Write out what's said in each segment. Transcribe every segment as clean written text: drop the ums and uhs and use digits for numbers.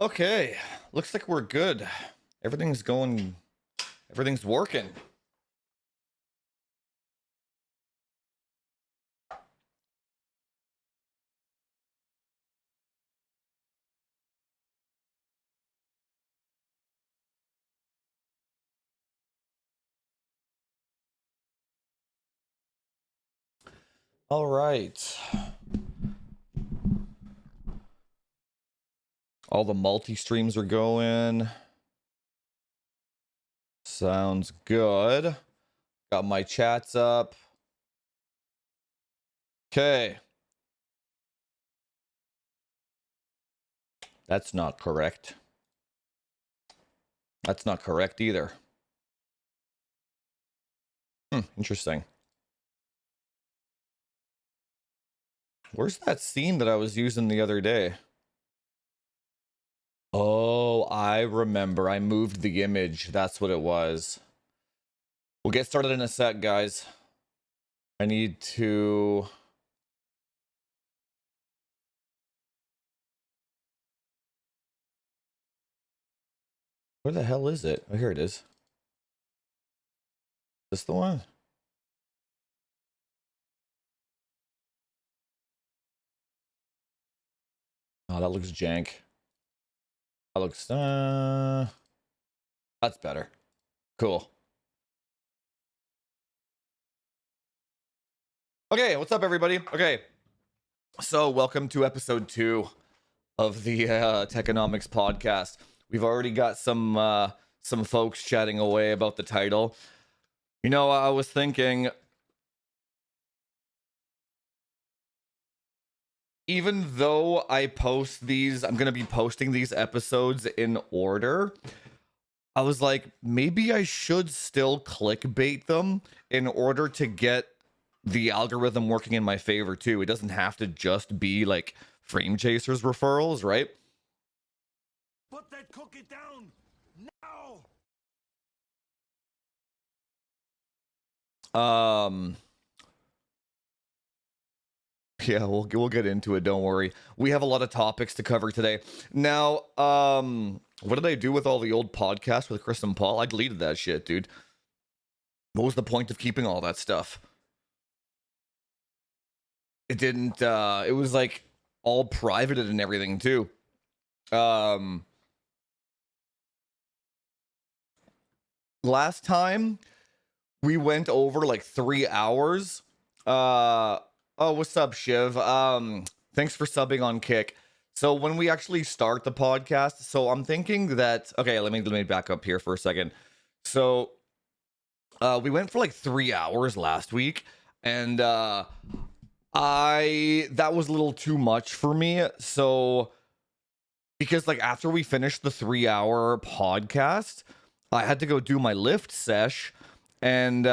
Okay, looks like we're good. Everything's working. All right. All the multi-streams are going. Sounds good. Got my chats up. Okay. That's not correct. That's not correct either. Interesting. Where's that scene that I was using the other day? Oh, I remember. I moved the image. That's what it was. We'll get started in a sec, guys. I need to... Where the hell is it? Oh, here it is. Is this the one? Oh, that looks jank. That looks, that's better. Cool. Okay, what's up, everybody? Okay, so welcome to episode 2 of the Technomics podcast. We've already got some folks chatting away about the title. You know, I was thinking, even though I post these, I'm going to be posting these episodes in order. I was like, maybe I should still clickbait them in order to get the algorithm working in my favor too. It doesn't have to just be like frame chasers referrals, right? Put that cookie down now. Yeah, we'll get into it, don't worry. We have a lot of topics to cover today. Now, what did I do with all the old podcasts with Chris and Paul? I deleted that shit, dude. What was the point of keeping all that stuff? It didn't it was like all privated and everything too. Last time we went over like 3 hours. Oh, what's up, Shiv? Thanks for subbing on Kick. So when we actually start the podcast, so I'm thinking that, okay, let me back up here for a second. So we went for like 3 hours last week, and that was a little too much for me. So because like after we finished the 3 hour podcast, I had to go do my lift sesh, and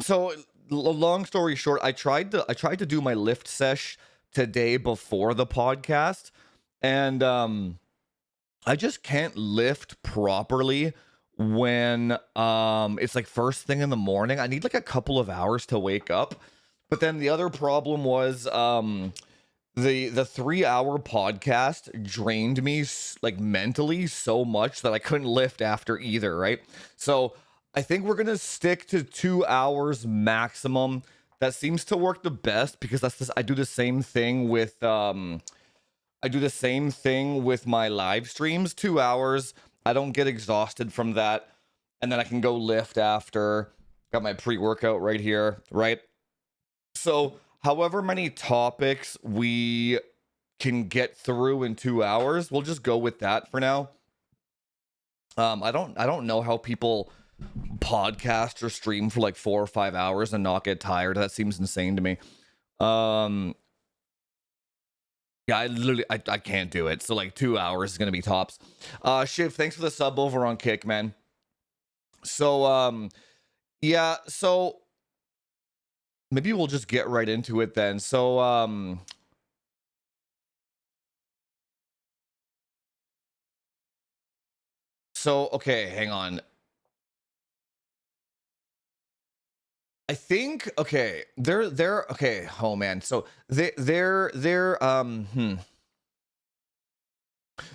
so long story short, I tried to do my lift sesh today before the podcast, and I just can't lift properly when it's like first thing in the morning. I need like a couple of hours to wake up. But then the other problem was the 3 hour podcast drained me like mentally so much that I couldn't lift after either, right? So I think we're gonna stick to 2 hours maximum. That seems to work the best because that's this. I do the same thing with my live streams. 2 hours. I don't get exhausted from that, and then I can go lift after. Got my pre-workout right here, right? So however many topics we can get through in 2 hours, we'll just go with that for now. I don't know how people podcast or stream for like 4 or 5 hours and not get tired. That seems insane to me. Yeah, I can't do it. So like 2 hours is gonna be tops. Shiv, thanks for the sub over on Kick, man. So yeah, so maybe we'll just get right into it then. So okay, hang on. I think okay, they're okay. Oh man, so they're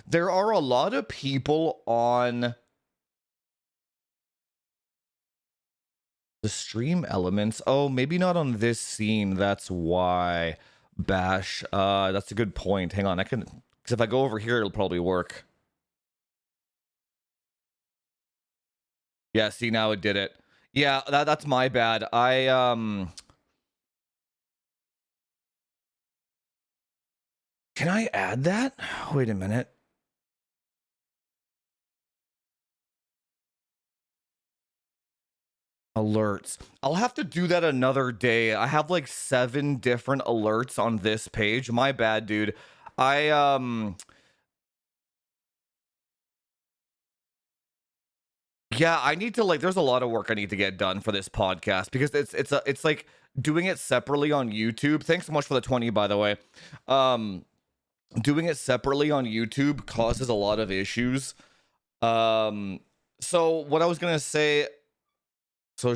there are a lot of people on the stream elements. Oh, maybe not on this scene. That's why. Bash. That's a good point. Hang on, I can, because if I go over here, it'll probably work. Yeah, see, now it did it. Yeah, that's my bad. Can I add that? Wait a minute. Alerts. I'll have to do that another day. I have like 7 different alerts on this page. My bad, dude. Yeah, I need to, like, there's a lot of work I need to get done for this podcast because it's like doing it separately on YouTube. Thanks so much for the 20, by the way. Doing it separately on YouTube causes a lot of issues. So what I was gonna say, so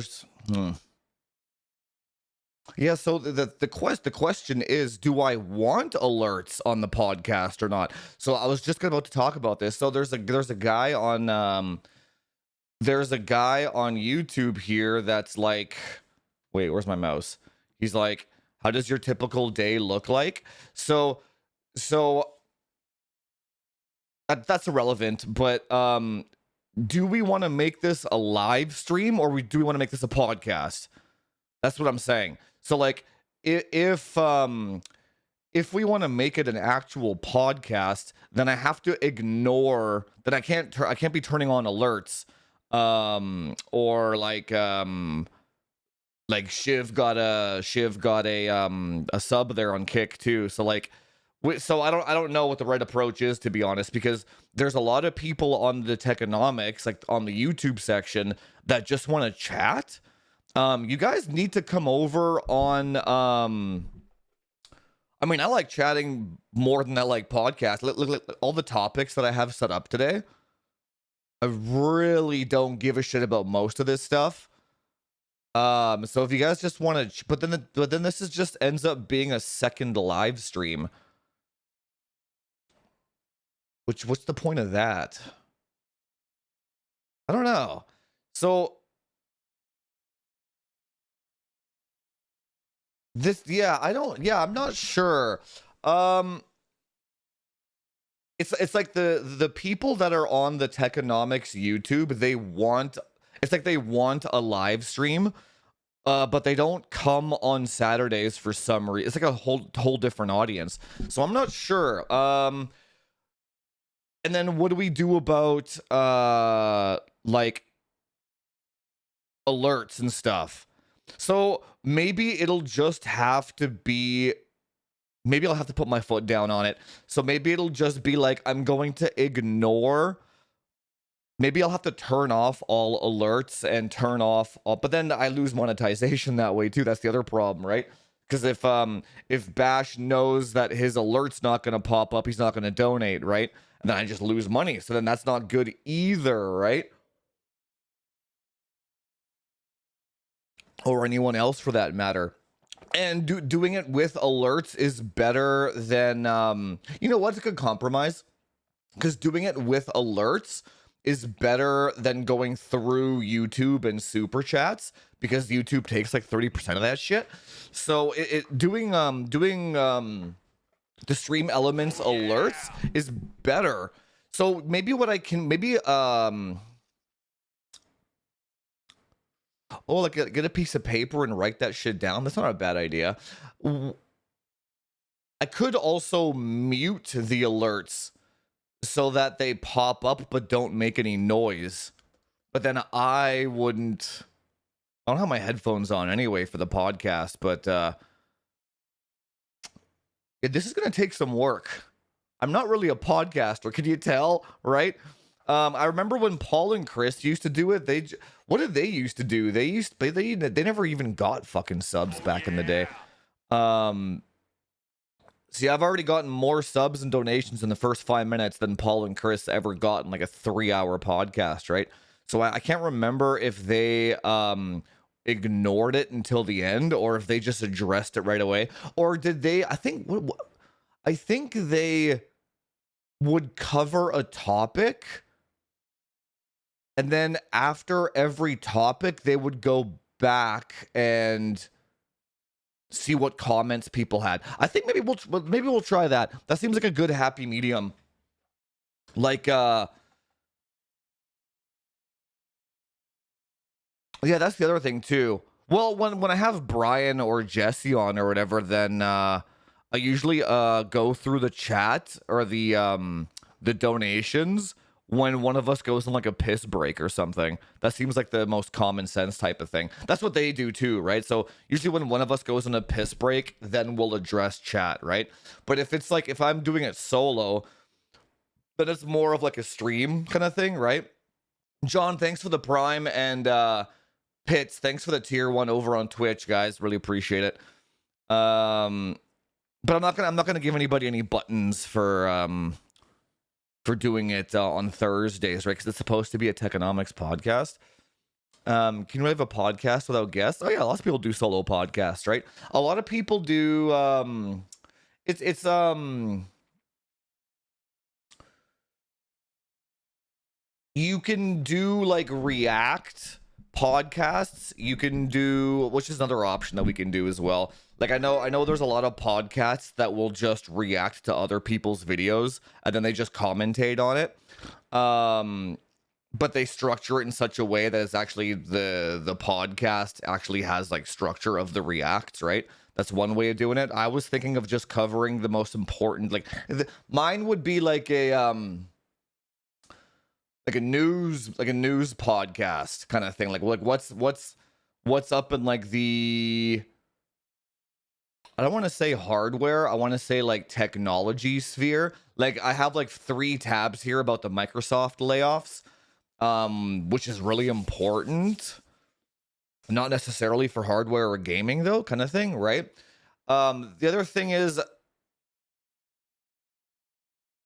yeah, so the question is, do I want alerts on the podcast or not? So I was just about to talk about this. So there's a guy on YouTube here that's like, wait, where's my mouse? He's like, how does your typical day look like? So that's irrelevant, but do we want to make this a live stream or do we want to make this a podcast? That's what I'm saying. So like if we want to make it an actual podcast, then I have to ignore that. I can't be turning on alerts, or like Shiv got a sub there on Kick too. So like, so I don't know what the right approach is, to be honest, because there's a lot of people on the Technomics, like on the YouTube section, that just want to chat. You guys need to come over on I mean, I like chatting more than I like podcasts. Look, all the topics that I have set up today, I really don't give a shit about most of this stuff. So if you guys just want to, but then this is just ends up being a second live stream. What's the point of that? I don't know. So I'm not sure. It's like the people that are on the Technomics YouTube, they want a live stream, but they don't come on Saturdays for some reason. It's like a whole different audience. So I'm not sure. And then what do we do about like alerts and stuff? So maybe it'll just have to be, maybe I'll have to put my foot down on it. So maybe it'll just be like, I'm going to ignore, maybe I'll have to turn off all alerts and turn off all, but then I lose monetization that way too. That's the other problem, right? Because if Bash knows that his alert's not going to pop up, he's not going to donate, right? And then I just lose money. So then that's not good either, right? Or anyone else for that matter. And doing it with alerts is better than you know what's a good compromise? Because doing it with alerts is better than going through YouTube and super chats, because YouTube takes like 30% of that shit. So doing the stream elements alerts is better. So maybe what I can oh, like get a piece of paper and write that shit down. That's not a bad idea. I could also mute the alerts so that they pop up but don't make any noise. But then I don't have my headphones on anyway for the podcast, but this is going to take some work. I'm not really a podcaster. Can you tell, right? I remember when Paul and Chris used to do it. What did they used to do? They never even got fucking subs back in the day. See, I've already gotten more subs and donations in the first 5 minutes than Paul and Chris ever got in like a 3-hour podcast, right? So I can't remember if they ignored it until the end or if they just addressed it right away, or did they? I think they would cover a topic, and then after every topic, they would go back and see what comments people had. I think maybe we'll try that. That seems like a good happy medium. Like yeah, that's the other thing too. Well, when I have Brian or Jesse on or whatever, then I usually go through the chat or the donations when one of us goes on like a piss break or something. That seems like the most common sense type of thing. That's what they do too, right? So usually when one of us goes on a piss break, then we'll address chat, right? But if it's like if I'm doing it solo, then it's more of like a stream kind of thing, right? John, thanks for the prime, and Pitts, thanks for the tier 1 over on Twitch, guys. Really appreciate it. But I'm not gonna give anybody any buttons for doing it on Thursdays, right? Because it's supposed to be a Technomics podcast. Can you have a podcast without guests? Oh yeah, lots of people do solo podcasts, right? A lot of people do. It's you can do like React podcasts. You can do, which is another option that we can do as well. Like I know there's a lot of podcasts that will just react to other people's videos and then they just commentate on it. But they structure it in such a way that it's actually the podcast actually has like structure of the reacts, right? That's one way of doing it. I was thinking of just covering the most important, like mine would be like a news podcast kind of thing, like what's up in like the, I don't want to say hardware, I want to say like technology sphere. Like I have like 3 tabs here about the Microsoft layoffs, which is really important, not necessarily for hardware or gaming though, kind of thing, right? The other thing is,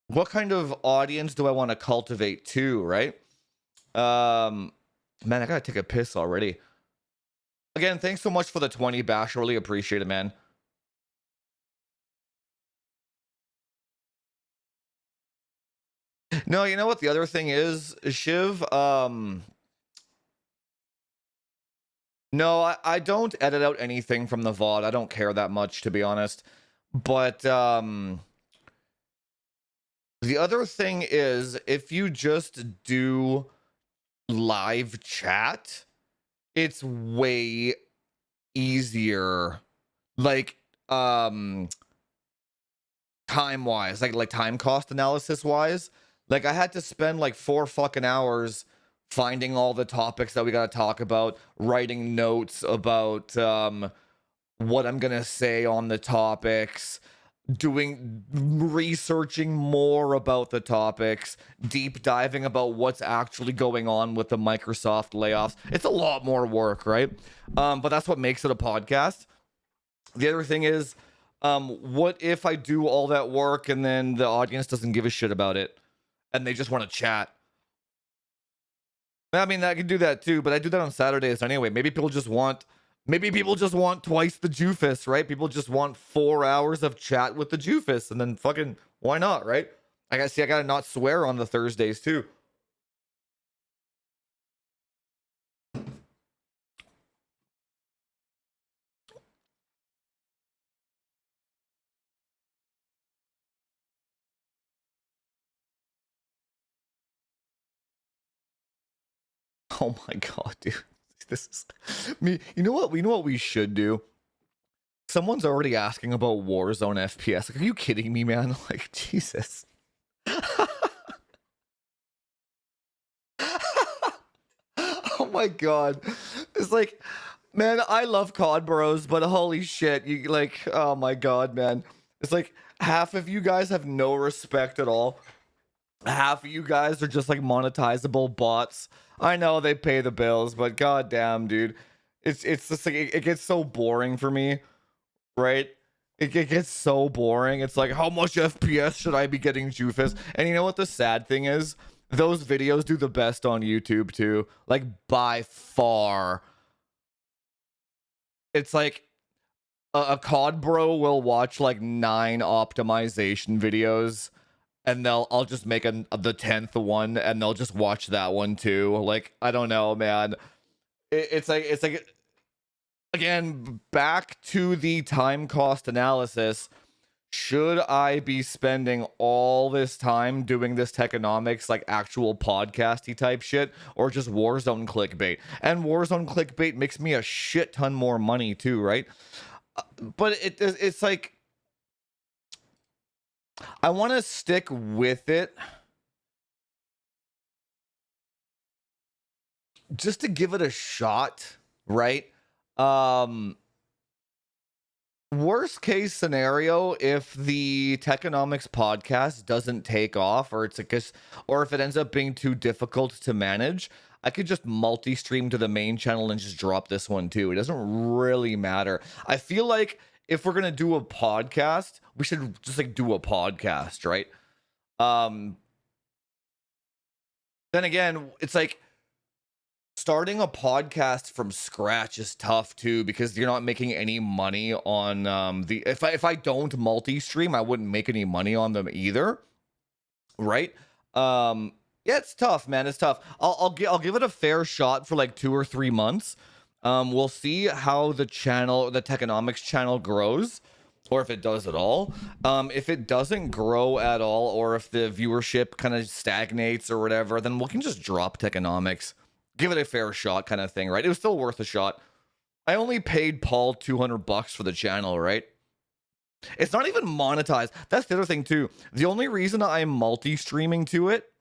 what kind of audience do I want to cultivate too, right? Man, I gotta take a piss already. Again, thanks so much for the 20, Bash. I really appreciate it, man. No, you know what the other thing is, Shiv? No, I don't edit out anything from the VOD. I don't care that much, to be honest. But the other thing is, if you just do live chat, it's way easier, like time wise, like time cost analysis wise. Like I had to spend like 4 fucking hours finding all the topics that we got to talk about, writing notes about what I'm gonna say on the topics, researching more about the topics, deep diving about what's actually going on with the Microsoft layoffs. It's a lot more work, right? But that's what makes it a podcast. The other thing is, what if I do all that work and then the audience doesn't give a shit about it and they just want to chat? I mean, I can do that too, but I do that on Saturdays anyway. Maybe people just want twice the Jufus, right? People just want 4 hours of chat with the Jufus, and then fucking why not, right? I gotta not swear on the Thursdays too. Oh my god, dude. This is me. You know what? We should do? Someone's already asking about Warzone FPS. Like, are you kidding me, man? Like, Jesus. Oh my god. It's like, man, I love COD Bros, but holy shit, you like, oh my god, man. It's like half of you guys have no respect at all. Half of you guys are just like monetizable bots. I know they pay the bills, but goddamn, dude, it's just like it gets so boring for me, right? It gets so boring. It's like, how much FPS should I be getting, Jufus? And you know what the sad thing is? Those videos do the best on YouTube too, like by far. It's like a COD bro will watch like 9 optimization videos and I'll just make the 10th one, and they'll just watch that one too. Like, I don't know, man. It's like again, back to the time cost analysis. Should I be spending all this time doing this Technomics, like actual podcasty type shit, or just Warzone clickbait? And Warzone clickbait makes me a shit ton more money too, right? But it's like, I want to stick with it just to give it a shot, right? Worst case scenario, if the Technomics podcast doesn't take off, or it's like, or if it ends up being too difficult to manage, I could just multi-stream to the main channel and just drop this one too. It doesn't really matter. I feel like if we're gonna do a podcast, we should just like do a podcast, right? Then again, it's like, starting a podcast from scratch is tough too, because you're not making any money on if I don't multi-stream, I wouldn't make any money on them either, right? Yeah, it's tough, man. It's tough. I'll give it a fair shot for like 2 or 3 months. We'll see how the Technomics channel grows, or if it does at all. If it doesn't grow at all, or if the viewership kind of stagnates or whatever, then we can just drop Technomics. Give it a fair shot kind of thing, right? It was still worth a shot. I only paid Paul $200 for the channel, right? It's not even monetized. That's the other thing too. The only reason I'm multi-streaming to it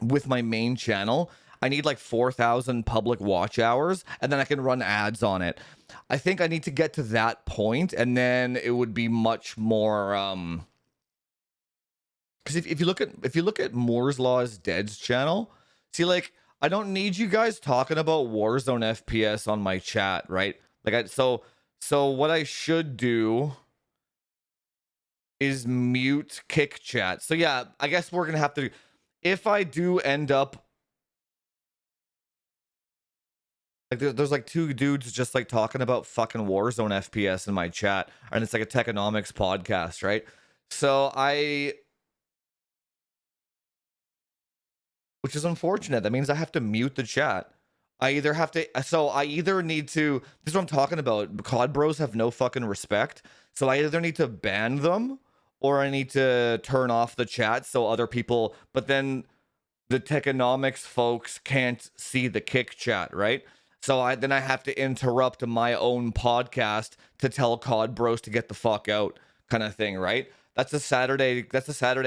with my main channel, I need like 4,000 public watch hours, and then I can run ads on it. I think I need to get to that point, and then it would be much more because if you look at Moore's Law is Dead's channel, see, like, I don't need you guys talking about Warzone FPS on my chat, right? Like, so what I should do is mute kick chat. So yeah, I guess we're gonna have to, if I do end up like, there's like 2 dudes just like talking about fucking Warzone FPS in my chat, and it's like a Technomics podcast, right? So which is unfortunate. That means I have to mute the chat. I either need to, this is what I'm talking about. COD bros have no fucking respect. So I either need to ban them, or I need to turn off the chat so other people, but then the Technomics folks can't see the kick chat, right? So I have to interrupt my own podcast to tell COD bros to get the fuck out, kind of thing, right? That's a Saturday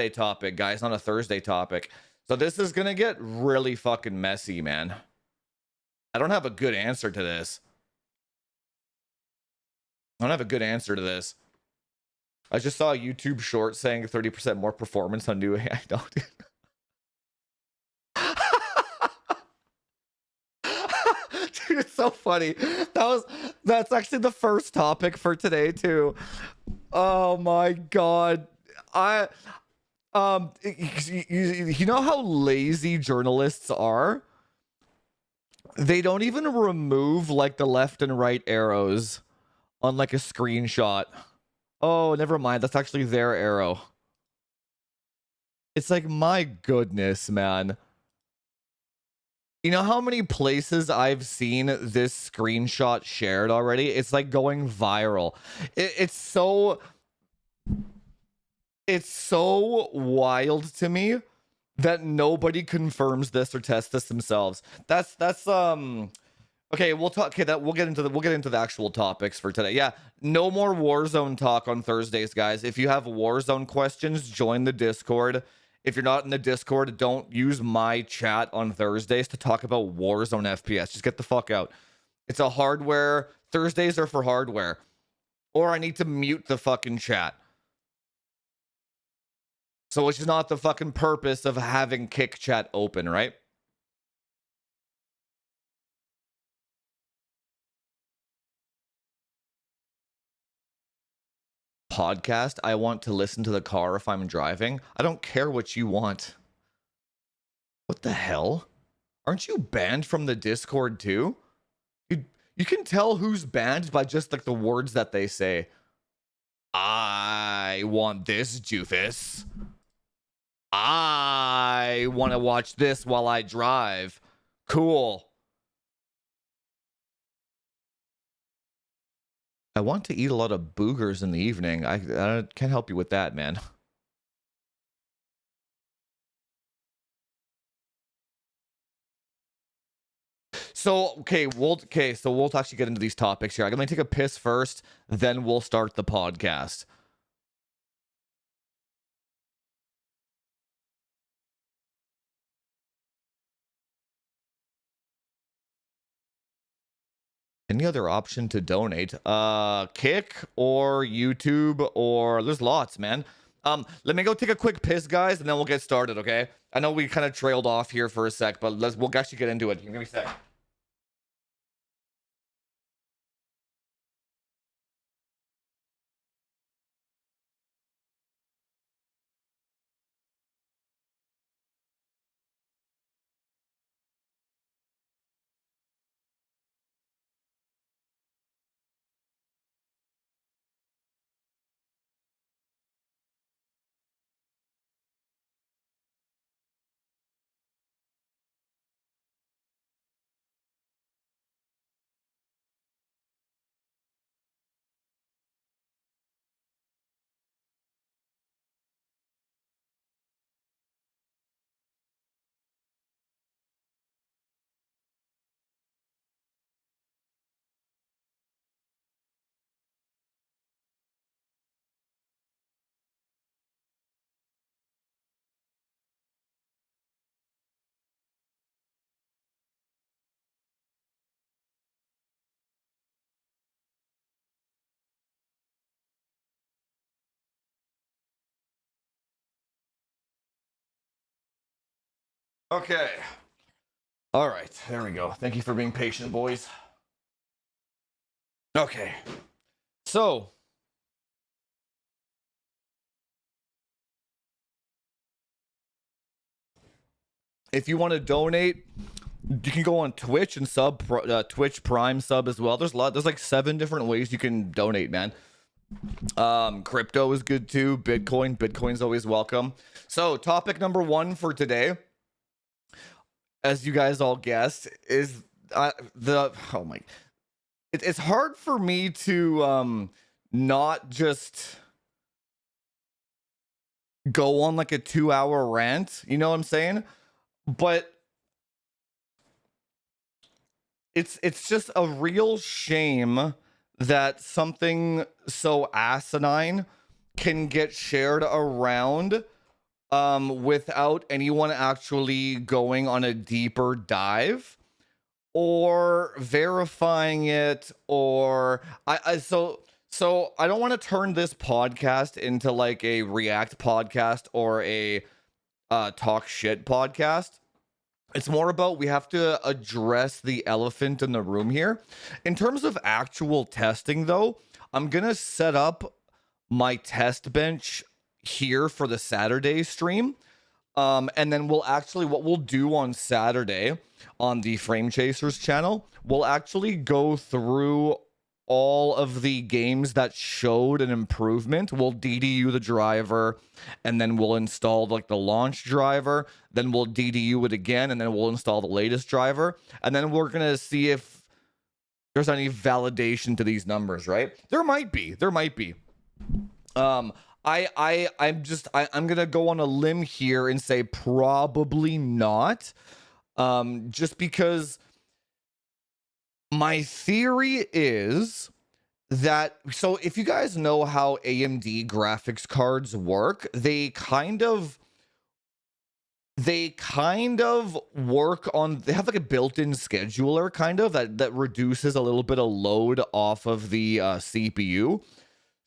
topic, guys, not a Thursday topic. So this is gonna get really fucking messy, man. I don't have a good answer to this. I just saw a YouTube short saying 30% more performance on new AI. Dude, it's so funny. That's actually the first topic for today too. Oh my god. You know how lazy journalists are? They don't even remove like the left and right arrows on like a screenshot. Oh, never mind. That's actually their arrow. It's like, my goodness, man. You know how many places I've seen this screenshot shared already? It's like going viral. It's so wild to me that nobody confirms this or tests this themselves. That's okay, we'll talk. Okay, we'll get into the actual topics for today. Yeah, no more Warzone talk on Thursdays, guys. If you have Warzone questions, join the Discord. If you're not in the Discord, don't use my chat on Thursdays to talk about Warzone FPS. Just get the fuck out. It's a hardware. Thursdays are for hardware. Or I need to mute the fucking chat. So which is not the fucking purpose of having kick chat open, right? Podcast, I want to listen to the car if I'm driving. I don't care what you want. What the hell? Aren't you banned from the Discord too? You can tell who's banned by just like the words that they say. I want this, doofus. want to watch this while I drive. Cool. I want to eat a lot of boogers in the evening. I can't help you with that, man. So we'll actually get into these topics here. I'm gonna take a piss first, then we'll start the podcast. Any other option to donate? Kick or YouTube, or there's lots, man. Let me go take a quick piss, guys, and then we'll get started, okay? I know we kind of trailed off here for a sec, but we'll actually get into it. Give me a sec. Okay. All right, there we go. Thank you for being patient, boys. Okay. So, if you want to donate, you can go on Twitch and sub Twitch Prime sub as well. There's like 7 different ways you can donate, man. Crypto is good too. Bitcoin's always welcome. So, topic number 1 for today, as you guys all guessed, is it's hard for me to not just go on like a 2-hour rant, you know what I'm saying? But it's just a real shame that something so asinine can get shared around without anyone actually going on a deeper dive or verifying it, or so I don't want to turn this podcast into like a react podcast or a talk shit podcast. It's more about we have to address the elephant in the room here. In terms of actual testing, though, I'm going to set up my test bench here for the Saturday stream. And then what we'll do on Saturday on the Frame Chasers channel, we'll actually go through all of the games that showed an improvement. We'll DDU the driver, and then we'll install like the launch driver, then we'll DDU it again, and then we'll install the latest driver, and then we're gonna see if there's any validation to these numbers, right? There might be. I'm gonna go on a limb here and say probably not, just because my theory is that, so if you guys know how AMD graphics cards work, they kind of work on, they have like a built-in scheduler kind of that reduces a little bit of load off of the CPU.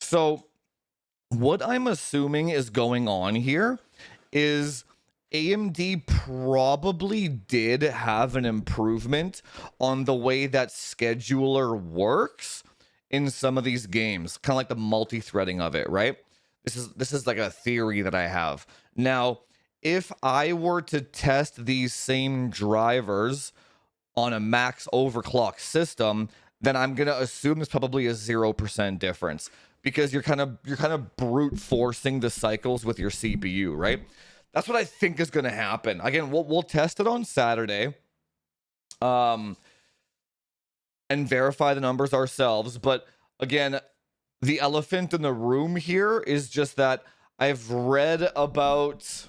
So what I'm assuming is going on here is AMD probably did have an improvement on the way that scheduler works in some of these games, kind of like the multi-threading of it, right? This is like a theory that I have. Now, if I were to test these same drivers on a max overclock system, then I'm gonna assume there's probably a 0% difference, because you're kind of brute forcing the cycles with your CPU, right? That's what I think is going to happen. Again, we'll test it on Saturday, and verify the numbers ourselves. But again, the elephant in the room here is just that I've read about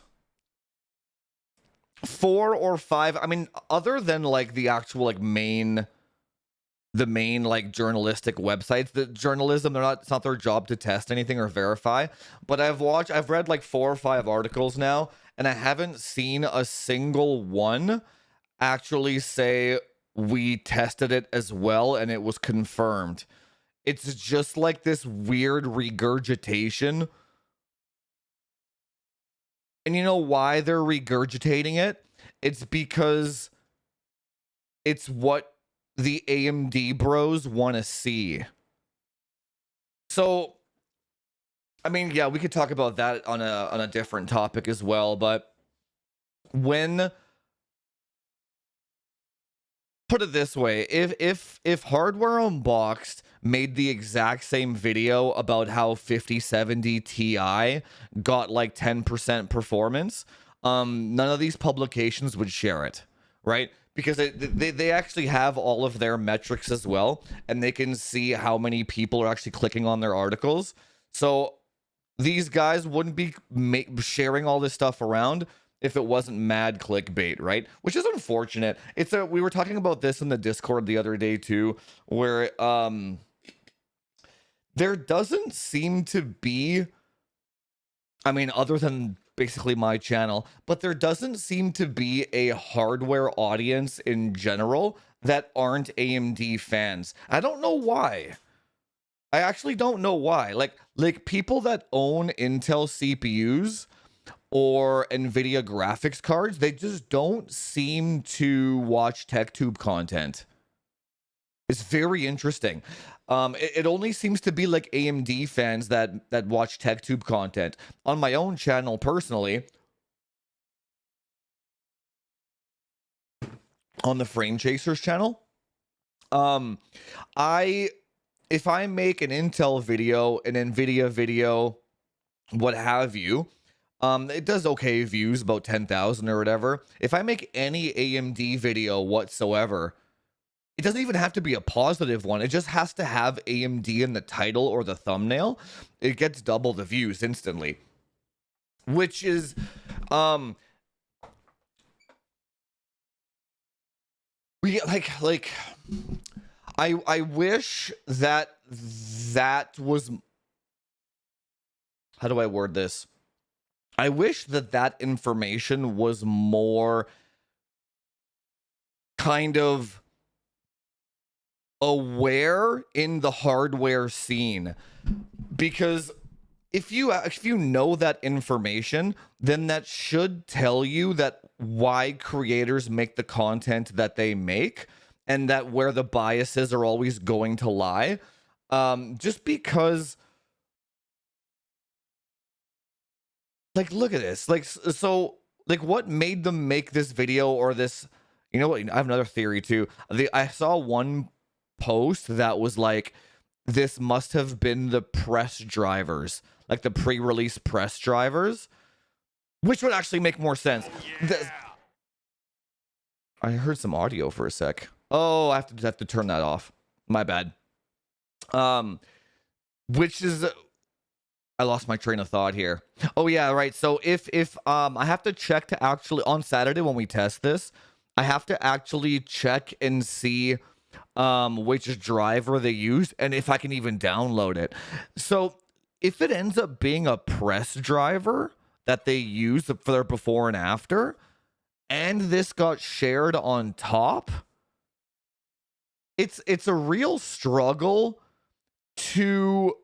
4 or 5. I mean, other than like the actual like the main like journalistic websites, the journalism, it's not their job to test anything or verify. But I've read like 4 or 5 articles now, and I haven't seen a single one actually say we tested it as well and it was confirmed. It's just like this weird regurgitation. And you know why they're regurgitating it? It's because it's what the AMD bros want to see. So, I mean, yeah, we could talk about that on a different topic as well, but when, put it this way, if Hardware Unboxed made the exact same video about how 5070 Ti got like 10% performance, none of these publications would share it, right? Because they actually have all of their metrics as well, and they can see how many people are actually clicking on their articles. So these guys wouldn't be sharing all this stuff around if it wasn't mad clickbait, right? Which is unfortunate. We were talking about this in the Discord the other day too, where there doesn't seem to be, I mean, other than basically my channel, but there doesn't seem to be a hardware audience in general that aren't AMD fans. I don't know why. I actually don't know why. Like people that own Intel CPUs or Nvidia graphics cards, they just don't seem to watch TechTube content. It's very interesting. It only seems to be like AMD fans that watch TechTube content. On my own channel personally, on the Frame Chasers channel, if I make an Intel video, an Nvidia video, what have you, it does okay views, about 10,000 or whatever. If I make any AMD video whatsoever, it doesn't even have to be a positive one. It just has to have AMD in the title or the thumbnail. It gets double the views instantly, which is, I wish that was, how do I word this? I wish that information was more kind of aware in the hardware scene, because if you know that information, then that should tell you that why creators make the content that they make, and that where the biases are always going to lie. Just because, like, look at this. Like, so, like, what made them make this video or this? You know what? I have another theory too. I saw one post that was like, this must have been the press drivers, like the pre-release press drivers, which would actually make more sense. I heard some audio for a sec. Oh, I have to turn that off. My bad. Which is, I lost my train of thought here. Oh yeah, right. So if I have to check to actually, on Saturday when we test this, I have to actually check and see which driver they use and if I can even download it. So if it ends up being a press driver that they use for their before and after, and this got shared on top, it's a real struggle to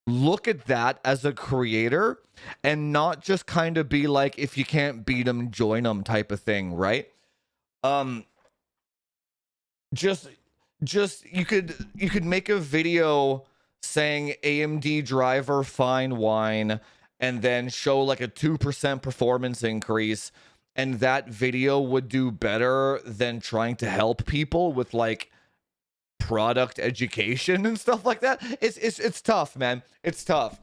look at that as a creator and not just kind of be like, if you can't beat them, join them type of thing, right? Just you could make a video saying AMD driver fine wine, and then show like a 2% performance increase, and that video would do better than trying to help people with like product education and stuff like that. It's tough, man. It's tough.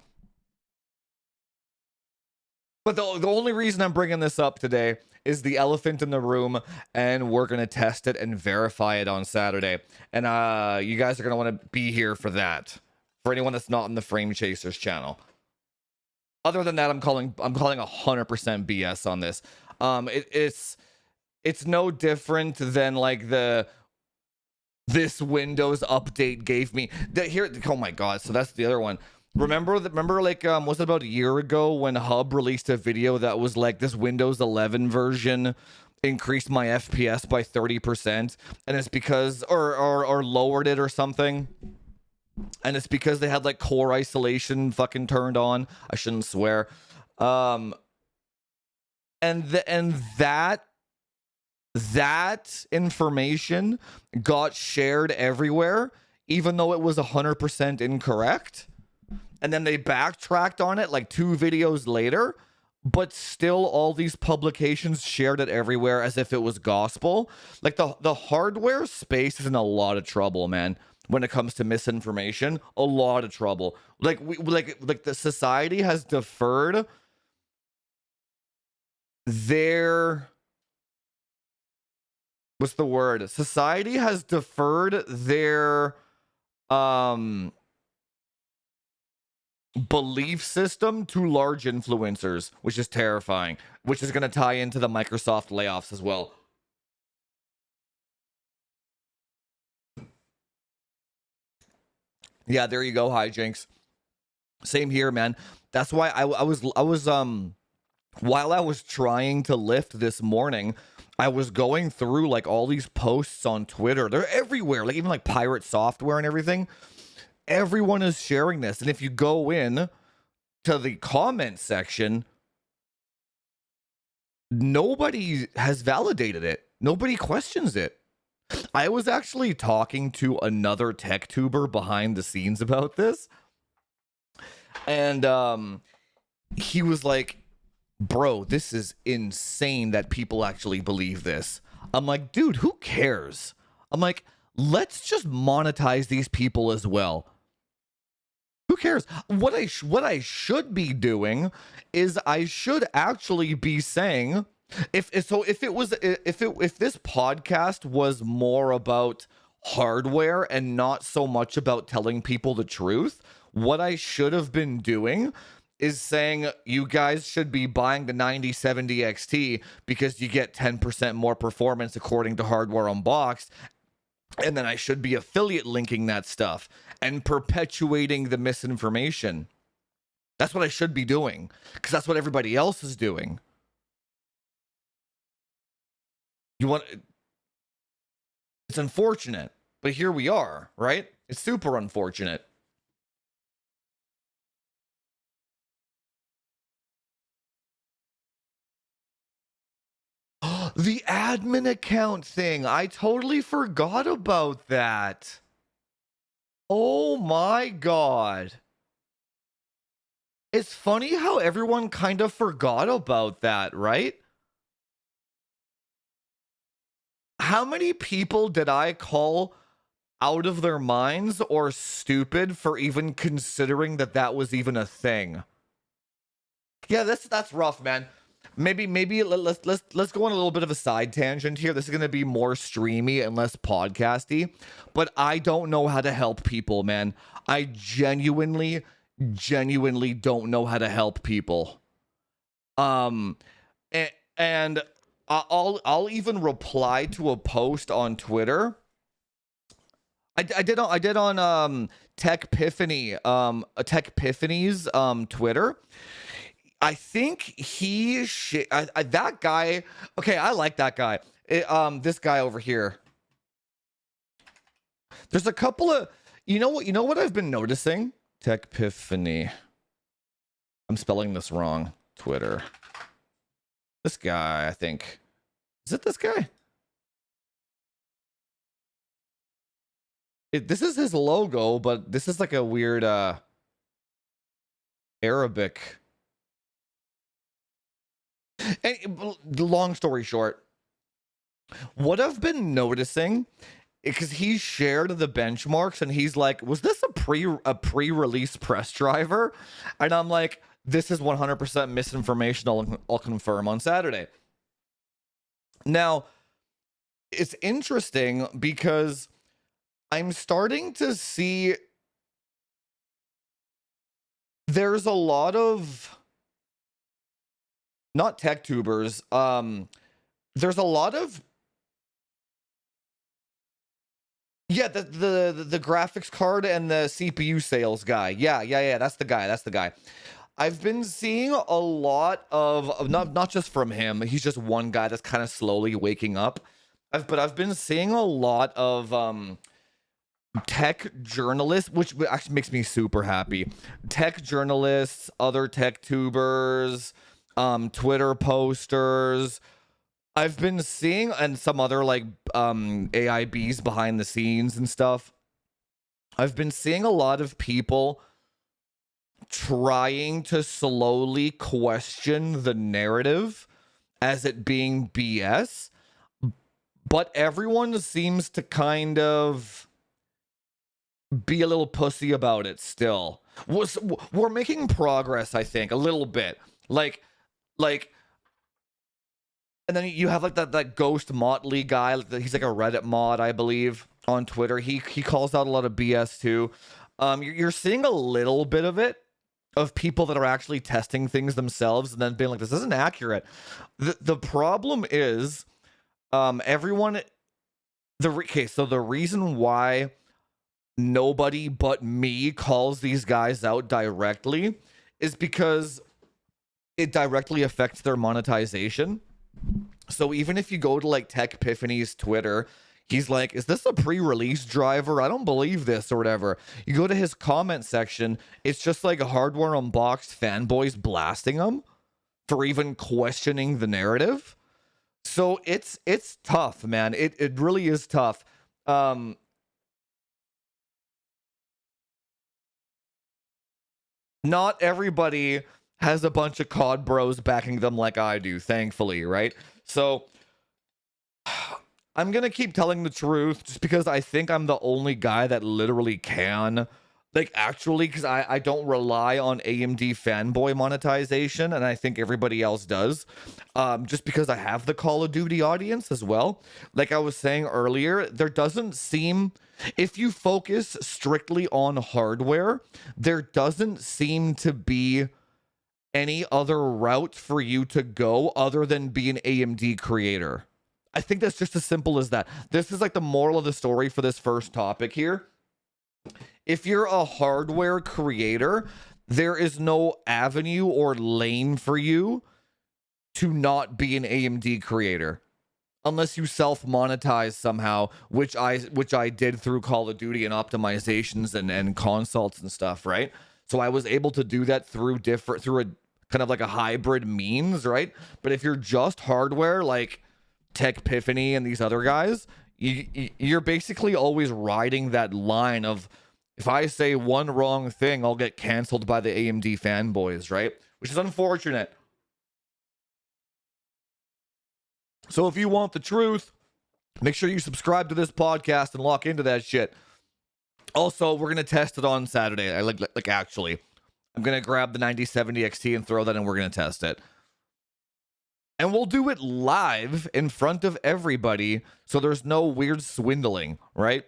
But the only reason I'm bringing this up today is the elephant in the room, and we're going to test it and verify it on Saturday. And you guys are going to want to be here for that. For anyone that's not in the Frame Chasers channel. Other than that, I'm calling 100% BS on this. It's no different than like this Windows update gave me here. Oh my god! So that's the other one. Remember like was it about a year ago when Hub released a video that was like this Windows 11 version increased my FPS by 30%, and it's because or lowered it or something. And it's because they had like core isolation fucking turned on. I shouldn't swear. And that information got shared everywhere, even though it was 100% incorrect. And then they backtracked on it like 2 videos later, but still all these publications shared it everywhere as if it was gospel. Like the hardware space is in a lot of trouble, man. When it comes to misinformation, a lot of trouble. Like the society has deferred their what's the word? Society has deferred their belief system to large influencers, which is terrifying, which is going to tie into the Microsoft layoffs as well. Yeah, there you go, hijinks. Same here, man. That's why I was while I was trying to lift this morning, I was going through like all these posts on Twitter. They're everywhere, like even like Pirate Software and everything. Everyone is sharing this, and if you go in to the comment section, nobody has validated it. Nobody questions it. I was actually talking to another tech tuber behind the scenes about this, and he was like, bro, this is insane that people actually believe this. I'm like, dude, who cares? I'm like, let's just monetize these people as well. Who cares? What I should be doing is I should actually be saying, if this podcast was more about hardware and not so much about telling people the truth, what I should have been doing is saying you guys should be buying the 9070 XT because you get 10% more performance according to Hardware Unboxed. And then I should be affiliate linking that stuff and perpetuating the misinformation. That's what I should be doing, because that's what everybody else is doing. It's unfortunate, but here we are, right? It's super unfortunate. The admin account thing. I totally forgot about that. Oh my god. It's funny how everyone kind of forgot about that, right? How many people did I call out of their minds or stupid for even considering that was even a thing? Yeah, that's rough, man. Maybe let's go on a little bit of a side tangent here. This is going to be more streamy and less podcasty, but I don't know how to help people, man. I genuinely don't know how to help people. And I'll even reply to a post on Twitter. I did on Techpiphany's Twitter. I think that guy. Okay, I like that guy. This guy over here. There's a couple of you know what I've been noticing. Techpiphany. I'm spelling this wrong. Twitter. This guy, I think. Is it this guy? This is his logo, but this is like a weird Arabic. And long story short, what I've been noticing, because he shared the benchmarks and he's like, was this a pre-release press driver? And I'm like, this is 100% misinformation. I'll confirm on Saturday. Now, it's interesting because I'm starting to see there's a lot of not tech tubers. There's a lot of the graphics card and the CPU sales guy. Yeah. That's the guy. That's the guy. I've been seeing a lot of not just from him. He's just one guy that's kind of slowly waking up. But I've been seeing a lot of tech journalists, which actually makes me super happy. Tech journalists, other tech tubers, Twitter posters. I've been seeing, and some other like AIBs behind the scenes and stuff. I've been seeing a lot of people trying to slowly question the narrative as it being BS, but everyone seems to kind of be a little pussy about it still. We're making progress, I think, a little bit. Like, and then you have like that Ghost Motley guy. He's like a Reddit mod, I believe, on Twitter. He calls out a lot of BS too. You're seeing a little bit of it, of people that are actually testing things themselves and then being like, this isn't accurate. The problem is, everyone. So the reason why nobody but me calls these guys out directly is because it directly affects their monetization. So even if you go to like Tech Epiphany's Twitter, he's like, is this a pre-release driver? I don't believe this or whatever. You go to his comment section, it's just like Hardware Unboxed fanboys blasting him for even questioning the narrative. So it's tough, man. It really is tough. Not everybody has a bunch of COD bros backing them like I do, thankfully, right? So I'm gonna keep telling the truth just because I think I'm the only guy that literally can. Like, actually, because I don't rely on AMD fanboy monetization, and I think everybody else does. Just because I have the Call of Duty audience as well. Like I was saying earlier, there doesn't seem, if you focus strictly on hardware, there doesn't seem to be any other route for you to go other than be an AMD creator. I think that's just as simple as that. This is like the moral of the story for this first topic here. If you're a hardware creator, there is no avenue or lane for you to not be an AMD creator. Unless you self-monetize somehow, which I did through Call of Duty and optimizations and consults and stuff, right? So I was able to do that through a kind of like a hybrid means, right? But if you're just hardware, like Tech Epiphany and these other guys, you're basically always riding that line of, if I say one wrong thing, I'll get canceled by the AMD fanboys, right? Which is unfortunate. So if you want the truth, make sure you subscribe to this podcast and lock into that shit. Also, we're gonna test it on Saturday. Actually, I'm gonna grab the 9070 XT and throw that in. We're gonna test it, and we'll do it live in front of everybody, so there's no weird swindling, right?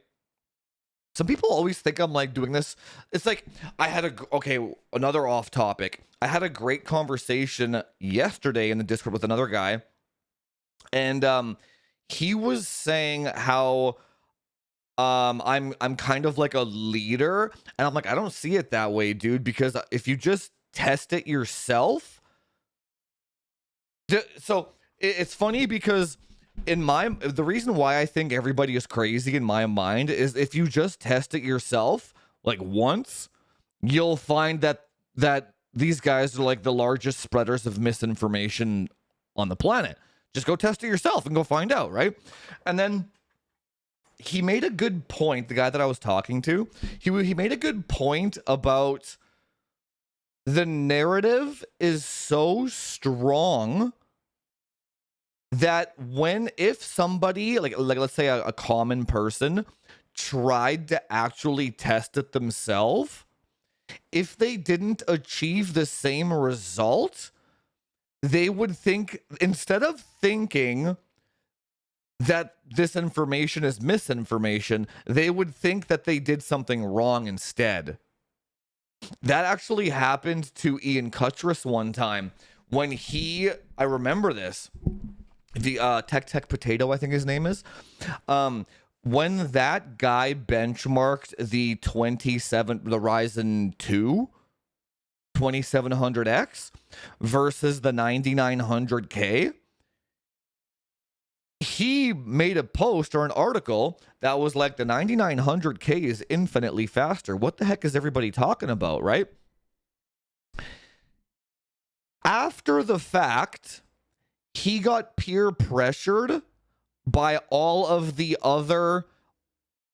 Some people always think I'm like doing this. It's like another off topic. I had a great conversation yesterday in the Discord with another guy, and he was saying how I'm kind of like a leader, and I'm like, I don't see it that way, dude, because if you just test it yourself. So it's funny because the reason why I think everybody is crazy in my mind is if you just test it yourself like once, you'll find that these guys are like the largest spreaders of misinformation on the planet. Just go test it yourself and go find out, right? And then he made a good point, the guy that I was talking to, he made a good point about the narrative is so strong that if somebody like let's say a common person tried to actually test it themselves, if they didn't achieve the same result, they would think, instead of thinking that this information is misinformation, they would think that they did something wrong instead. That actually happened to Ian Cuttress one time when I remember this, the Tech Potato, I think his name is. When that guy benchmarked the Ryzen 2 2700X versus the 9900K, he made a post or an article that was like, the 9900K is infinitely faster. What the heck is everybody talking about, right? After the fact, he got peer pressured by all of the other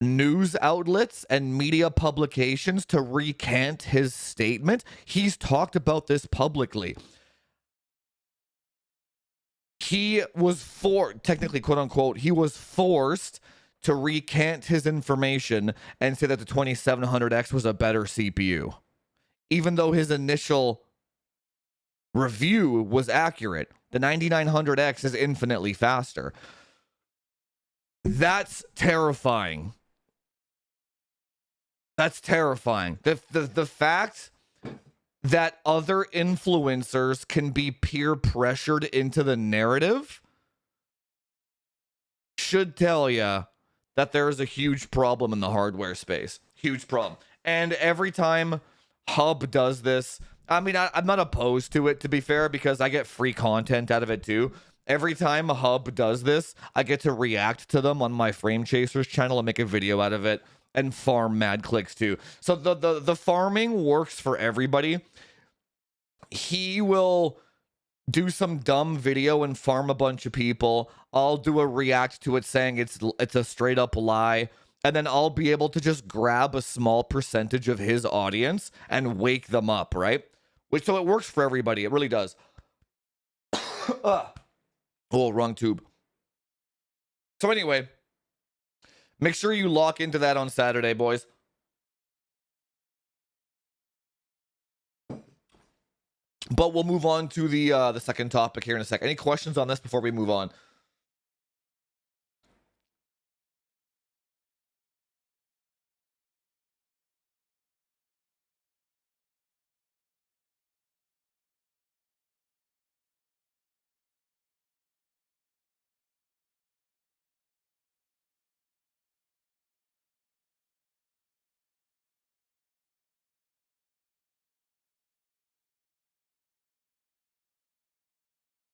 news outlets and media publications to recant his statement. He's talked about this publicly. He was technically, quote unquote, he was forced to recant his information and say that the 2700X was a better CPU, even though his initial review was accurate. The 9900X is infinitely faster. That's terrifying. That's terrifying. The fact that other influencers can be peer pressured into the narrative should tell you that there is a huge problem in the hardware space. Huge problem. And every time Hub does this, I mean, I'm not opposed to it, to be fair, because I get free content out of it too. Every time Hub does this, I get to react to them on my Frame Chasers channel and make a video out of it and farm mad clicks too. So the farming works for everybody. He will do some dumb video and farm a bunch of people. I'll do a react to it saying it's a straight up lie. And then I'll be able to just grab a small percentage of his audience and wake them up, right? So it works for everybody. It really does. Oh, wrong tube. So anyway, make sure you lock into that on Saturday, boys. But we'll move on to the second topic here in a sec. Any questions on this before we move on?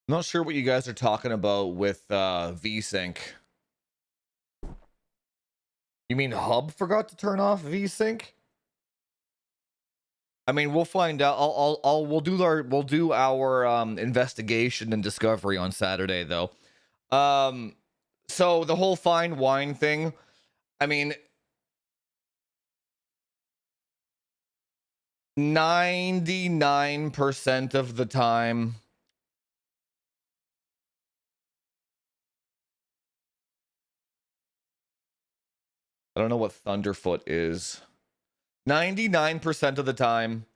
Not sure what you guys are talking about with VSync. You mean Hub forgot to turn off VSync? I mean, we'll find out. We'll do our investigation and discovery on Saturday, though. So the whole fine wine thing, I mean, 99% of the time, I don't know what Thunderfoot is. 99% of the time,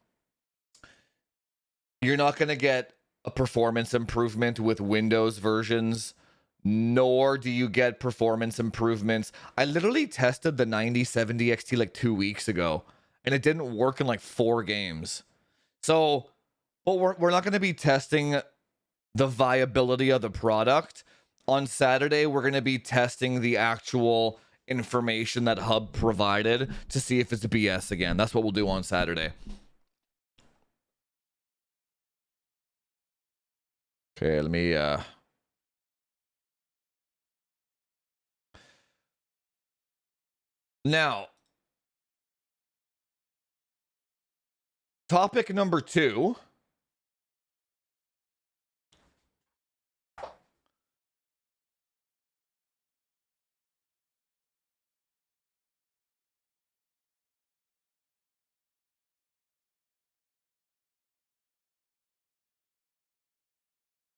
you're not going to get a performance improvement with Windows versions, nor do you get performance improvements. I literally tested the 9070 XT like 2 weeks ago, and it didn't work in like 4 games. So, but we're not going to be testing the viability of the product. On Saturday, we're going to be testing the actual information that Hub provided to see if it's BS again. That's what we'll do on Saturday. Okay, let me now, topic number 2.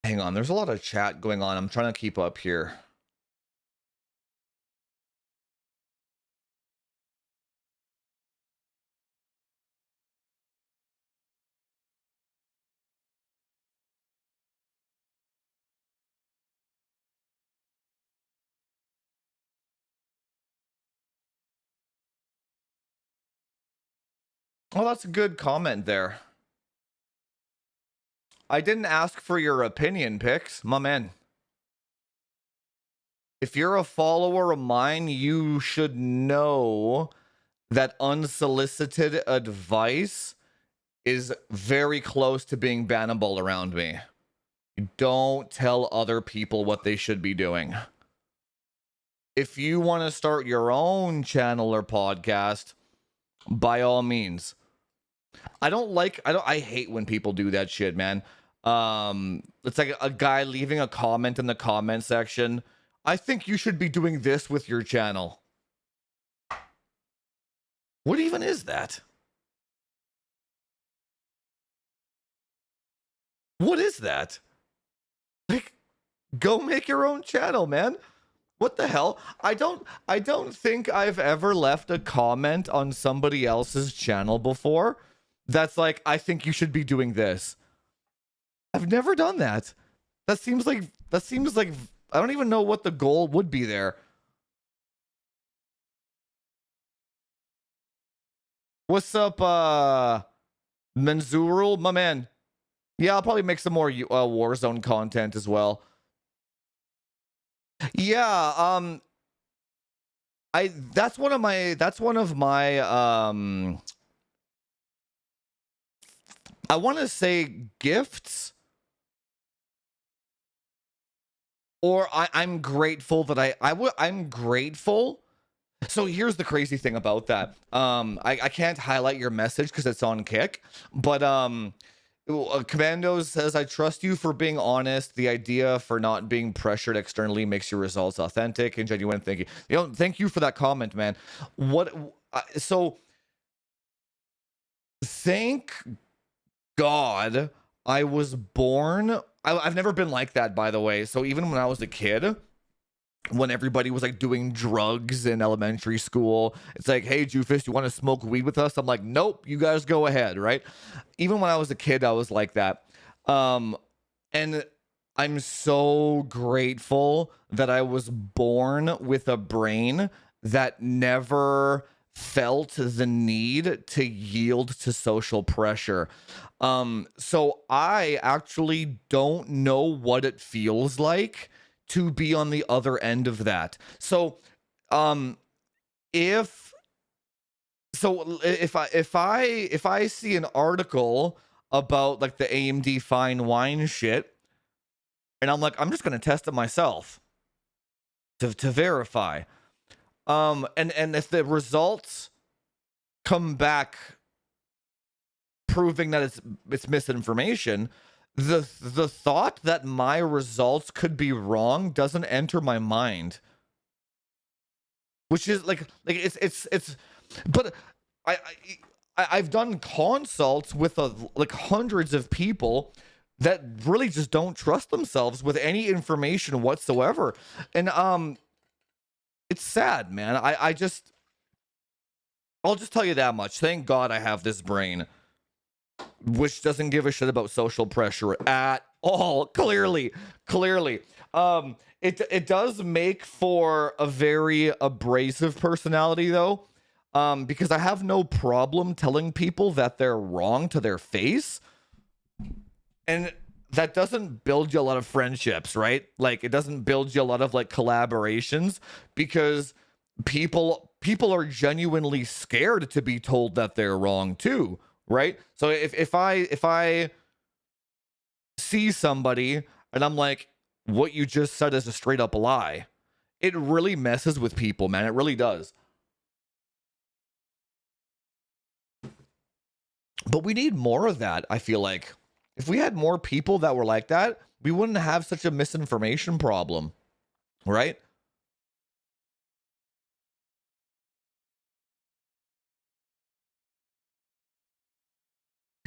Hang on, there's a lot of chat going on. I'm trying to keep up here. Oh, that's a good comment there. I didn't ask for your opinion, Pix. My man. If you're a follower of mine, you should know that unsolicited advice is very close to being bannable around me. You don't tell other people what they should be doing. If you want to start your own channel or podcast, by all means. I hate when people do that shit, man. It's like a guy leaving a comment in the comment section. I think you should be doing this with your channel. What even is that? What is that? Like, go make your own channel, man. What the hell? I don't think I've ever left a comment on somebody else's channel before that's like, I think you should be doing this. I've never done that. That seems like I don't even know what the goal would be there. What's up, Menzurul, my man? Yeah, I'll probably make some more Warzone content as well. Yeah, that's one of my I want to say gifts, or I'm grateful that I'm grateful. So here's the crazy thing about that. I can't highlight your message because it's on Kick, but Commandos says, I trust you for being honest. The idea for not being pressured externally makes your results authentic and genuine. Thank you. Thank you for that comment, man. So thank God I was born. I've never been like that, by the way. So even when I was a kid, when everybody was like doing drugs in elementary school, it's like, hey, Jufus, you want to smoke weed with us? I'm like, nope, you guys go ahead, right? Even when I was a kid, I was like that. And I'm so grateful that I was born with a brain that never felt the need to yield to social pressure. So I actually don't know what it feels like to be on the other end of that. So, if if I see an article about like the AMD fine wine shit, and I'm like, I'm just gonna test it myself to verify. And if the results come back proving that it's misinformation, the thought that my results could be wrong doesn't enter my mind, which is like it's but I, I've done consults with like hundreds of people that really just don't trust themselves with any information whatsoever, and it's sad, man. I'll just tell you that much. Thank God I have this brain which doesn't give a shit about social pressure at all. Clearly. It does make for a very abrasive personality though, because I have no problem telling people that they're wrong to their face, and that doesn't build you a lot of friendships, right? Like, it doesn't build you a lot of like collaborations, because people are genuinely scared to be told that they're wrong too, right? So if I see somebody and I'm like, what you just said is a straight up lie, it really messes with people, man. It really does. But we need more of that, I feel like. If we had more people that were like that, we wouldn't have such a misinformation problem, right?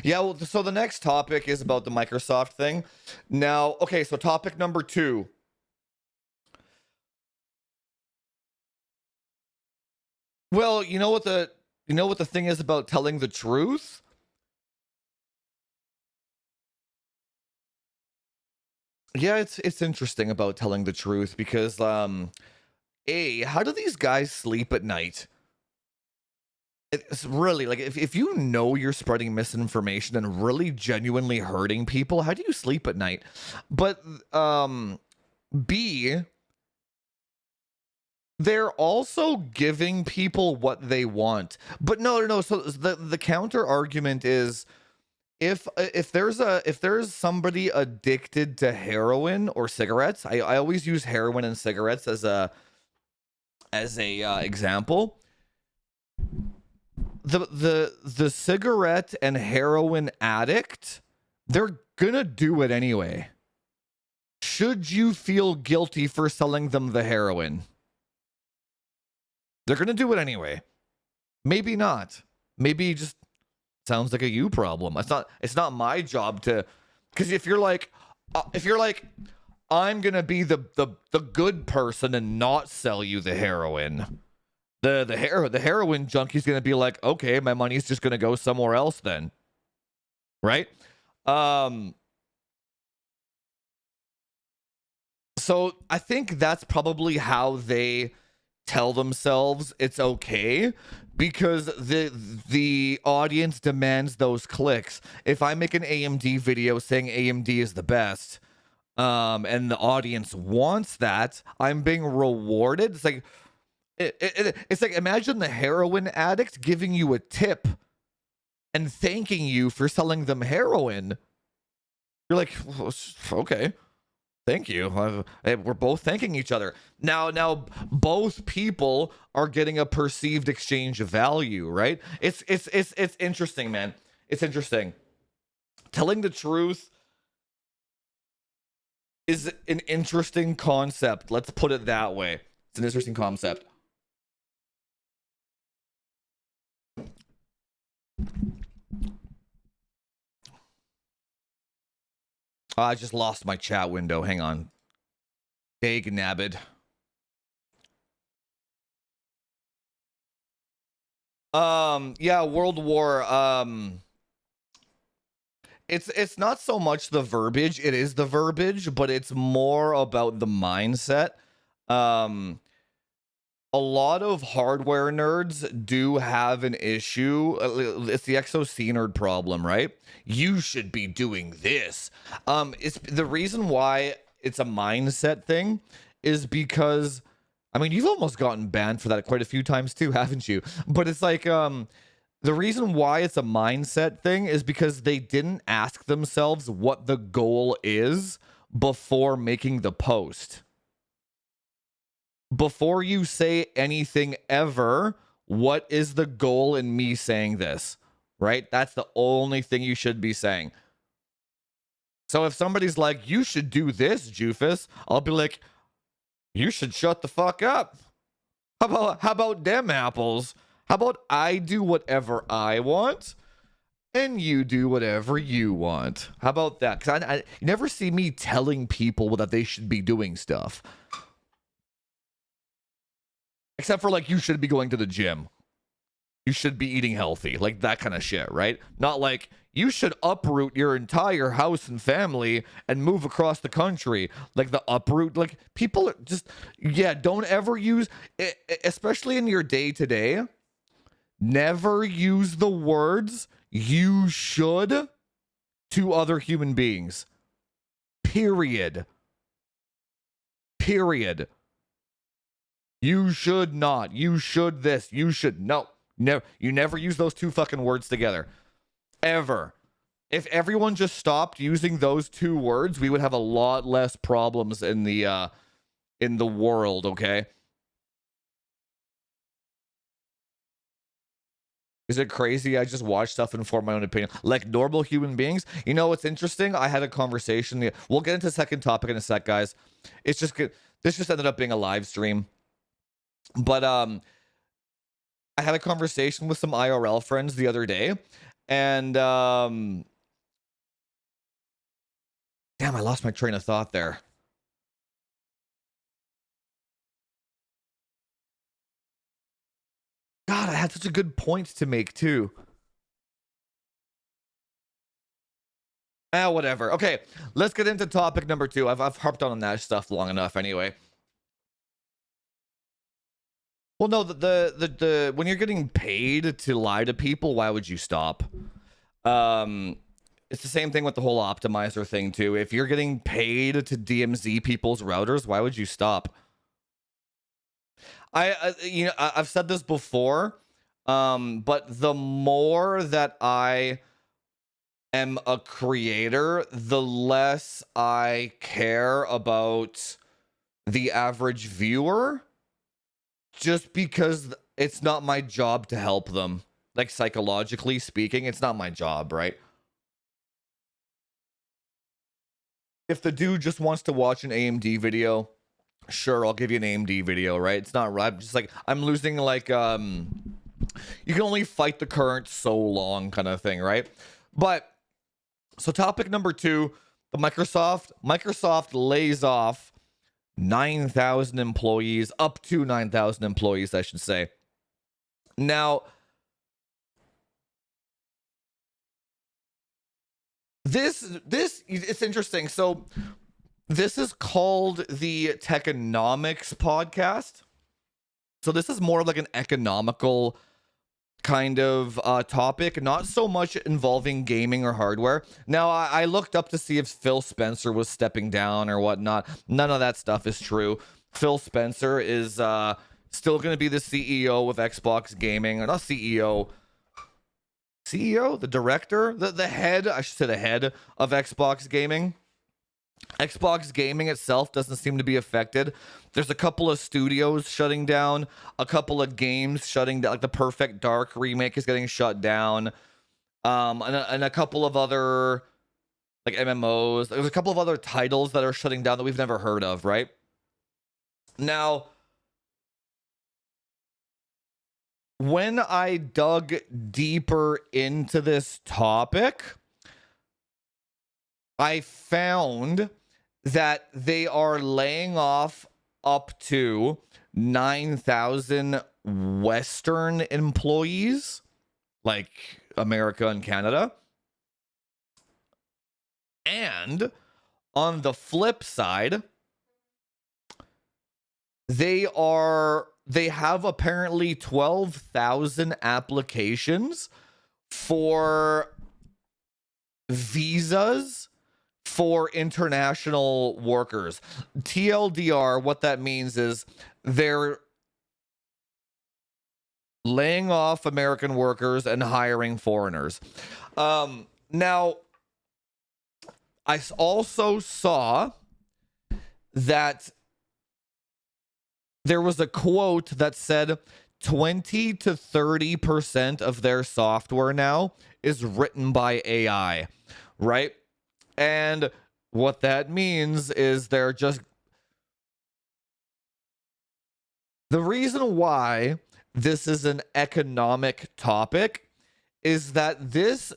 Yeah, well, so the next topic is about the Microsoft thing. Now, okay, so topic number 2. Well, you know what the thing is about telling the truth? Yeah, it's interesting about telling the truth because how do these guys sleep at night? it's really like if you know you're spreading misinformation and really genuinely hurting people, how do you sleep at night? But B, they're also giving people what they want. But no. So the counter argument is if there's somebody addicted to heroin or cigarettes, I always use heroin and cigarettes as a example. The cigarette and heroin addict, they're gonna do it anyway. Should you feel guilty for selling them the heroin? They're gonna do it anyway. Maybe not. Maybe just sounds like a you problem. It's not my job to, because if you're like I'm gonna be the good person and not sell you the heroin. The heroin junkie's gonna be like, okay, my money's just gonna go somewhere else then, right? So I think that's probably how they tell themselves it's okay, because the audience demands those clicks. If I make an AMD video saying AMD is the best, and the audience wants that, I'm being rewarded. It's like it's like, imagine the heroin addict giving you a tip and thanking you for selling them heroin. You're like, okay, thank you. We're both thanking each other. Now both people are getting a perceived exchange of value, right? It's interesting, man. It's interesting. Telling the truth is an interesting concept. Let's put it that way. It's an interesting concept. I just lost my chat window. Hang on. Dag nabbed. Yeah, World War. It's not so much the verbiage, it is the verbiage, but it's more about the mindset. A lot of hardware nerds do have an issue. It's the XOC nerd problem, right? You should be doing this. It's the reason why it's a mindset thing is because, I mean, you've almost gotten banned for that quite a few times too, haven't you? But it's like, the reason why it's a mindset thing is because they didn't ask themselves what the goal is before making the post. Before you say anything ever, what is the goal in me saying this? Right? That's the only thing you should be saying. So if somebody's like, you should do this, Jufus, I'll be like, you should shut the fuck up. How about them apples? How about I do whatever I want and you do whatever you want? How about that? Because you never see me telling people that they should be doing stuff. Except for like, you should be going to the gym. You should be eating healthy. Like that kind of shit, right? Not like, you should uproot your entire house and family and move across the country. Like the uproot, like people are just, yeah, don't ever use, especially in your day to day, never use the words you should to other human beings. Period. Period. You should not. You should this. You should no. Never. You never use those two fucking words together. Ever. If everyone just stopped using those two words, we would have a lot less problems in the world, okay? Is it crazy? I just watch stuff and form my own opinion. Like normal human beings. You know what's interesting? I had a conversation. We'll get into the second topic in a sec, guys. It's just good. This just ended up being a live stream. But I had a conversation with some IRL friends the other day, and damn, I lost my train of thought there. God, I had such a good point to make too. Whatever. Okay, let's get into topic number 2. I've harped on that stuff long enough anyway. Well, no, the when you're getting paid to lie to people, why would you stop? Um, it's the same thing with the whole optimizer thing too. If you're getting paid to DMZ people's routers, why would you stop? I've said this before, but the more that I am a creator, the less I care about the average viewer, just because it's not my job to help them. Like, psychologically speaking, it's not my job, right? If the dude just wants to watch an AMD video, sure, I'll give you an AMD video, right? It's not right. Just like I'm losing, like, you can only fight the current so long, kind of thing, right? But so topic number 2, the Microsoft lays off 9,000 employees, up to 9,000 employees, I should say. Now, this it's interesting. So this is called the Technomics podcast. So this is more like an economical kind of topic, not so much involving gaming or hardware. Now, I looked up to see if Phil Spencer was stepping down or whatnot. None of that stuff is true. Phil Spencer is still going to be the CEO of Xbox Gaming, or not CEO, the director, the head, I should say the head of Xbox Gaming. Xbox Gaming itself doesn't seem to be affected. There's a couple of studios shutting down, a couple of games shutting down, like the Perfect Dark remake is getting shut down, and a couple of other like MMOs. There's a couple of other titles that are shutting down that we've never heard of, right? Now, when I dug deeper into this topic, I found that they are laying off up to 9,000 Western employees, like America and Canada. And on the flip side, they have apparently 12,000 applications for visas for international workers. TLDR, what that means is they're laying off American workers and hiring foreigners. Now, I also saw that there was a quote that said 20 to 30% of their software now is written by AI, right? And what that means is they're just... The reason why this is an economic topic is that this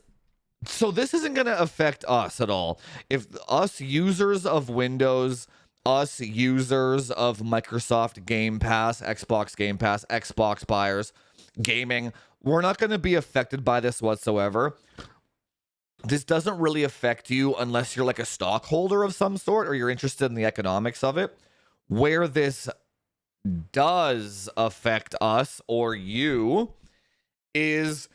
isn't going to affect us at all. If us users of Windows, us users of Microsoft Game Pass, Xbox buyers, gaming, we're not going to be affected by this whatsoever. This doesn't really affect you unless you're like a stockholder of some sort or you're interested in the economics of it. Where this does affect us or you is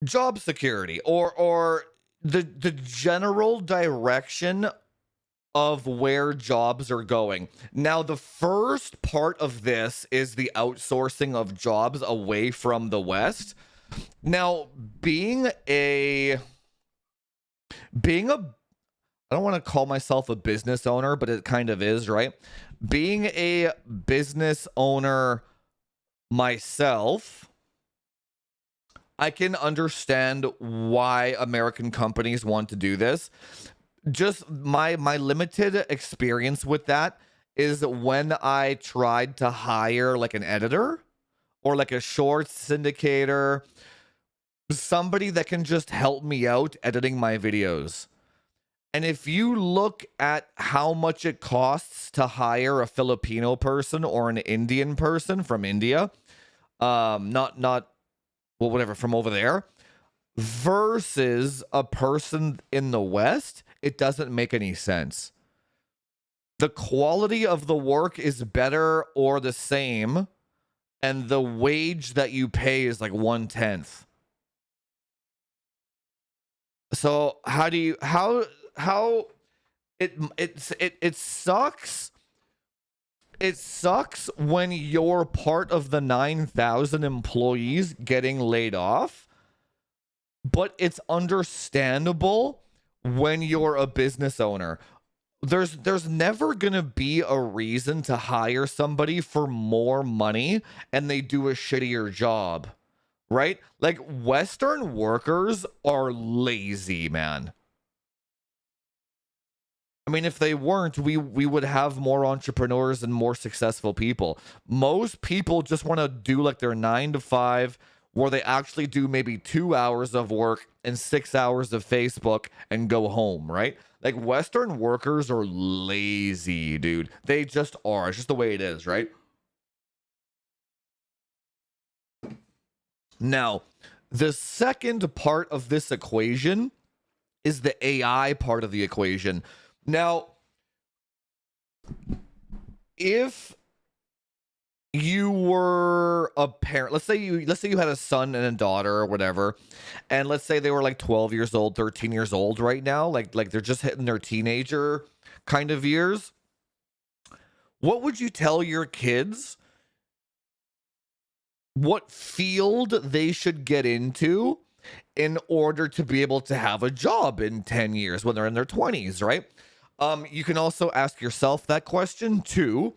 job security or the general direction of where jobs are going. Now, the first part of this is the outsourcing of jobs away from the West. Now, being a I don't want to call myself a business owner, but it kind of is, right? Being a business owner myself, I can understand why American companies want to do this. Just my limited experience with that is when I tried to hire like an editor or like a short syndicator, somebody that can just help me out editing my videos. And if you look at how much it costs to hire a Filipino person or an Indian person from India, whatever, from over there, versus a person in the West, it doesn't make any sense. the quality of the work is better or the same, and the wage that you pay is like 1/10. So how it sucks. It sucks when you're part of the 9,000 employees getting laid off, but it's understandable when you're a business owner. There's never gonna be a reason to hire somebody for more money and they do a shittier job, right? Like, Western workers are lazy, man. I mean, if they weren't, we would have more entrepreneurs and more successful people. Most people just want to do like their 9 to 5, where they actually do maybe 2 hours of work and 6 hours of Facebook and go home, right? Like, Western workers are lazy, dude. They just are. It's just the way it is, right? Now, the second part of this equation is the AI part of the equation. Now, if you were a parent, let's say you had a son and a daughter or whatever, and let's say they were like 12 years old, 13 years old right now, like they're just hitting their teenager kind of years. What would you tell your kids what field they should get into in order to be able to have a job in 10 years when they're in their 20s, right? You can also ask yourself that question too.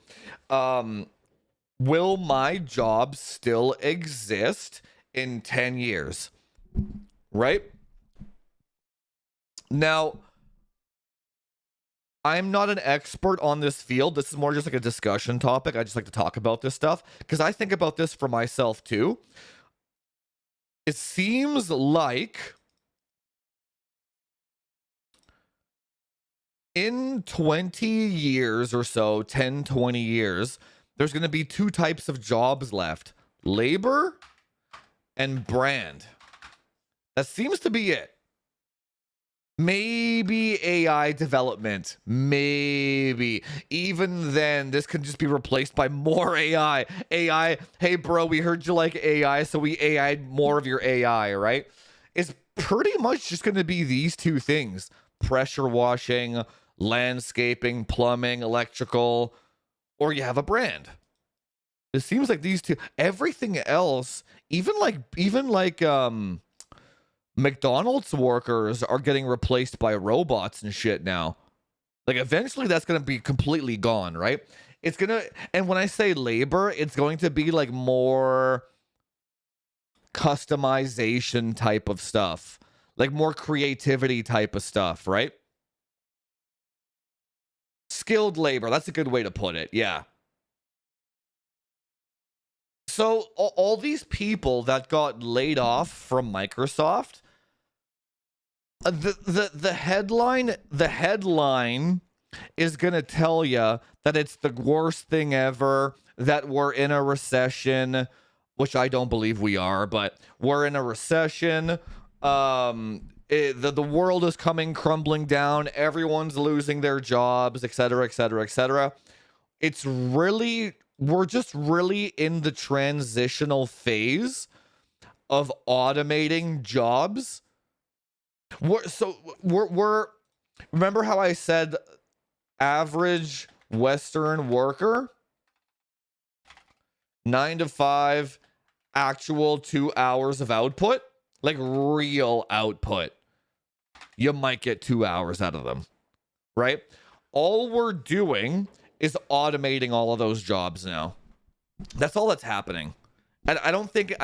Will my job still exist in 10 years? Right? Now, I'm not an expert on this field. This is more just like a discussion topic. I just like to talk about this stuff because I think about this for myself too. It seems like in 20 years or so, 10, 20 years, there's going to be two types of jobs left: labor and brand. That seems to be it. Maybe AI development. Maybe. Even then, this could just be replaced by more AI. AI, hey, bro, we heard you like AI, so we AI'd more of your AI, right? It's pretty much just going to be these two things: pressure washing, landscaping, plumbing, electrical, or you have a brand. It seems like these two. Everything else, even like McDonald's workers are getting replaced by robots and shit now. Like, eventually that's going to be completely gone, right? It's going to, and when I say labor, it's going to be like more customization type of stuff, like more creativity type of stuff, right? Skilled labor. That's a good way to put it. Yeah. So all these people that got laid off from Microsoft, the headline is gonna tell you that it's the worst thing ever, that we're in a recession, which I don't believe we are, but we're in a recession. The world is coming crumbling down. Everyone's losing their jobs, etc., etc., etc. It's really, we're just really in the transitional phase of automating jobs. We're remember how I said average Western worker, 9 to 5, actual 2 hours of output, like real output. You might get 2 hours out of them, right? All we're doing is automating all of those jobs now. That's all that's happening. And I don't think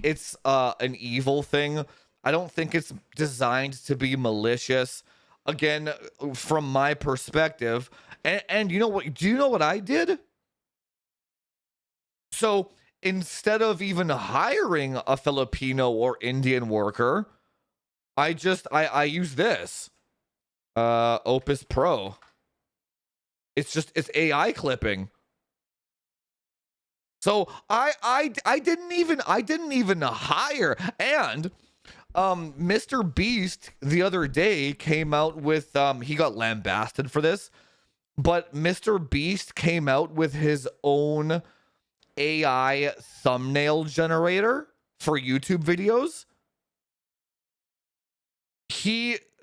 it's an evil thing. I don't think it's designed to be malicious. Again, from my perspective, and you know what? Do you know what I did? So instead of even hiring a Filipino or Indian worker, I use this Opus Pro. It's AI clipping. So I didn't even hire. And Mr. Beast the other day came out with he got lambasted for this. But Mr. Beast came out with his own AI thumbnail generator for YouTube videos.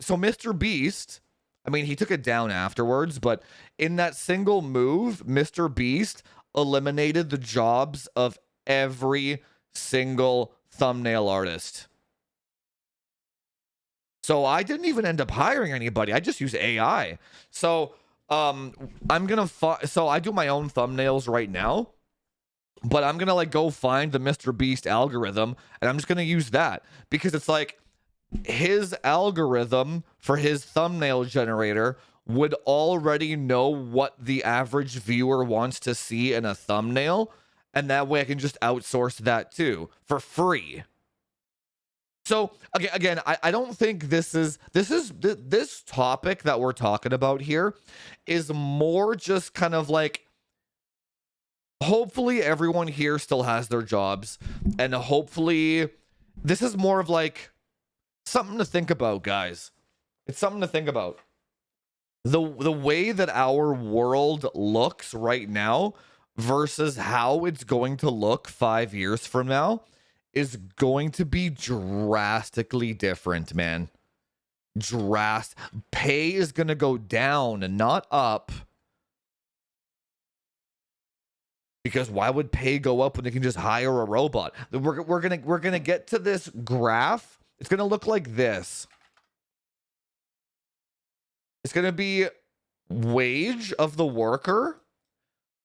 So Mr. Beast, I mean, he took it down afterwards, but in that single move, Mr. Beast eliminated the jobs of every single thumbnail artist. So I didn't even end up hiring anybody. I just use AI. So I'm gonna so I do my own thumbnails right now, but I'm gonna like go find the Mr. Beast algorithm, and I'm just gonna use that because it's like his algorithm for his thumbnail generator would already know what the average viewer wants to see in a thumbnail, and that way I can just outsource that too for free. So again, I don't think this topic that we're talking about here is more just kind of like, hopefully everyone here still has their jobs, and hopefully this is more of like something to think about, guys. It's something to think about. The way that our world looks right now versus how it's going to look 5 years from now is going to be drastically different, man. Pay is going to go down and not up. Because why would pay go up when they can just hire a robot? We're gonna get to this graph. It's gonna look like this. It's gonna be wage of the worker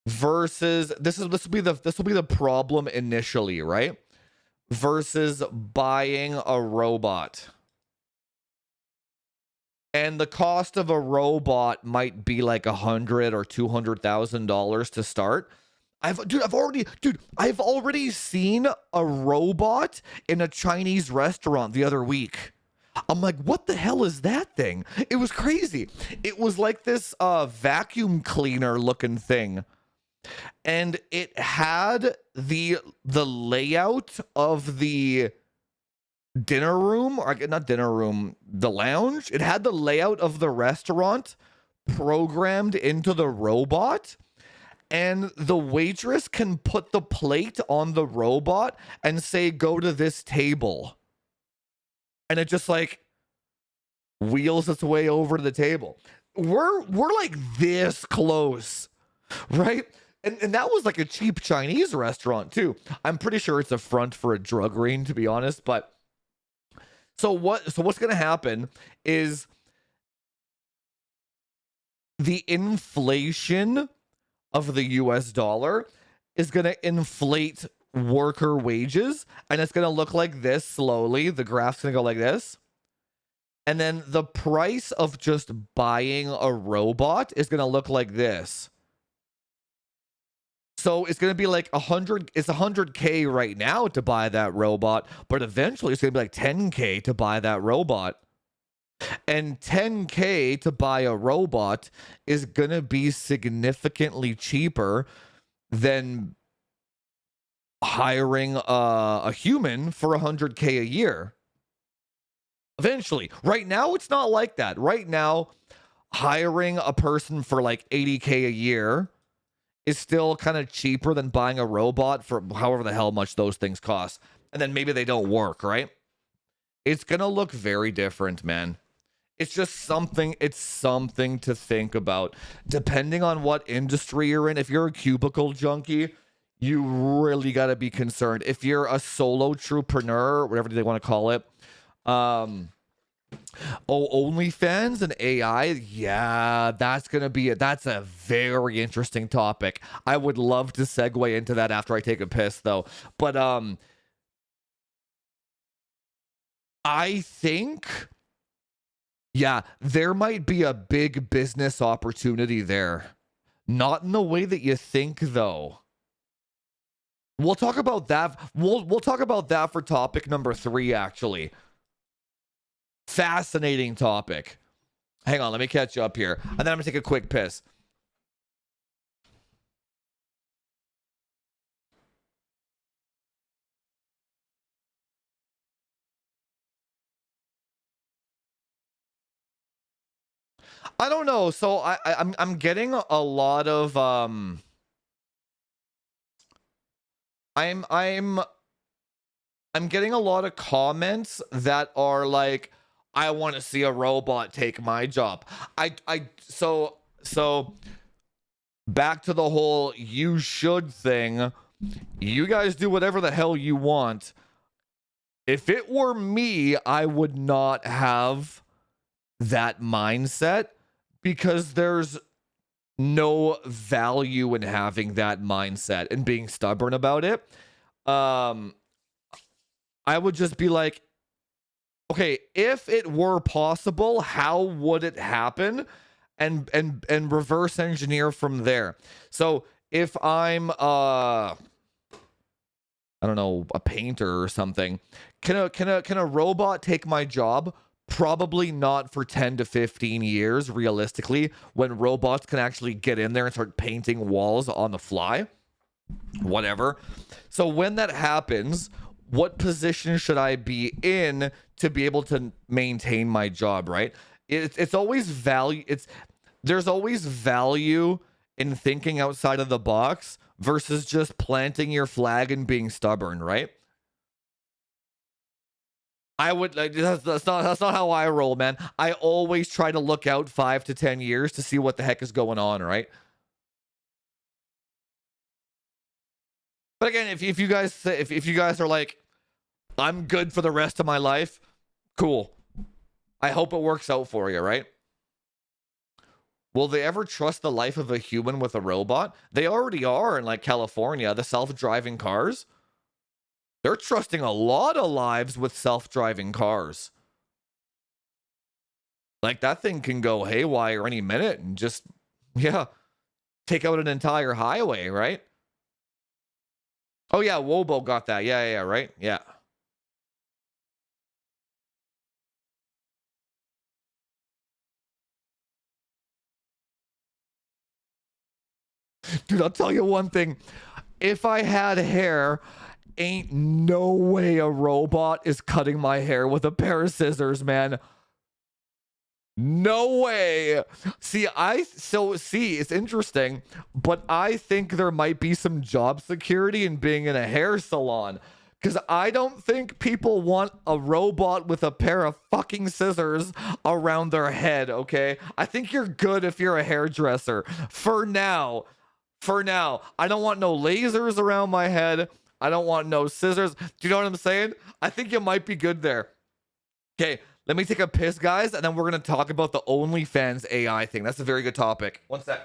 versus this will be the problem initially, right? Versus buying a robot. And the cost of a robot might be like $100,000 or $200,000 to start. I've already seen a robot in a Chinese restaurant the other week. I'm like, what the hell is that thing? It was crazy. It was like this vacuum cleaner looking thing. And it had the layout of the dinner room, or not dinner room, the lounge. It had the layout of the restaurant programmed into the robot. And the waitress can put the plate on the robot and say, go to this table. And it just like wheels its way over to the table. We're like this close, right? And that was like a cheap Chinese restaurant too. I'm pretty sure it's a front for a drug ring, to be honest. But so what's gonna happen is the inflation of the US dollar is going to inflate worker wages, and it's going to look like this slowly. The graph's going to go like this. And then the price of just buying a robot is going to look like this. So it's going to be like 100, it's 100K right now to buy that robot, but eventually it's going to be like 10K to buy that robot. And 10K to buy a robot is going to be significantly cheaper than hiring a human for 100K a year. Eventually. Right now, it's not like that. Right now, hiring a person for like 80K a year is still kind of cheaper than buying a robot for however the hell much those things cost. And then maybe they don't work, right? It's going to look very different, man. It's just something to think about. Depending on what industry you're in, if you're a cubicle junkie, you really got to be concerned. If you're a solo entrepreneur, whatever they want to call it, OnlyFans and AI, yeah, that's a very interesting topic. I would love to segue into that after I take a piss, though. But I think, yeah, there might be a big business opportunity there. Not in the way that you think, though. We'll talk about that. We'll talk about that for topic number 3, actually. Fascinating topic. Hang on, let me catch you up here. And then I'm gonna take a quick piss. I don't know. So I'm getting a lot of I'm getting a lot of comments that are like, I want to see a robot take my job. So back to the whole you should thing. You guys do whatever the hell you want. If it were me, I would not have that mindset because there's no value in having that mindset and being stubborn about it. I would just be like, okay, if it were possible, how would it happen? And reverse engineer from there. So if I'm I don't know, a painter or something, can a robot take my job? Probably not for 10 to 15 years, realistically, when robots can actually get in there and start painting walls on the fly. Whatever. So when that happens, what position should I be in to be able to maintain my job, right? It's always value. There's always value in thinking outside of the box versus just planting your flag and being stubborn, right? I would like that's not how I roll, man. I always try to look out 5 to 10 years to see what the heck is going on, right? But again, if you guys if you guys are like, I'm good for the rest of my life, cool. I hope it works out for you, right? Will they ever trust the life of a human with a robot? They already are in like California, the self-driving cars. They're trusting a lot of lives with self-driving cars. Like that thing can go haywire any minute and just, yeah, take out an entire highway, right? Oh yeah, Wobo got that. Yeah, right? Yeah. Dude, I'll tell you one thing. If I had hair, ain't no way a robot is cutting my hair with a pair of scissors, man. No way. See, it's interesting, but I think there might be some job security in being in a hair salon. Because I don't think people want a robot with a pair of fucking scissors around their head, okay? I think you're good if you're a hairdresser. For now. For now. I don't want no lasers around my head. I don't want no scissors. Do you know what I'm saying? I think you might be good there. Okay, let me take a piss, guys, and then we're going to talk about the OnlyFans AI thing. That's a very good topic. One sec.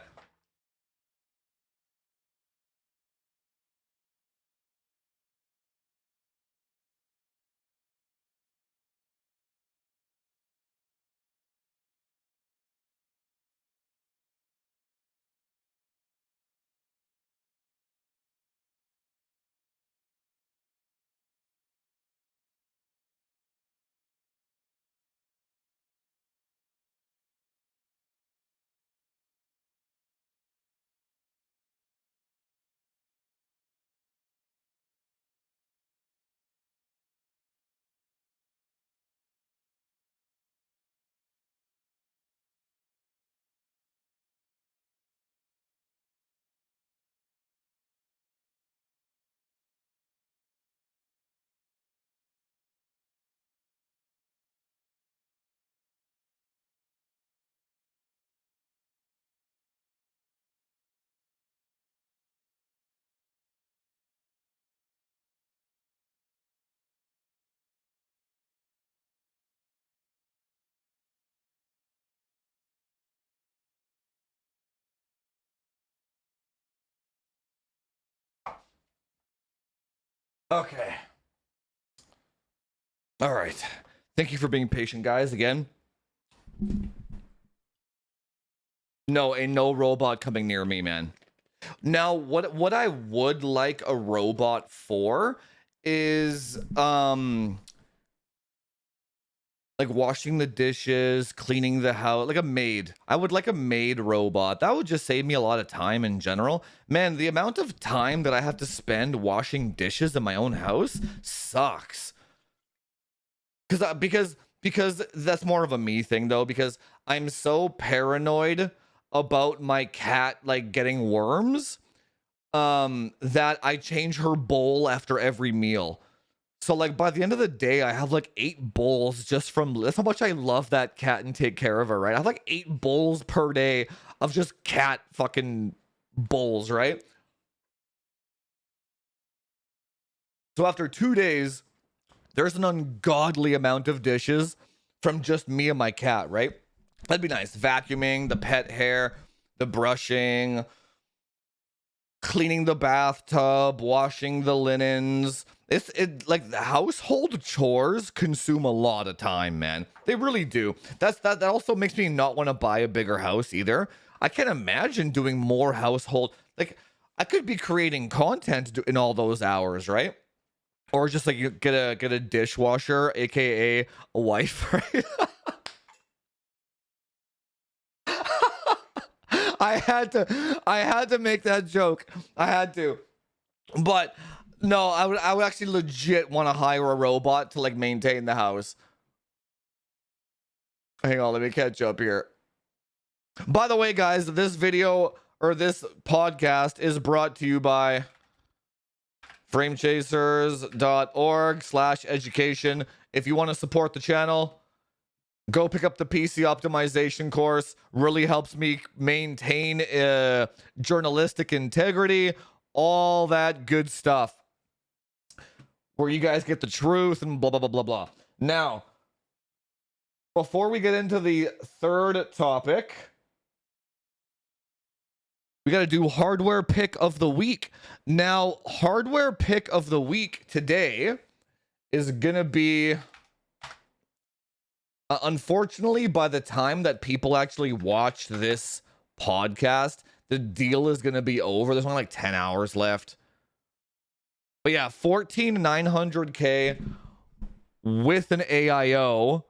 Okay. All right. Thank you for being patient, guys, again. No, ain't no robot coming near me, man. Now, what I would like a robot for is like washing the dishes, cleaning the house, like a maid. I would like a maid robot. That would just save me a lot of time in general. Man, the amount of time that I have to spend washing dishes in my own house sucks. Because that's more of a me thing though, because I'm so paranoid about my cat like getting worms that I change her bowl after every meal. So like by the end of the day, I have like 8 bowls just from that's how much I love that cat and take care of her, right? I have like 8 bowls per day of just cat fucking bowls, right? So after 2 days, there's an ungodly amount of dishes from just me and my cat, right? That'd be nice. Vacuuming, the pet hair, the brushing, cleaning the bathtub, washing the linens. It like the household chores consume a lot of time, man. They really do. That also makes me not want to buy a bigger house either. I can't imagine doing more household like I could be creating content in all those hours, right? Or just like you get a dishwasher, aka a wife, right? I had to make that joke. I had to. But no, I would actually legit want to hire a robot to like maintain the house. Hang on, let me catch up here. By the way, guys, this video or this podcast is brought to you by framechasers.org/education. If you want to support the channel, go pick up the PC optimization course. Really helps me maintain journalistic integrity, all that good stuff, where you guys get the truth and blah, blah, blah, blah, blah. Now, before we get into the third topic, we got to do hardware pick of the week. Now, hardware pick of the week today is going to be, unfortunately, by the time that people actually watch this podcast, the deal is going to be over. There's only like 10 hours left. But yeah, 14900K with an AIO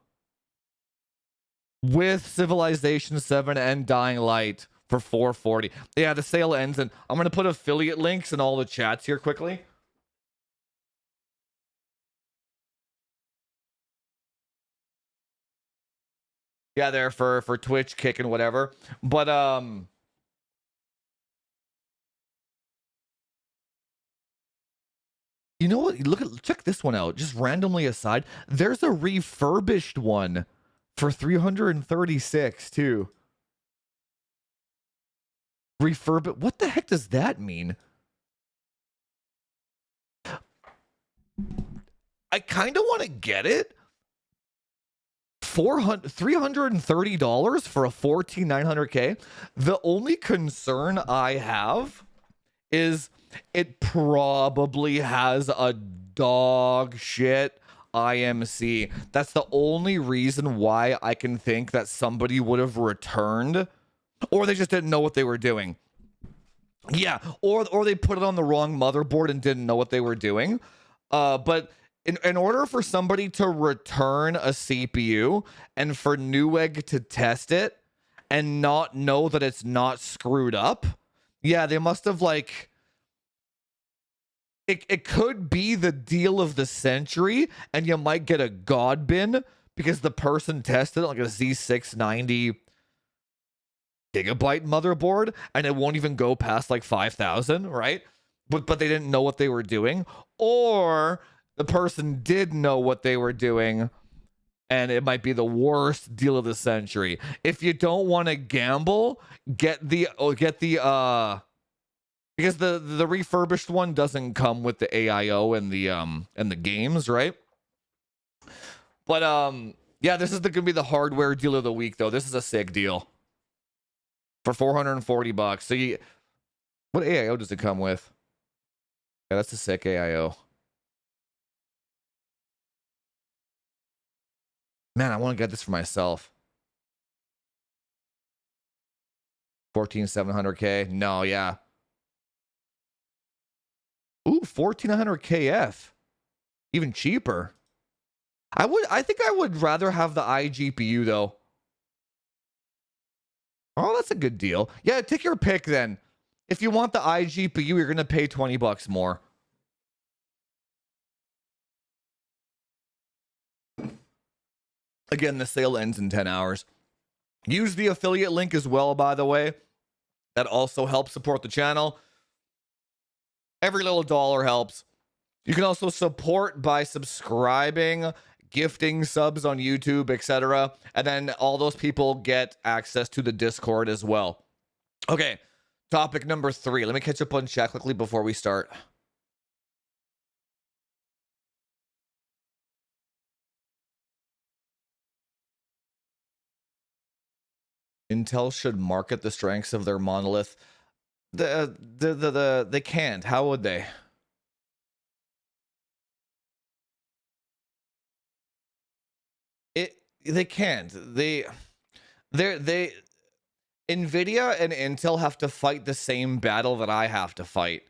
with Civilization 7 and Dying Light for 440. Yeah, the sale ends, and I'm going to put affiliate links in all the chats here quickly. Yeah, there for Twitch, Kick, and whatever. But you know what? Check this one out. Just randomly aside, there's a refurbished one for 336 too. Refurb. What the heck does that mean? I kind of want to get it. $330 for a 14900K. The only concern I have is it probably has a dog shit IMC. That's the only reason why I can think that somebody would have returned, or they just didn't know what they were doing. Yeah, or they put it on the wrong motherboard and didn't know what they were doing. But in order for somebody to return a CPU and for Newegg to test it and not know that it's not screwed up, yeah, they must have like it could be the deal of the century, and you might get a god bin because the person tested like a Z690 gigabyte motherboard and it won't even go past like 5,000, right? But they didn't know what they were doing, or the person did know what they were doing and it might be the worst deal of the century. If you don't want to gamble, get the because the refurbished one doesn't come with the AIO and the games, right? But yeah, this is gonna be the hardware deal of the week though. This is a sick deal for $440. So what AIO does it come with? Yeah, that's a sick AIO. Man, I want to get this for myself. 14700K. No, yeah. Ooh, 1400KF. Even cheaper. I think I would rather have the iGPU though. Oh, that's a good deal. Yeah, take your pick then. If you want the iGPU, you're going to pay $20 more. Again, the sale ends in 10 hours. Use the affiliate link as well, by the way. That also helps support the channel. Every little dollar helps. You can also support by subscribing, gifting subs on YouTube, etc. And then all those people get access to the Discord as well. Okay, topic number 3. Let me catch up on chat quickly before we start. Intel should market the strengths of their monolith. They can't. How would they? They can't. They Nvidia and Intel have to fight the same battle that I have to fight.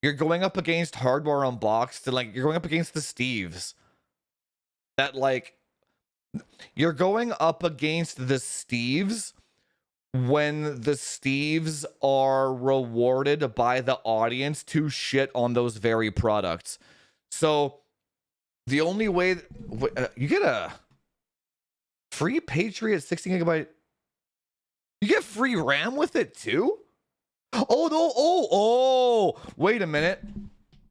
You're going up against Hardware Unboxed, and like you're going up against the Steves. That like you're going up against the Steves when the Steves are rewarded by the audience to shit on those very products. So the only way you get a free Patriot 16 gigabyte. You get free RAM with it too? Oh no! Oh! Wait a minute.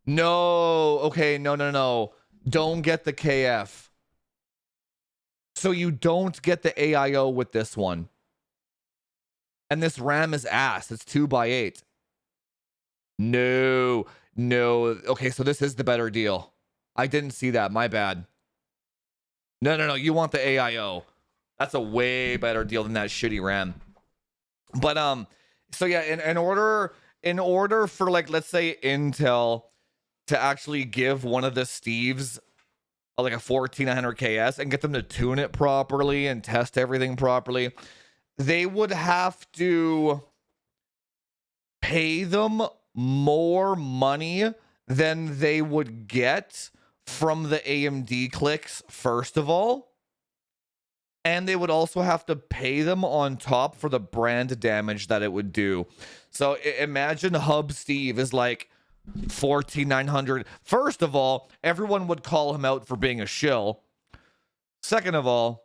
No. Okay. No. Don't get the KF. So you don't get the AIO with this one. And this RAM is ass. It's 2x8. No. Okay, so this is the better deal. I didn't see that. My bad. No. You want the AIO. That's a way better deal than that shitty RAM. But so yeah, in order for like let's say Intel to actually give one of the Steves like a 1400 KS and get them to tune it properly and test everything properly, they would have to pay them more money than they would get from the AMD clicks, first of all. And they would also have to pay them on top for the brand damage that it would do. So imagine Hub Steve is like 14,900. First of all, everyone would call him out for being a shill. Second of all,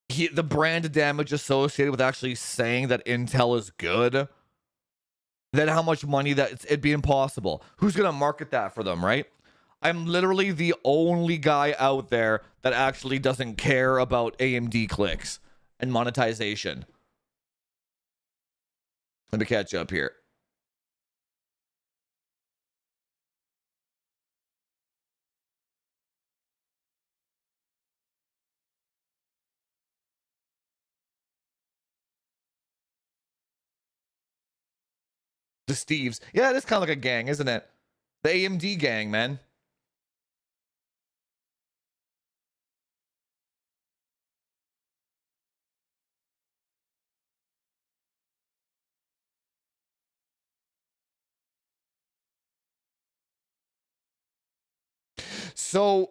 the brand damage associated with actually saying that Intel is good, then how much money it'd be impossible. Who's going to market that for them, right? I'm literally the only guy out there that actually doesn't care about AMD clicks and monetization. Let me catch up here. The Steves. Yeah, it is kind of like a gang, isn't it? The AMD gang, man. So,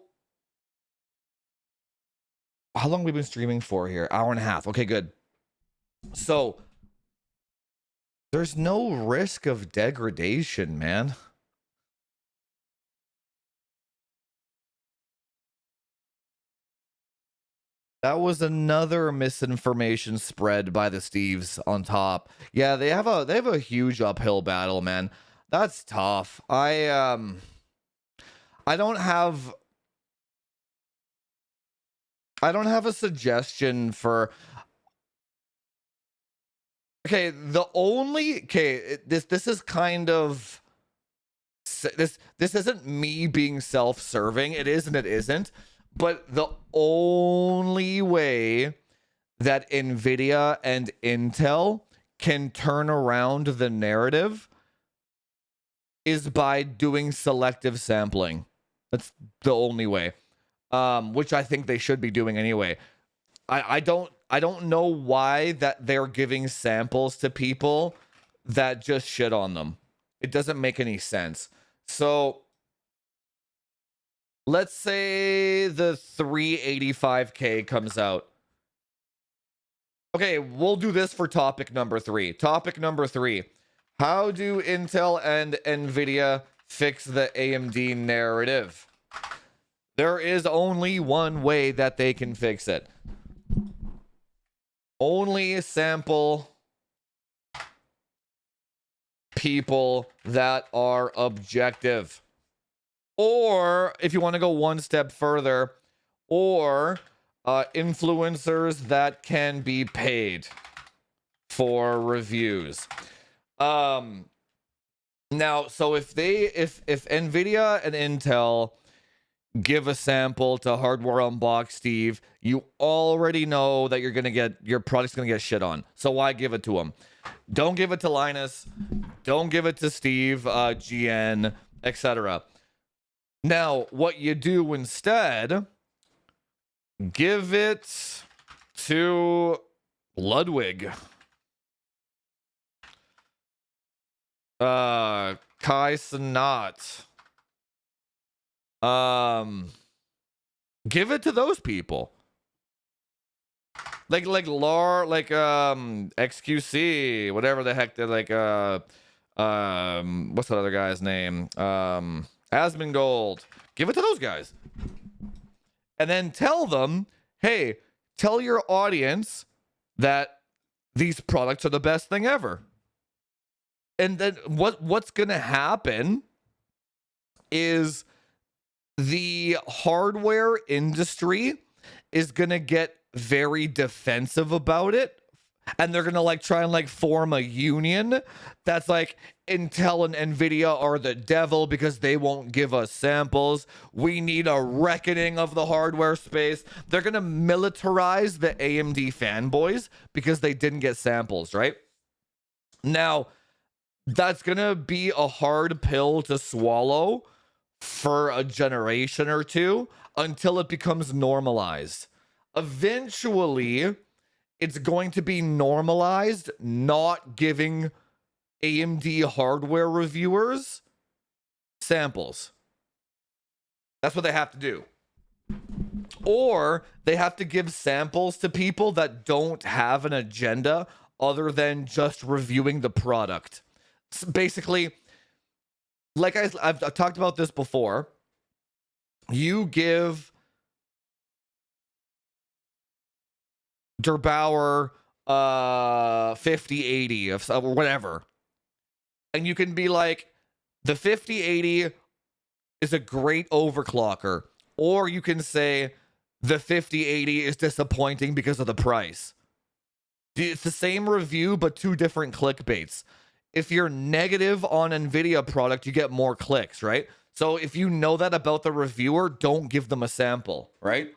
how long have we been streaming for here? Hour and a half. Okay, good. So, there's no risk of degradation, man. That was another misinformation spread by the Steves on top. Yeah, they have a huge uphill battle, man. That's tough. I don't have a suggestion for. Okay, this is kind of this isn't me being self-serving. It is and it isn't. But the only way that Nvidia and Intel can turn around the narrative is by doing selective sampling. That's the only way. Which I think they should be doing anyway. I don't know why that they're giving samples to people that just shit on them. It doesn't make any sense. So let's say the 385K comes out. Okay, we'll do this for topic number 3. Topic number 3. How do Intel and Nvidia fix the AMD narrative? There is only one way that they can fix it. Only sample people that are objective. Or if you want to go one step further, or influencers that can be paid for reviews. Now, so if Nvidia and Intel give a sample to Hardware Unbox Steve, you already know that your product's gonna get shit on. So why give it to him? Don't give it to Linus. Don't give it to Steve, GN, etc. Now, what you do instead, give it to Ludwig. Kai Sanat. Give it to those people. Like XQC, whatever the heck they're like, what's that other guy's name? Asmongold. Give it to those guys. And then tell them, hey, tell your audience that these products are the best thing ever. And then what's gonna happen is the hardware industry is gonna get very defensive about it, and they're gonna try and form a union that's like, Intel and Nvidia are the devil because they won't give us samples. We need a reckoning of the hardware space. They're gonna militarize the AMD fanboys because they didn't get samples, right? Now, that's gonna be a hard pill to swallow for a generation or two until it becomes normalized. Eventually, it's going to be normalized not giving AMD hardware reviewers samples. That's what they have to do. Or they have to give samples to people that don't have an agenda other than just reviewing the product. Basically, like I've talked about this before, you give Derbauer 5080 of whatever, and you can be like, the 5080 is a great overclocker, or you can say the 5080 is disappointing because of the price. It's the same review but two different clickbaits. If you're negative on Nvidia product, you get more clicks, right? So if you know that about the reviewer, don't give them a sample, right?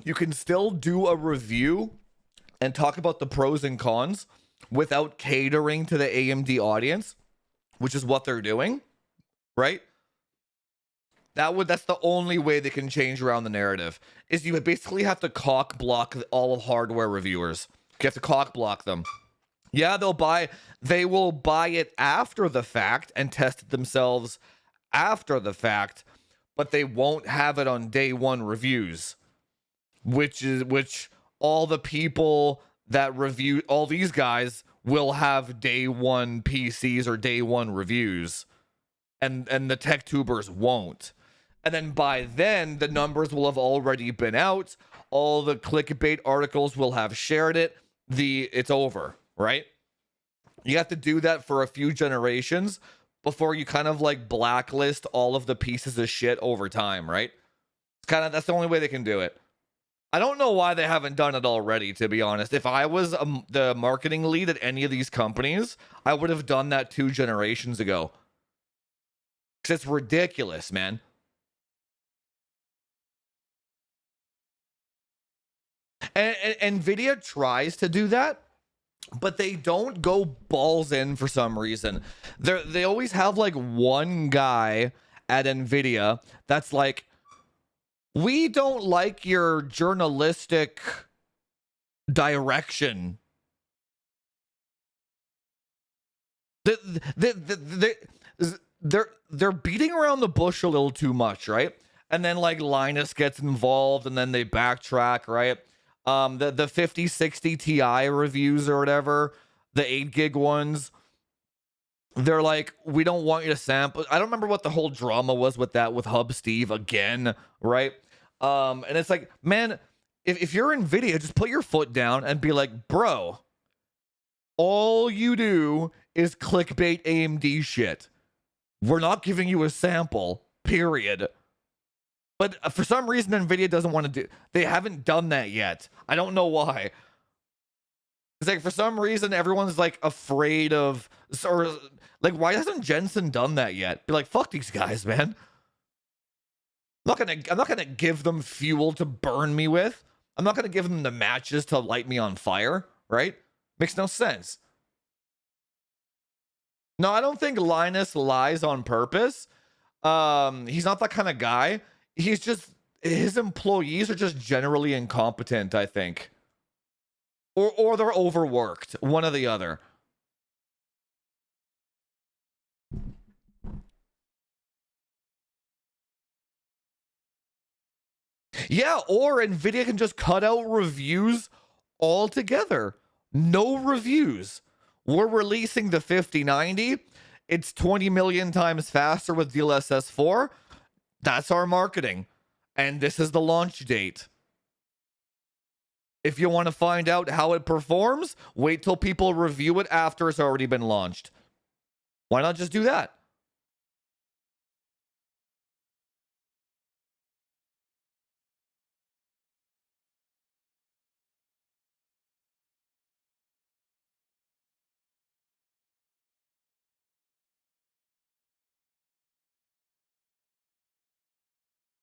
You can still do a review and talk about the pros and cons without catering to the AMD audience, which is what they're doing, right? That's the only way they can change around the narrative, is you basically have to cock block all of hardware reviewers. You have to cock block them. Yeah, they will buy it after the fact and test it themselves after the fact, but they won't have it on day one reviews, which all the people that review, all these guys will have day one PCs or day one reviews, and the tech tubers won't. And then by then, the numbers will have already been out. All the clickbait articles will have shared it. It's over, right? You have to do that for a few generations before you kind of blacklist all of the pieces of shit over time, right? That's the only way they can do it. I don't know why they haven't done it already, to be honest. If I was the marketing lead at any of these companies, I would have done that 2 generations ago. It's ridiculous, man. And Nvidia tries to do that, but they don't go balls in for some reason. They always have one guy at Nvidia that's like, we don't like your journalistic direction. They're beating around the bush a little too much, right? And then Linus gets involved, and then they backtrack, right? The 5060 Ti reviews or whatever, the 8 gig ones, they're like, we don't want you to sample. I don't remember what the whole drama was with that, with Hub Steve again, right? And it's like, man, if you're Nvidia, just put your foot down and be like, bro, all you do is clickbait AMD shit. We're not giving you a sample, period. But for some reason, Nvidia doesn't want to do. They haven't done that yet. I don't know why. It's like for some reason everyone's like afraid of, or like, why hasn't Jensen done that yet? Be like, fuck these guys, man. I'm not gonna give them fuel to burn me with. I'm not gonna give them the matches to light me on fire, right? Makes no sense. No, I don't think Linus lies on purpose. He's not that kind of guy. He's just, his employees are just generally incompetent, I think. Or they're overworked, one or the other. Yeah, or Nvidia can just cut out reviews altogether. No reviews. We're releasing the 5090. It's 20 million times faster with DLSS 4. That's our marketing. And this is the launch date. If you want to find out how it performs, wait till people review it after it's already been launched. Why not just do that?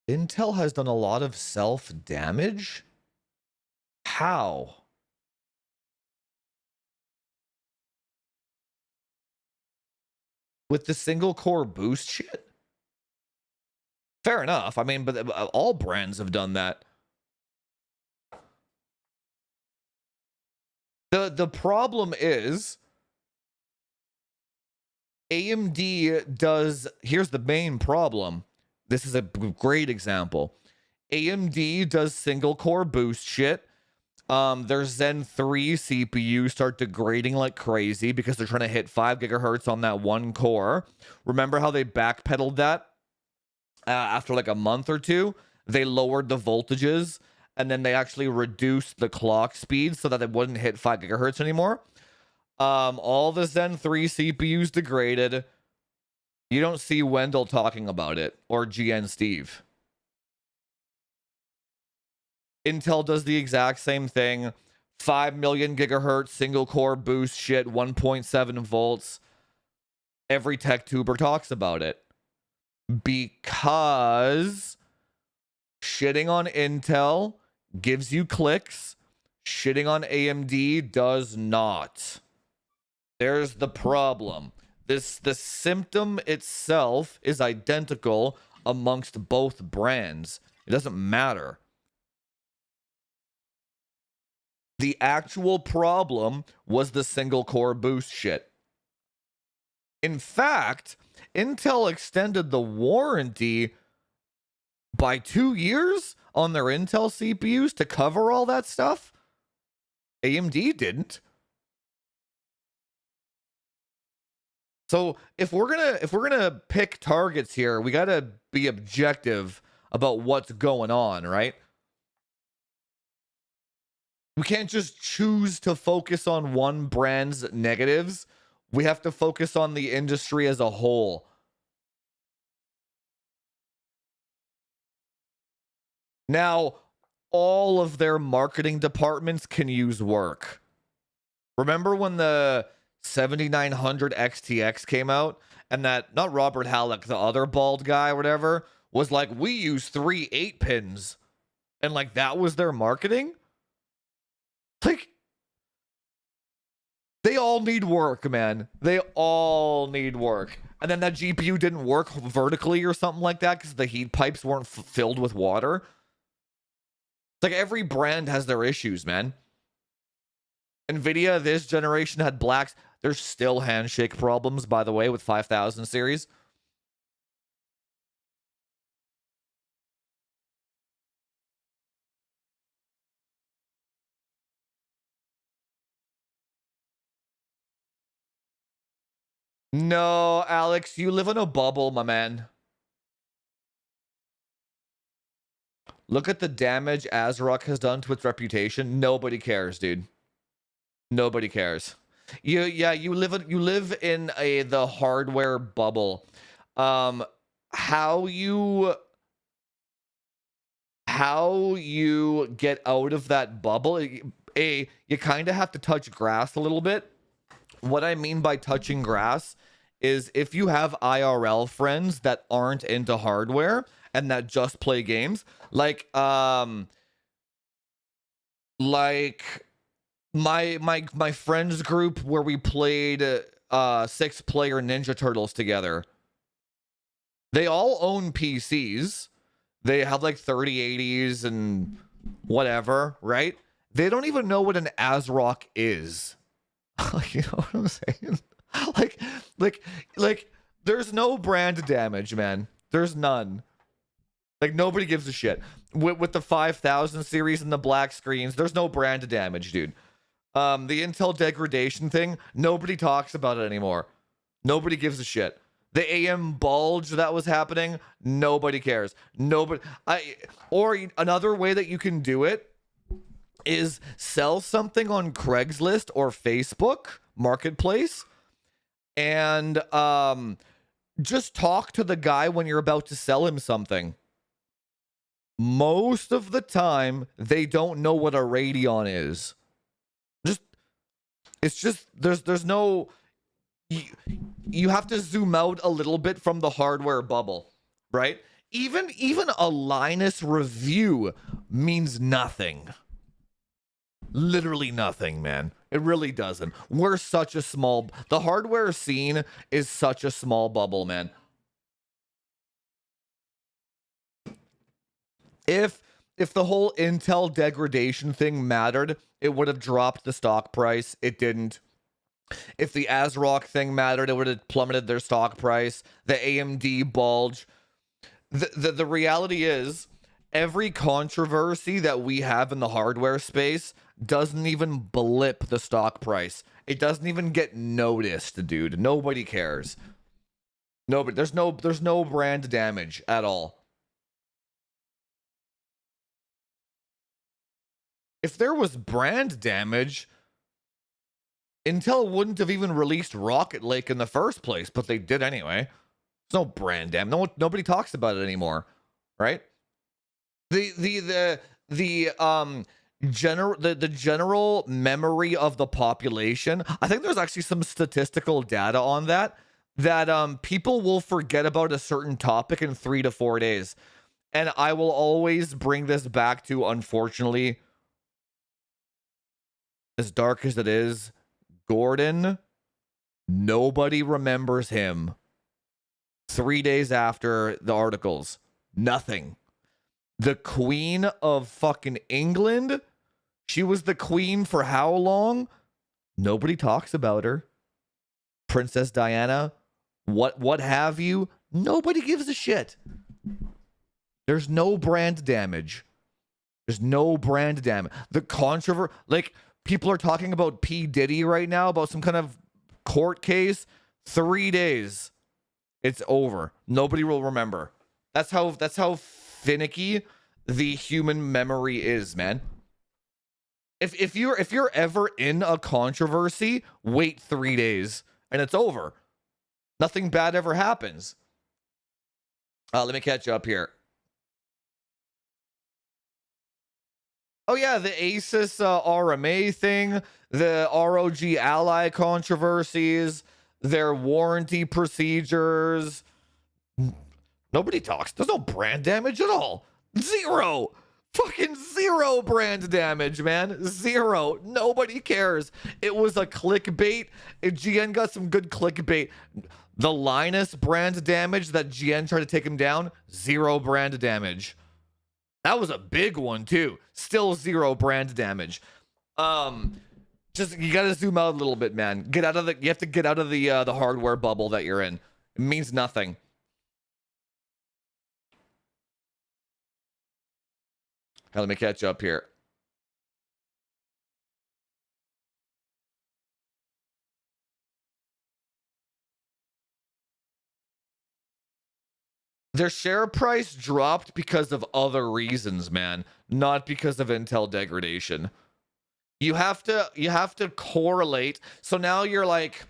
Intel has done a lot of self-damage? How? With the single core boost shit? Fair enough. I mean, but all brands have done that. The problem is AMD does, here's the main problem. This is a great example. AMD does single core boost shit. Their Zen 3 CPU start degrading like crazy because they're trying to hit 5 gigahertz on that one core. Remember how they backpedaled that after like a month or two? They lowered the voltages and then they actually reduced the clock speed so that it wouldn't hit 5 gigahertz anymore. All the Zen 3 CPUs degraded. You don't see Wendell talking about it or GN Steve. Intel does the exact same thing. 5 million gigahertz single core boost shit, 1.7 volts. Every tech tuber talks about it because shitting on Intel gives you clicks. Shitting on AMD does not. There's the problem. The symptom itself is identical amongst both brands. It doesn't matter. The actual problem was the single core boost shit. In fact, Intel extended the warranty by 2 years on their Intel CPUs to cover all that stuff. AMD didn't. So if we're gonna pick targets here, we gotta be objective about what's going on, right? We can't just choose to focus on one brand's negatives. We have to focus on the industry as a whole. Now, all of their marketing departments can use work. Remember when the 7900 XTX came out and that, not Robert Halleck, the other bald guy or whatever, was like, we use 3 8-pins. And like that was their marketing? Like, they all need work, man. They all need work. And then that GPU didn't work vertically or something like that because the heat pipes weren't filled with water. It's like every brand has their issues, man. Nvidia this generation had blacks. There's still handshake problems, by the way, with 5000 series. No, Alex, you live in a bubble, my man. Look at the damage ASRock has done to its reputation. Nobody cares, dude. Nobody cares. You live in the hardware bubble. How you get out of that bubble? You kind of have to touch grass a little bit. What I mean by touching grass is if you have IRL friends that aren't into hardware and that just play games, like my friends group where we played 6-player Ninja Turtles together. They all own PCs. They have like 3080s and whatever, right? They don't even know what an ASRock is. You know what I'm saying? like there's no brand damage, man. There's none. Like nobody gives a shit. With the 5000 series and the black screens, there's no brand damage, dude. The Intel degradation thing, nobody talks about it anymore. Nobody gives a shit. The AM bulge that was happening, nobody cares. Or another way that you can do it is sell something on Craigslist or Facebook Marketplace and just talk to the guy when you're about to sell him something. Most of the time, they don't know what a Radeon is. It's just there's no you have to zoom out a little bit from the hardware bubble, right? Even a Linus review means nothing. Literally nothing, man. It really doesn't. We're such a small... The hardware scene is such a small bubble, man. If the whole Intel degradation thing mattered, it would have dropped the stock price. It didn't. If the ASRock thing mattered, it would have plummeted their stock price. The AMD bulge. The reality is, every controversy that we have in the hardware space doesn't even blip the stock price. It doesn't even get noticed, dude. Nobody cares. Nobody. There's no brand damage at all. If there was brand damage, Intel wouldn't have even released Rocket Lake in the first place, but they did anyway. There's no brand damage. Nobody talks about it anymore, right? The general memory of the population. I think there's actually some statistical data on that people will forget about a certain topic in 3 to 4 days. And I will always bring this back to, unfortunately, as dark as it is, Gordon, nobody remembers him. 3 days after the articles, nothing. The Queen of fucking England, she was the queen for how long? Nobody talks about her. Princess Diana, what have you? Nobody gives a shit. There's no brand damage. There's no brand damage. The controversy, like, people are talking about P. Diddy right now, about some kind of court case. 3 days. It's over. Nobody will remember. That's how finicky the human memory is, man. If you're ever in a controversy, wait 3 days and it's over. Nothing bad ever happens. Let me catch you up here. Oh yeah, the Asus RMA thing, the ROG Ally controversies, their warranty procedures. Nobody talks. There's no brand damage at all. Zero. Fucking zero brand damage, man. Zero. Nobody cares. It was a clickbait. GN got some good clickbait. The Linus brand damage that GN tried to take him down, zero brand damage. That was a big one too. Still zero brand damage. Just you gotta zoom out a little bit, man. You have to get out of the hardware bubble that you're in. It means nothing. Let me catch up here. Their share price dropped because of other reasons, man, not because of Intel degradation. You have to correlate. So now you're like,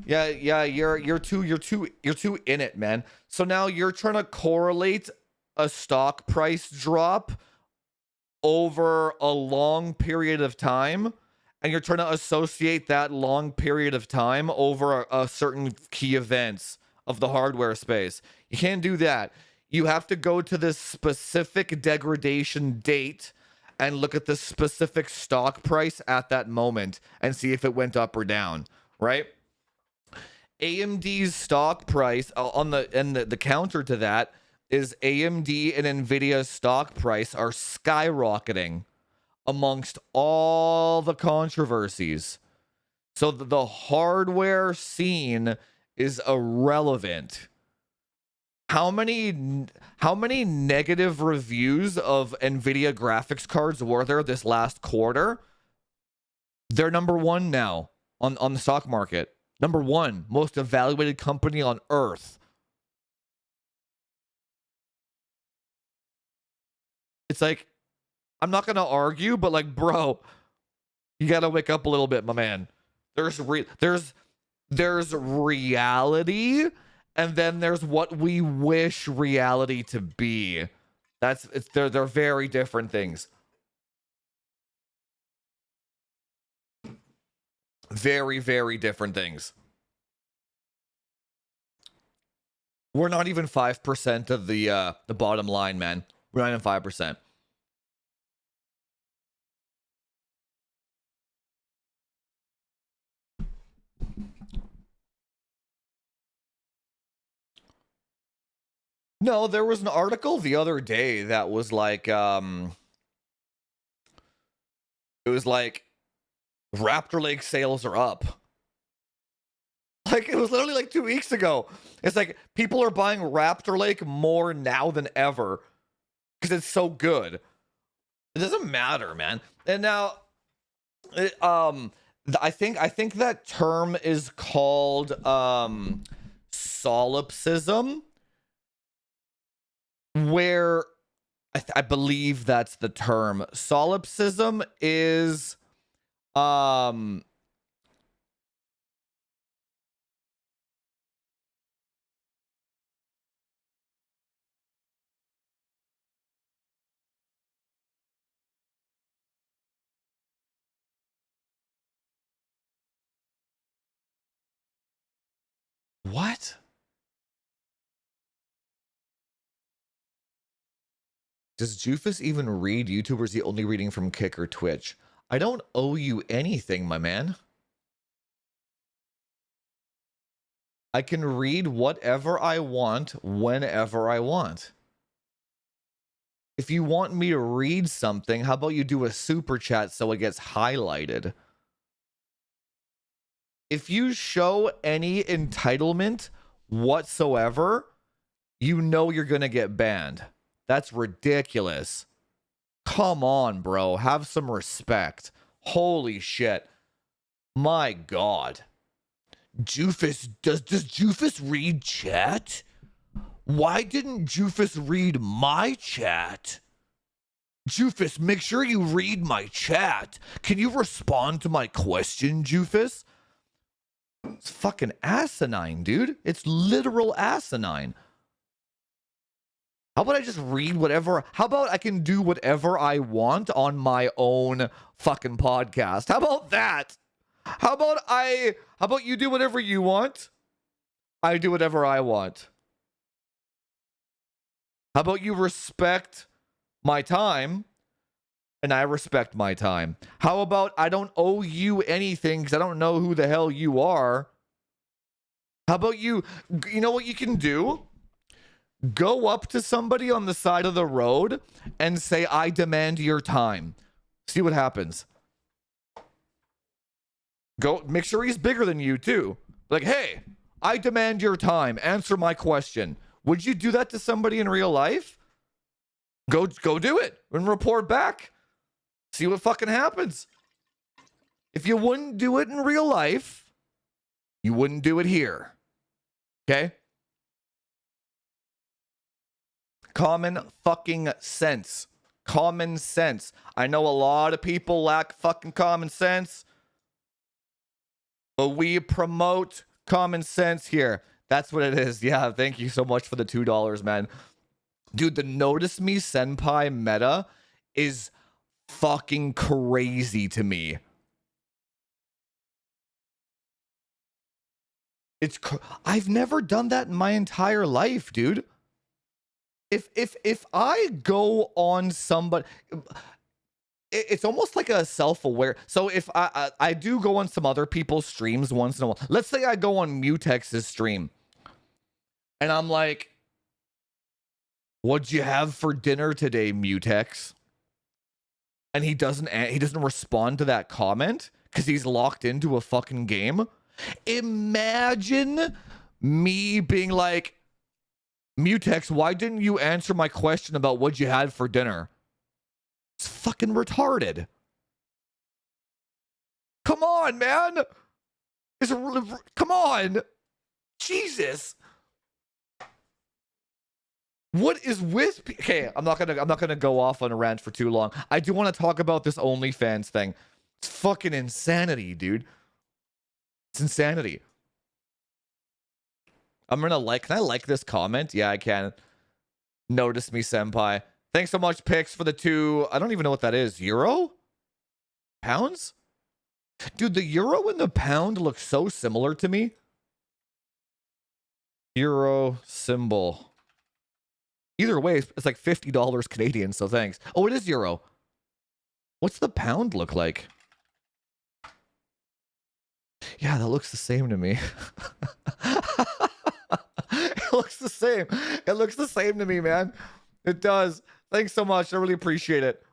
yeah, you're too in it, man. So now you're trying to correlate a stock price drop over a long period of time, and you're trying to associate that long period of time over a certain key events of the hardware space. You can't do that. You have to go to this specific degradation date and look at the specific stock price at that moment and see if it went up or down, right? AMD's stock price the counter to that is AMD and Nvidia's stock price are skyrocketing amongst all the controversies. So the hardware scene is irrelevant. How many negative reviews of Nvidia graphics cards were there this last quarter? They're number one now on the stock market. Number one most evaluated company on earth. It's like, I'm not gonna argue, but like, bro, you gotta wake up a little bit, my man. There's reality, and then there's what we wish reality to be. They're very different things. Very, very different things. We're not even 5% of the bottom line, man. We're not even 5%. No, there was an article the other day that was like, it was like Raptor Lake sales are up. Like, it was literally like 2 weeks ago. It's like people are buying Raptor Lake more now than ever because it's so good. It doesn't matter, man. And now, I think that term is called solipsism, where I believe that's the term. Solipsism is what? Does Jufus even read YouTube, or is he only reading from Kick or Twitch? I don't owe you anything, my man. I can read whatever I want, whenever I want. If you want me to read something, how about you do a super chat so it gets highlighted? If you show any entitlement whatsoever, you know you're going to get banned. That's ridiculous. Come on, bro. Have some respect. Holy shit. My God. Jufus, does Jufus read chat? Why didn't Jufus read my chat? Jufus, make sure you read my chat. Can you respond to my question, Jufus? It's fucking asinine, dude. It's literal asinine. How about I just read whatever? How about I can do whatever I want on my own fucking podcast? How about that? How about you do whatever you want? I do whatever I want. How about you respect my time and I respect my time? How about I don't owe you anything because I don't know who the hell you are? How about you know what you can do? Go up to somebody on the side of the road and say, I demand your time. See what happens. Go, make sure he's bigger than you too. Like, hey, I demand your time. Answer my question. Would you do that to somebody in real life? Go do it and report back. See what fucking happens. If you wouldn't do it in real life, you wouldn't do it here. Okay? Common fucking sense. Common sense. I know a lot of people lack fucking common sense, but we promote common sense here. That's what it is. Yeah, thank you so much for the $2, man. Dude, the Notice Me Senpai meta is fucking crazy to me. I've never done that in my entire life, dude. If I go on somebody, it's almost like a self-aware. So if I do go on some other people's streams once in a while. Let's say I go on Mutex's stream, and I'm like, "What'd you have for dinner today, Mutex?" And he doesn't respond to that comment because he's locked into a fucking game. Imagine me being like, Mutex, why didn't you answer my question about what you had for dinner? It's fucking retarded. Come on, man. Come on. Jesus. What is with okay, I'm not gonna go off on a rant for too long. I do want to talk about this OnlyFans thing. It's fucking insanity, dude. It's insanity. I'm gonna can I like this comment? Yeah, I can. Notice Me Senpai. Thanks so much, Pix, for the 2. I don't even know what that is. Euro? Pounds? Dude, the euro and the pound look so similar to me. Euro symbol. Either way, it's like $50 Canadian, so thanks. Oh, it is euro. What's the pound look like? Yeah, that looks the same to me. It looks the same. It looks the same to me, man. It does. Thanks so much. I really appreciate it.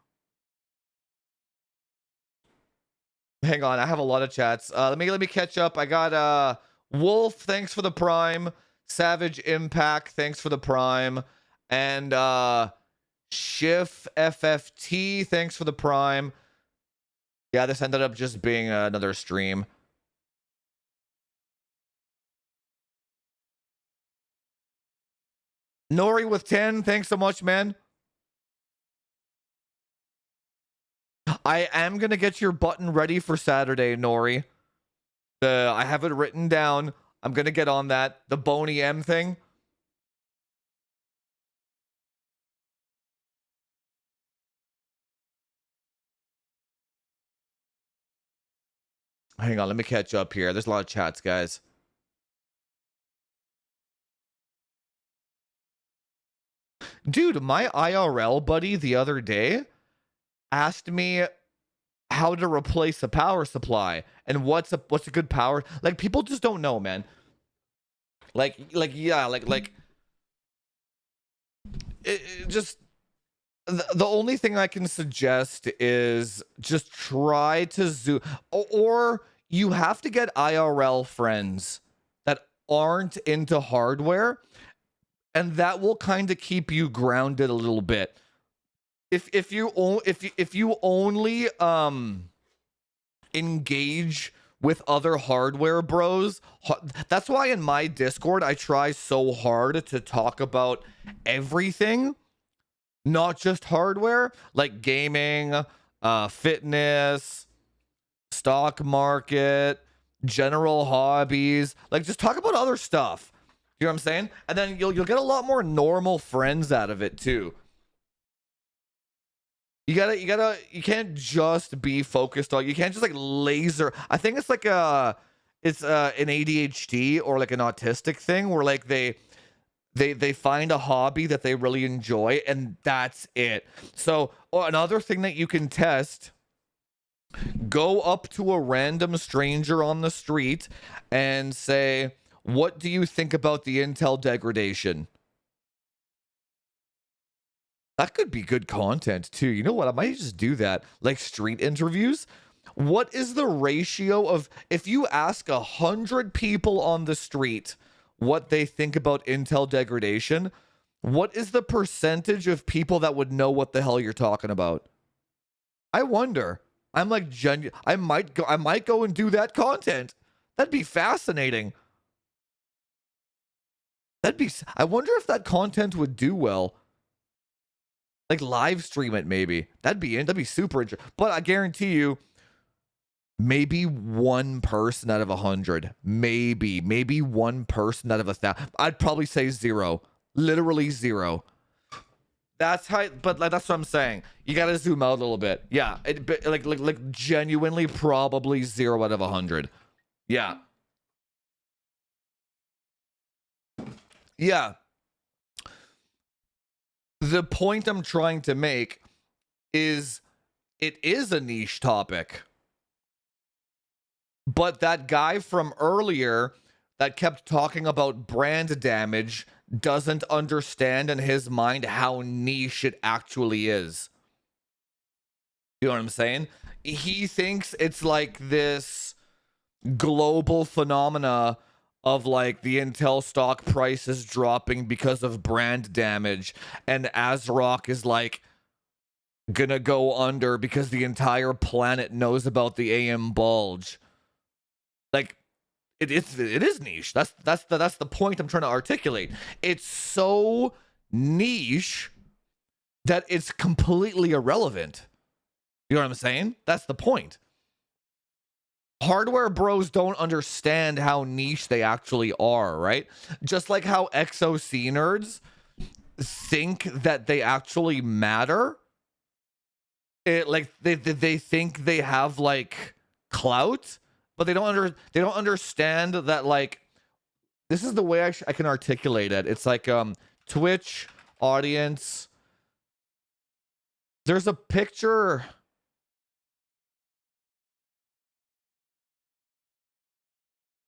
Hang on, I have a lot of chats. Let me catch up. I got Wolf, thanks for the Prime. Savage Impact, thanks for the Prime. And Schiff FFT, thanks for the Prime. Yeah, this ended up just being another stream. Nori with 10, thanks so much, man. I am gonna get your button ready for Saturday, Nori. I have it written down. I'm gonna get on that. The Boney M thing. Hang on, let me catch up here. There's a lot of chats, guys. Dude, my IRL buddy the other day asked me how to replace a power supply and what's a good power. Like, people just don't know, man. Yeah, it just the only thing I can suggest is just try to zoom, or you have to get IRL friends that aren't into hardware, and that will kind of keep you grounded a little bit. If you only engage with other hardware bros, that's why in my Discord I try so hard to talk about everything, not just hardware, like gaming, fitness, stock market, general hobbies. Like, just talk about other stuff. You know what I'm saying? And then you'll get a lot more normal friends out of it too. You can't just be focused on, you can't just like laser. I think it's like an ADHD or like an autistic thing where like they find a hobby that they really enjoy and that's it. So another thing that you can test, go up to a random stranger on the street and say, what do you think about the Intel degradation? That could be good content too. You know what? I might just do that. Like street interviews. What is the ratio of, if you ask 100 people on the street what they think about Intel degradation, what is the percentage of people that would know what the hell you're talking about? I wonder. I'm like, I might go and do that content. That'd be fascinating. I wonder if that content would do well. Like live stream it, maybe. That'd be super interesting. But I guarantee you, maybe one person out of 100, maybe one person out of 1,000. I'd probably say zero, literally zero. That's how, but like, that's what I'm saying. You gotta zoom out a little bit. Yeah, like genuinely, probably 0 out of 100. Yeah, yeah. The point I'm trying to make is it is a niche topic. But that guy from earlier that kept talking about brand damage doesn't understand in his mind how niche it actually is. You know what I'm saying? He thinks it's like this global phenomena of like the Intel stock price is dropping because of brand damage, and ASRock is like gonna go under because the entire planet knows about the AM bulge. Like, it is niche. That's the point I'm trying to articulate. It's so niche that it's completely irrelevant. You know what I'm saying? That's the point. Hardware bros don't understand how niche they actually are, right? Just like how XOC nerds think that they actually matter. Like they think they have like clout, but they don't understand that, like, this is the way I can articulate it. It's like Twitch audience. There's a picture.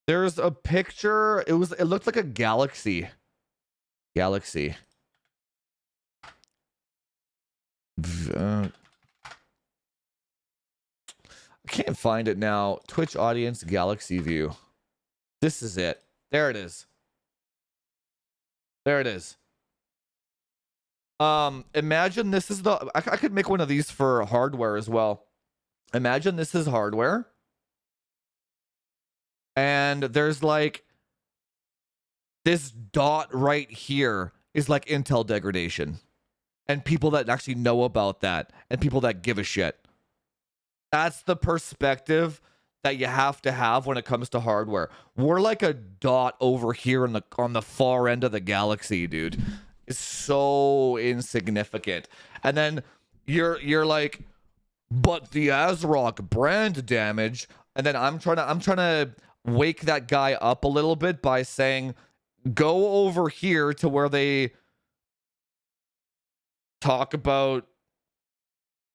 There's a picture. It looked like a galaxy. Galaxy. I can't find it now. Twitch audience galaxy view. This is it. There it is. There it is. Imagine this is the I could make one of these for hardware as well. Imagine this is hardware. And there's like this dot right here is like Intel degradation. And people that actually know about that and people that give a shit. That's the perspective that you have to have when it comes to hardware. We're like a dot over here on the far end of the galaxy, dude. It's so insignificant. And then you're like, but the ASRock brand damage. And then I'm trying to wake that guy up a little bit by saying, go over here to where they talk about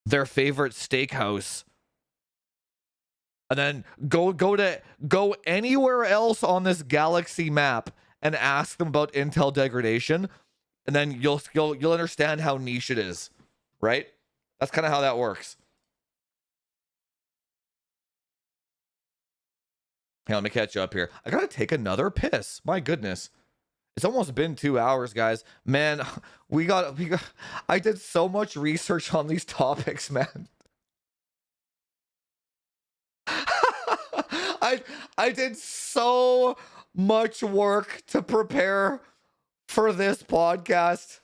their favorite steakhouse, and then go anywhere else on this galaxy map and ask them about Intel degradation, and then you'll understand how niche it is, right? That's kind of how that works. Hey, let me catch you up here. I gotta take another piss. My goodness. It's almost been 2 hours, guys. Man, we got I did so much research on these topics, man. I did so much work to prepare for this podcast,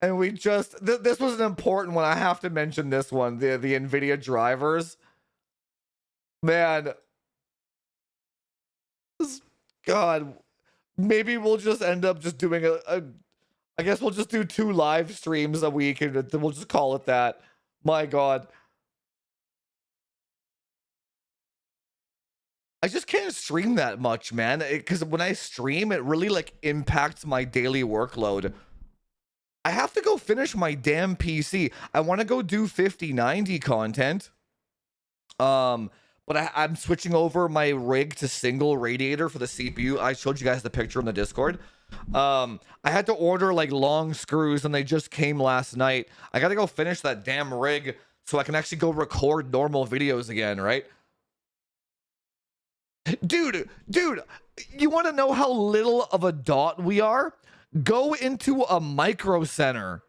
and we just this was an important one. I have to mention this one, the NVIDIA drivers. Man, God, maybe we'll just end up just doing I guess we'll just do 2 live streams a week, and we'll just call it that. My God. I just can't stream that much, man. Because when I stream, it really like impacts my daily workload. I have to go finish my damn PC. I want to go do 5090 content. But I'm switching over my rig to single radiator for the CPU. I showed you guys the picture in the Discord. I had to order like long screws, and they just came last night. I gotta go finish that damn rig so I can actually go record normal videos again, right? Dude, you want to know how little of a dot we are? Go into a Micro Center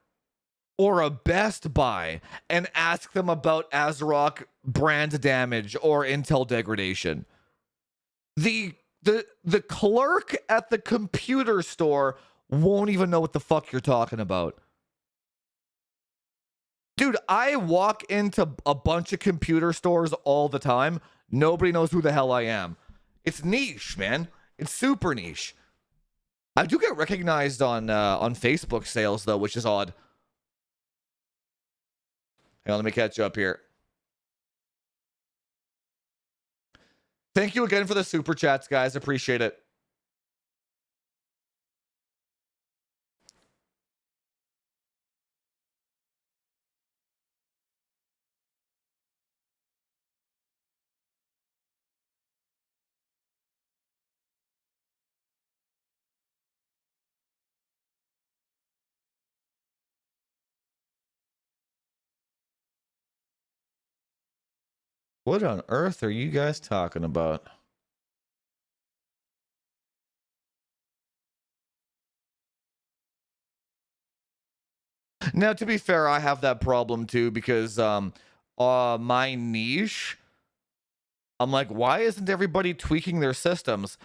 or a Best Buy and ask them about ASRock brand damage or Intel degradation. The clerk at the computer store won't even know what the fuck you're talking about. Dude, I walk into a bunch of computer stores all the time. Nobody knows who the hell I am. It's niche, man. It's super niche. I do get recognized on Facebook sales though, which is odd. Hang on, let me catch up here. Thank you again for the super chats, guys. Appreciate it. What on earth are you guys talking about? Now, to be fair, I have that problem too because my niche, I'm like, why isn't everybody tweaking their systems?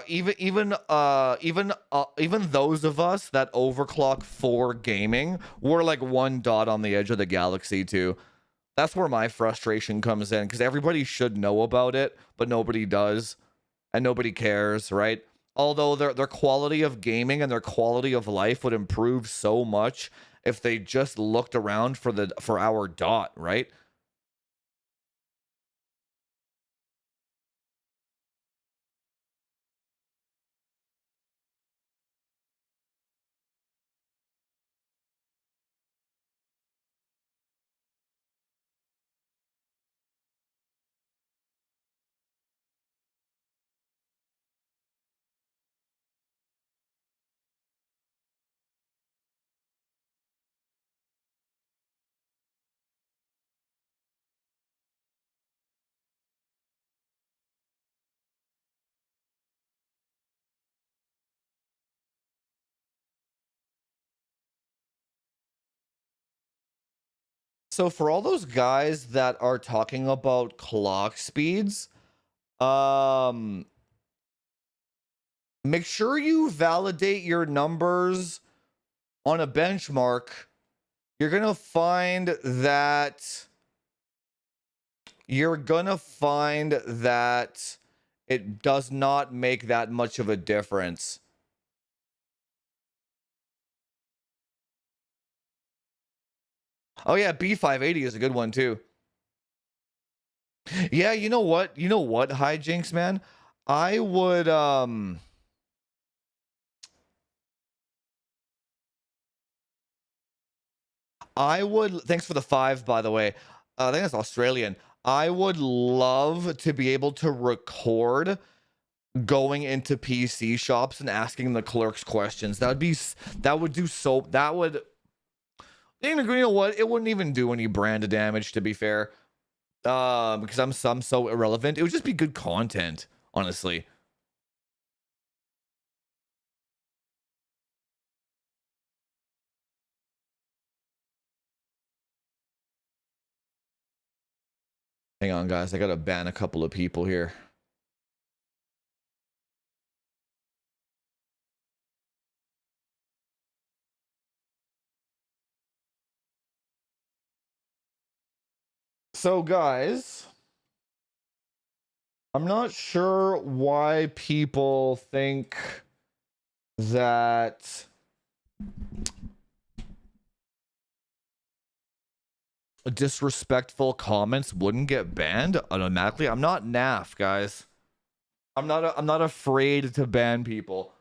Even those of us that overclock for gaming, we're like one dot on the edge of the galaxy too. That's where my frustration comes in because everybody should know about it, but nobody does, and nobody cares, right? Although their quality of gaming and their quality of life would improve so much if they just looked around for our dot, right? So for all those guys that are talking about clock speeds, um make sure you validate your numbers on a benchmark. You're going to find that it does not make that much of a difference. Oh yeah, B580 is a good one too. Yeah, you know what? You know what, hijinks, man? I would thanks for the 5 by the way. I think that's Australian. I would love to be able to record going into PC shops and asking the clerks questions. That would do so that would you know what? It wouldn't even do any brand damage to be fair. Because I'm so irrelevant. It would just be good content, honestly. Hang on, guys. I gotta ban a couple of people here. So, guys, I'm not sure why people think that disrespectful comments wouldn't get banned automatically. I'm not naff, guys. I'm not afraid to ban people.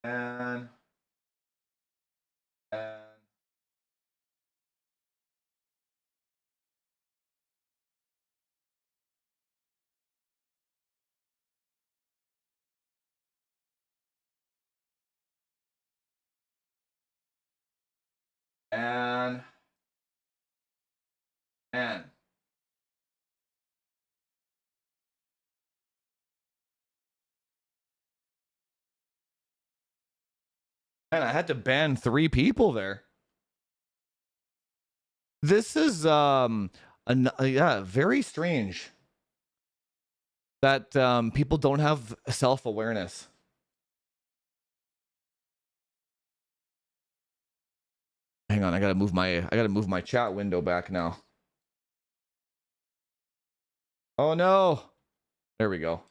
And and and and man, I had to ban 3 people there. This is yeah, very strange. that people don't have self-awareness. Hang on, I gotta move my chat window back now. Oh no. There we go.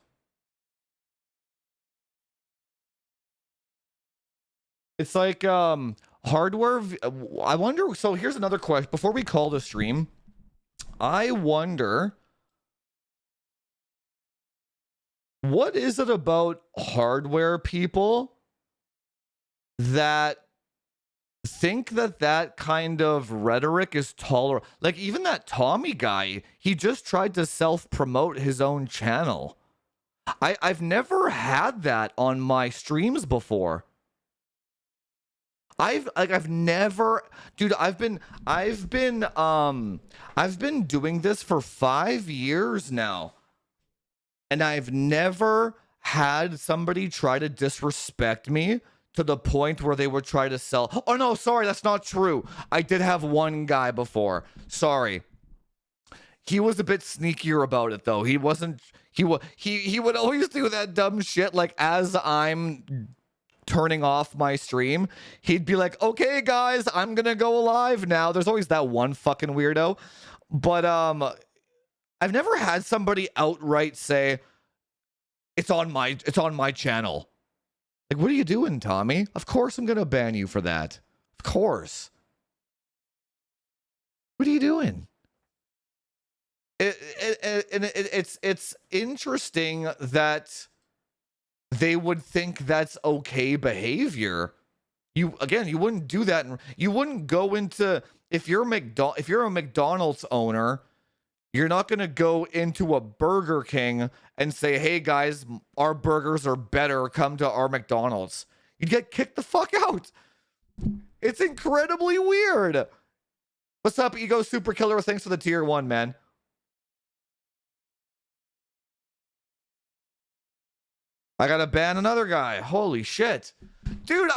It's like hardware. I wonder. So here's another question. Before we call the stream, I wonder what is it about hardware people that think that kind of rhetoric is tolerable? Like even that Tommy guy, he just tried to self-promote his own channel. I've never had that on my streams before. I've never, dude, I've been doing this for 5 years now, and I've never had somebody try to disrespect me to the point where they would try to sell. Oh no, sorry, that's not true. I did have one guy before. Sorry. He was a bit sneakier about it though. He wasn't, he would always do that dumb shit like as I'm turning off my stream, he'd be like, okay guys, I'm gonna go live now. There's always that one fucking weirdo. But I've never had somebody outright say it's on my channel. Like, what are you doing, Tommy? Of course I'm gonna ban you for that. Of course. What are you doing? It's interesting that they would think that's okay behavior. You wouldn't do that, and you wouldn't go into, if you're a McDonald's owner, you're not going to go into a Burger King and say, hey guys, our burgers are better, come to our McDonald's. You'd get kicked the fuck out. It's incredibly weird. What's up, Ego Super Killer? Thanks for the tier 1, man. I gotta ban another guy. Holy shit. Dude,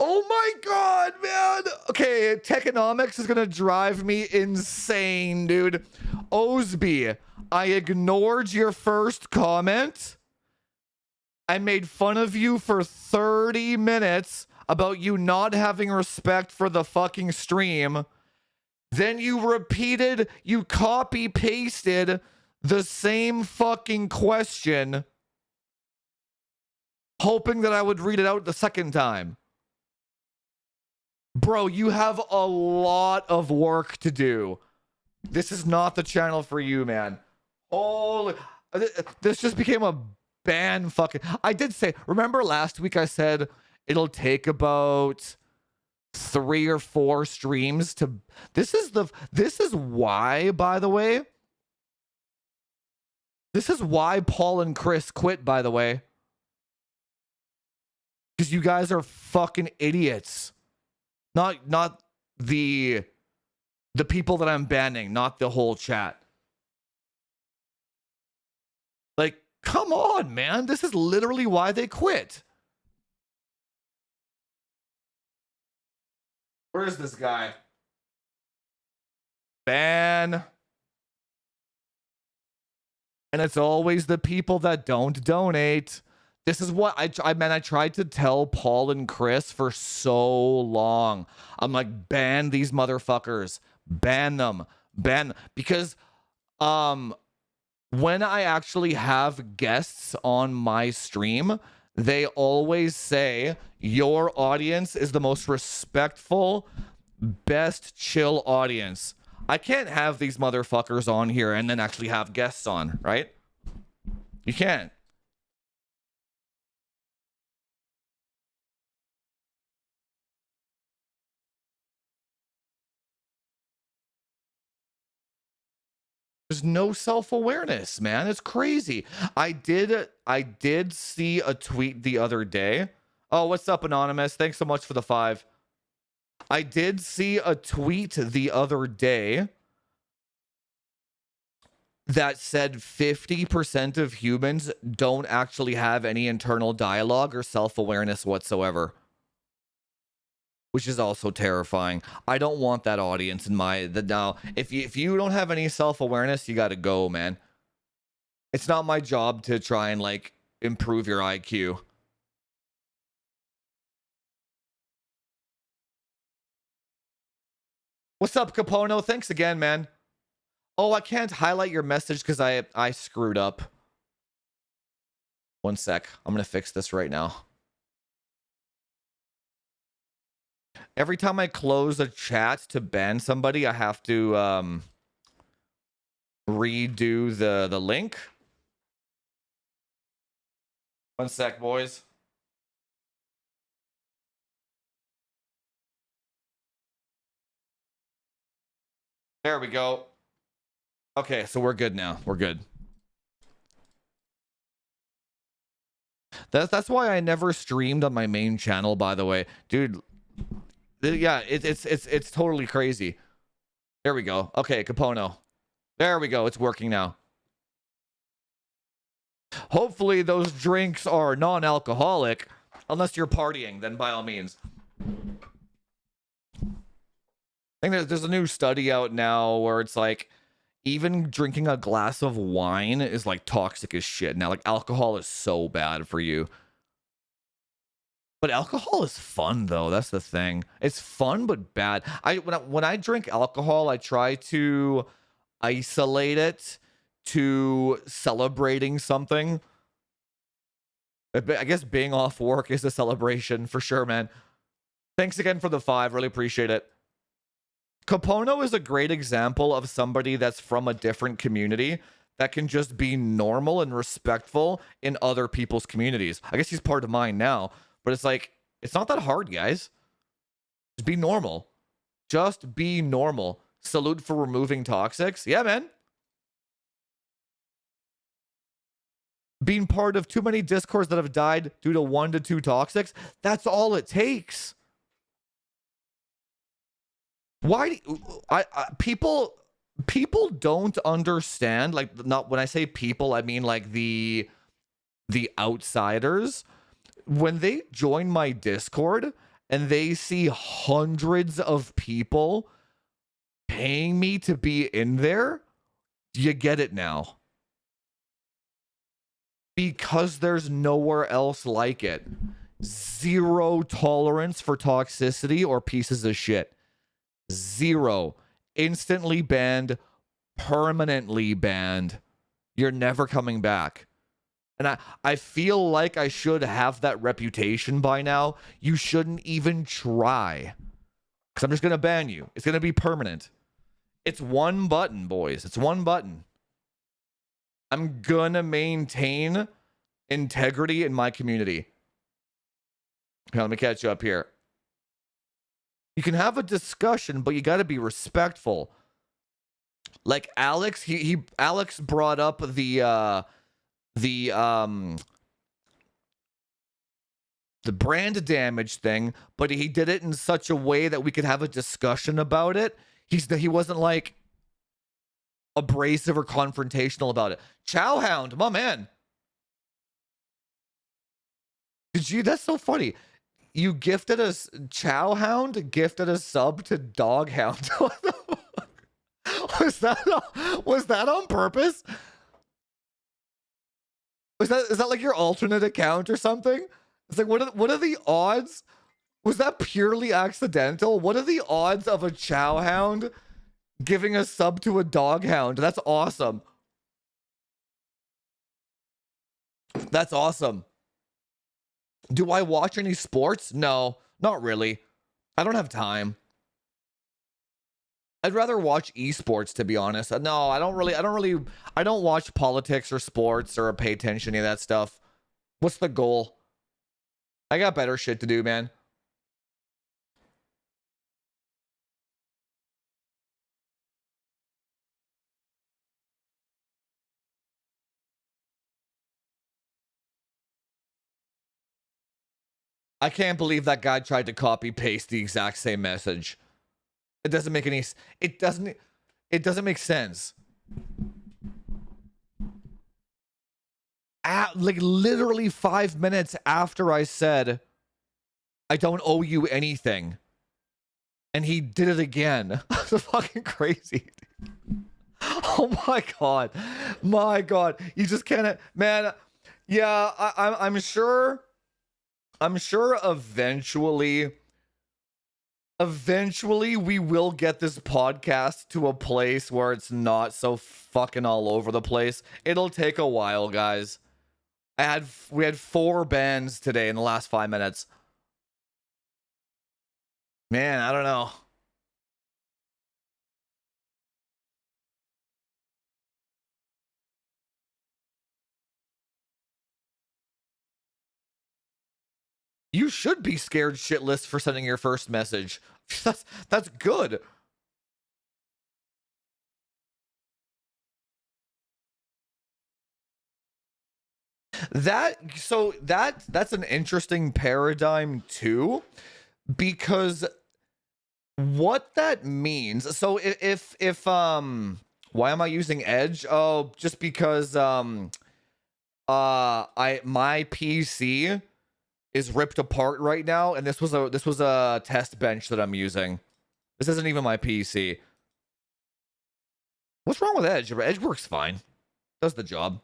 oh my god, man. Okay, Technomics is gonna drive me insane, dude. Osby, I ignored your first comment. I made fun of you for 30 minutes about you not having respect for the fucking stream. Then you copy-pasted the same fucking question, hoping that I would read it out the second time. Bro, you have a lot of work to do. This is not the channel for you, man. Holy, this just became a ban fucking. I did say, remember last week I said it'll take about 3 or 4 streams to, this is why, by the way, this is why Paul and Chris quit, by the way. Because you guys are fucking idiots. Not the people that I'm banning, not the whole chat. Like, come on, man. This is literally why they quit. Where is this guy? Ban. And it's always the people that don't donate. This is what I tried to tell Paul and Chris for so long. I'm like, ban these motherfuckers. Ban them. Because when I actually have guests on my stream, they always say your audience is the most respectful, best chill audience. I can't have these motherfuckers on here and then actually have guests on, right? You can't. There's no self-awareness, man. It's crazy. I did see a tweet the other day. Oh, what's up, Anonymous? Thanks so much for the 5. I did see a tweet the other day that said 50% of humans don't actually have any internal dialogue or self-awareness whatsoever. Which is also terrifying. I don't want that audience in now. If you don't have any self-awareness, you got to go, man. It's not my job to try and like improve your IQ. What's up, Capono? Thanks again, man. Oh, I can't highlight your message because I screwed up. One sec. I'm gonna fix this right now. Every time I close a chat to ban somebody, I have to redo the link. One sec, boys. There we go. Okay, so we're good now. We're good. That's why I never streamed on my main channel, by the way. Dude, yeah, it's totally crazy. There we go. Okay, Capono. There we go. It's working now. Hopefully those drinks are non-alcoholic. Unless you're partying, then by all means. I think there's a new study out now where it's like even drinking a glass of wine is like toxic as shit. Now, like alcohol is so bad for you. But alcohol is fun though. That's the thing. It's fun but bad. When I drink alcohol, I try to isolate it to celebrating something. I guess being off work is a celebration for sure, man. Thanks again for the 5. Really appreciate it. Capono is a great example of somebody that's from a different community that can just be normal and respectful in other people's communities. I guess he's part of mine now, but it's like, it's not that hard, guys. Just be normal. Just be normal. Salute for removing toxics. Yeah, man. Being part of too many discords that have died due to 1 to 2 toxics. That's all it takes. Why people don't understand, like, not when I say people, I mean like the outsiders. When they join my Discord and they see hundreds of people paying me to be in there, you get it now. Because there's nowhere else like it. Zero tolerance for toxicity or pieces of shit. 0. Instantly banned, permanently banned. You're never coming back. And I feel like I should have that reputation by now. You shouldn't even try. Because I'm just going to ban you. It's going to be permanent. It's one button, boys. It's one button. I'm going to maintain integrity in my community. Okay, let me catch you up here. You can have a discussion, but you got to be respectful. Like Alex, Alex brought up the brand damage thing, but he did it in such a way that we could have a discussion about it. He wasn't like abrasive or confrontational about it. Chowhound, my man. That's so funny. You gifted us Chowhound, gifted a sub to Doghound. What the fuck? Was that on purpose? Is that like your alternate account or something? It's like, what are the odds? Was that purely accidental? What are the odds of a Chowhound giving a sub to a Doghound? That's awesome. That's awesome. Do I watch any sports? No, not really. I don't have time. I'd rather watch esports, to be honest. No, I don't watch politics or sports or pay attention to any of that stuff. What's the goal? I got better shit to do, man. I can't believe that guy tried to copy paste the exact same message. It doesn't make any, it doesn't make sense. Like literally 5 minutes after I said, I don't owe you anything. And he did it again. That's fucking crazy. Oh my god, my god, you just can't, man. Yeah, I'm sure. I'm sure eventually we will get this podcast to a place where it's not so fucking all over the place. It'll take a while, guys. We had 4 bans today in the last 5 minutes. Man, I don't know. You should be scared shitless for sending your first message. That's good. That's an interesting paradigm too, because what that means. So if why am I using Edge? Oh, just because my PC is ripped apart right now, and this was a test bench that I'm using. This isn't even my PC. What's wrong with Edge? Edge works fine. Does the job.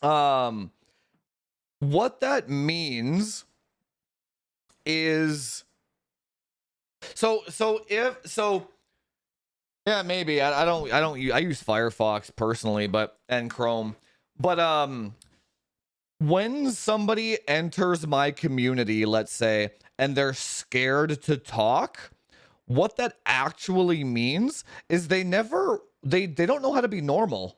What that means is yeah, maybe I use Firefox personally, and Chrome. But when somebody enters my community, let's say, and they're scared to talk, what that actually means is they don't know how to be normal,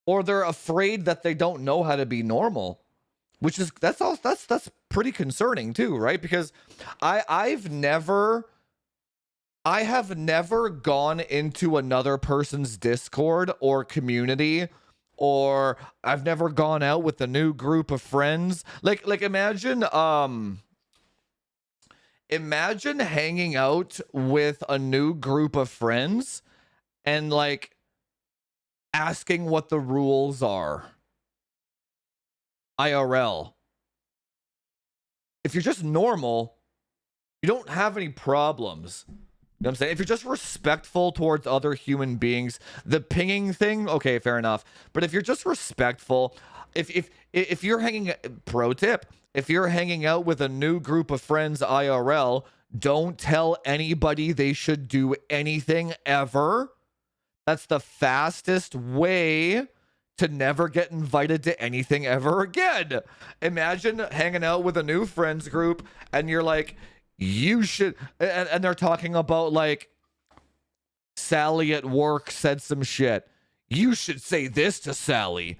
or they're afraid that they don't know how to be normal, which is that's pretty concerning too, right? Because I have never gone into another person's Discord or community, or I've never gone out with a new group of friends. Like imagine hanging out with a new group of friends and like asking what the rules are. IRL. If you're just normal, you don't have any problems. You know what I'm saying? If you're just respectful towards other human beings, the pinging thing, okay, fair enough. But if you're just respectful, if you're pro tip, if you're hanging out with a new group of friends IRL, don't tell anybody they should do anything ever. That's the fastest way to never get invited to anything ever again. Imagine hanging out with a new friends group and you're like, you should, and they're talking about like Sally at work said some shit. You should say this to Sally.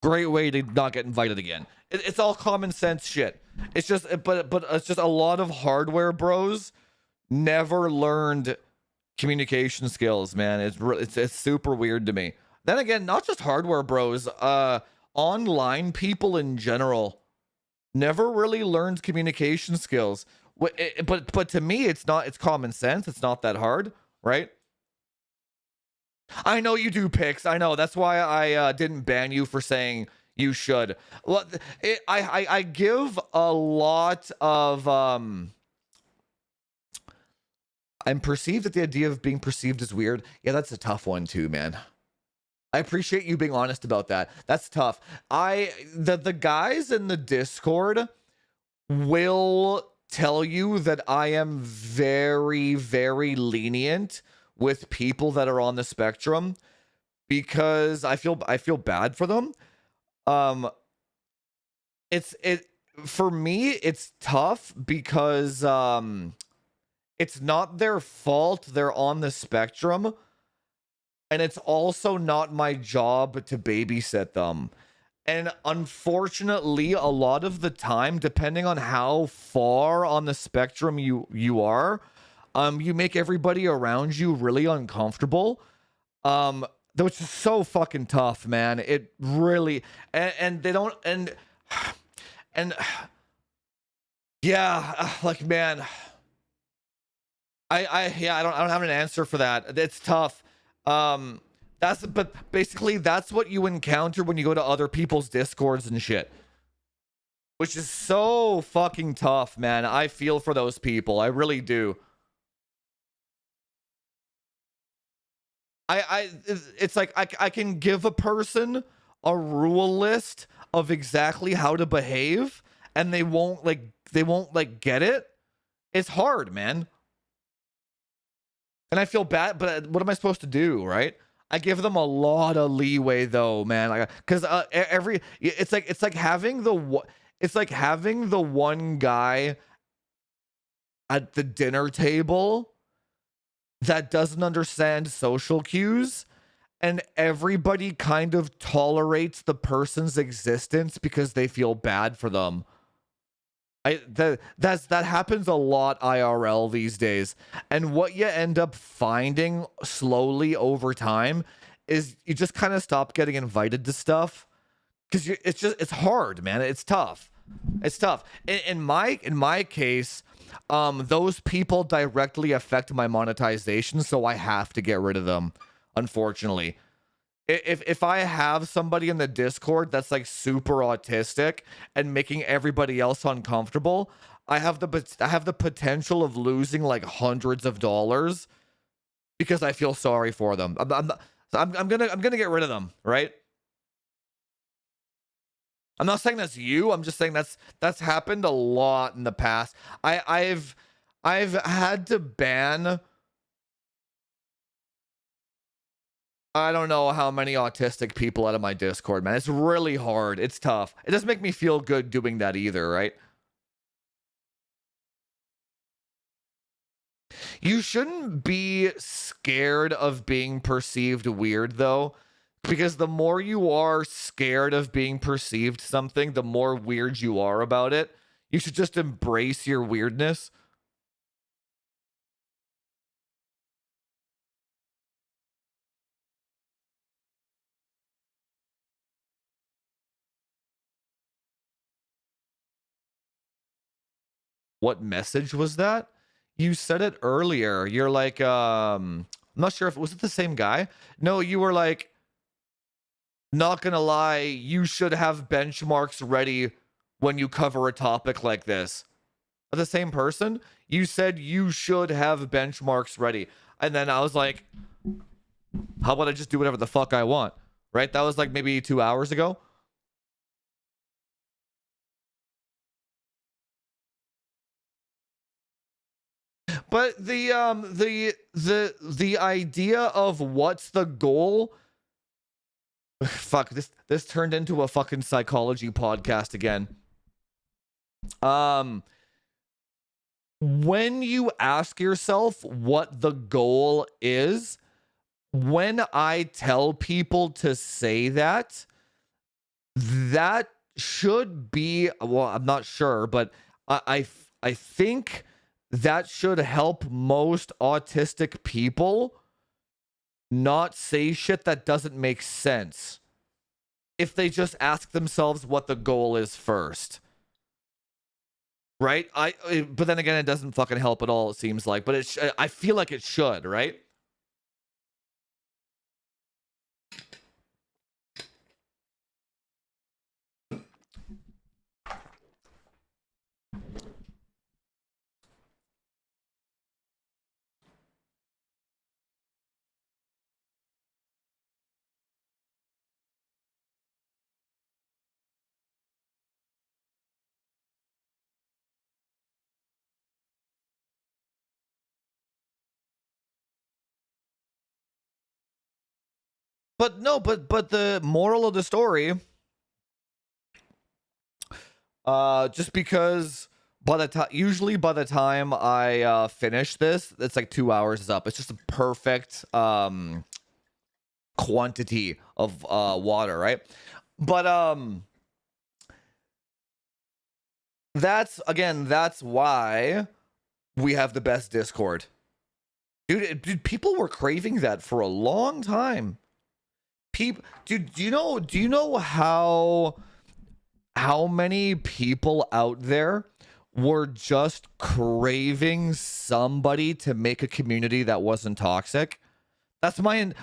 Great way to not get invited again. It's all common sense shit. It's just, but it's just a lot of hardware bros never learned communication skills, man. It's super weird to me. Then again, not just hardware bros, online people in general never really learned communication skills. But to me, it's common sense. It's not that hard, right? I know you do picks. I know. That's why I didn't ban you for saying you should. Well, I give a lot of I'm perceived that the idea of being perceived as weird. Yeah, that's a tough one too, man. I appreciate you being honest about that. That's tough. The guys in the Discord will tell you that I am very, very lenient with people that are on the spectrum because I feel bad for them. It for me it's tough because it's not their fault they're on the spectrum, and it's also not my job to babysit them. And unfortunately, a lot of the time, depending on how far on the spectrum you are, you make everybody around you really uncomfortable. Which is so fucking tough, man. It really, and they don't, and yeah, like, man, I don't have an answer for that. It's tough. But basically that's what you encounter when you go to other people's Discords and shit, which is so fucking tough, man. I feel for those people. I really do. it's like I can give a person a rule list of exactly how to behave, and they won't like get it. It's hard, man. And I feel bad, but what am I supposed to do, right? I give them a lot of leeway though, man. Like, cuz it's like having the one guy at the dinner table that doesn't understand social cues, and everybody kind of tolerates the person's existence because they feel bad for them. That happens a lot IRL these days. And what you end up finding slowly over time is you just kind of stop getting invited to stuff because it's hard, man. It's tough. It's tough. In my case, those people directly affect my monetization, so I have to get rid of them, unfortunately. If I have somebody in the Discord that's like super autistic and making everybody else uncomfortable, I have the potential of losing like hundreds of dollars because I feel sorry for them. I'm gonna get rid of them, right? I'm not saying that's you. I'm just saying that's happened a lot in the past. I've had to ban, I don't know how many autistic people out of my Discord, man. It's really hard. It's tough. It doesn't make me feel good doing that either, right? You shouldn't be scared of being perceived weird, though, because the more you are scared of being perceived something, the more weird you are about it. You should just embrace your weirdness. What message was that? You said it earlier. You're like, I'm not sure if was it the same guy? No, you were like, not gonna lie, you should have benchmarks ready when you cover a topic like this. The same person? You said you should have benchmarks ready. And then I was like, how about I just do whatever the fuck I want? Right? That was like maybe 2 hours ago. But the idea of what's the goal. Fuck, this turned into a fucking psychology podcast again. When you ask yourself what the goal is, when I tell people to say that, that should be, well, I'm not sure, but I think that should help most autistic people not say shit that doesn't make sense if they just ask themselves what the goal is first. Right? But then again, it doesn't fucking help at all, it seems like, but I feel like it should, right? But no, but the moral of the story, just because by the time, usually by the time I finish this, it's like 2 hours is up. It's just a perfect quantity of water, right? But that's why we have the best Discord. Dude, people were craving that for a long time. People, dude, do you know how many people out there were just craving somebody to make a community that wasn't toxic? That's my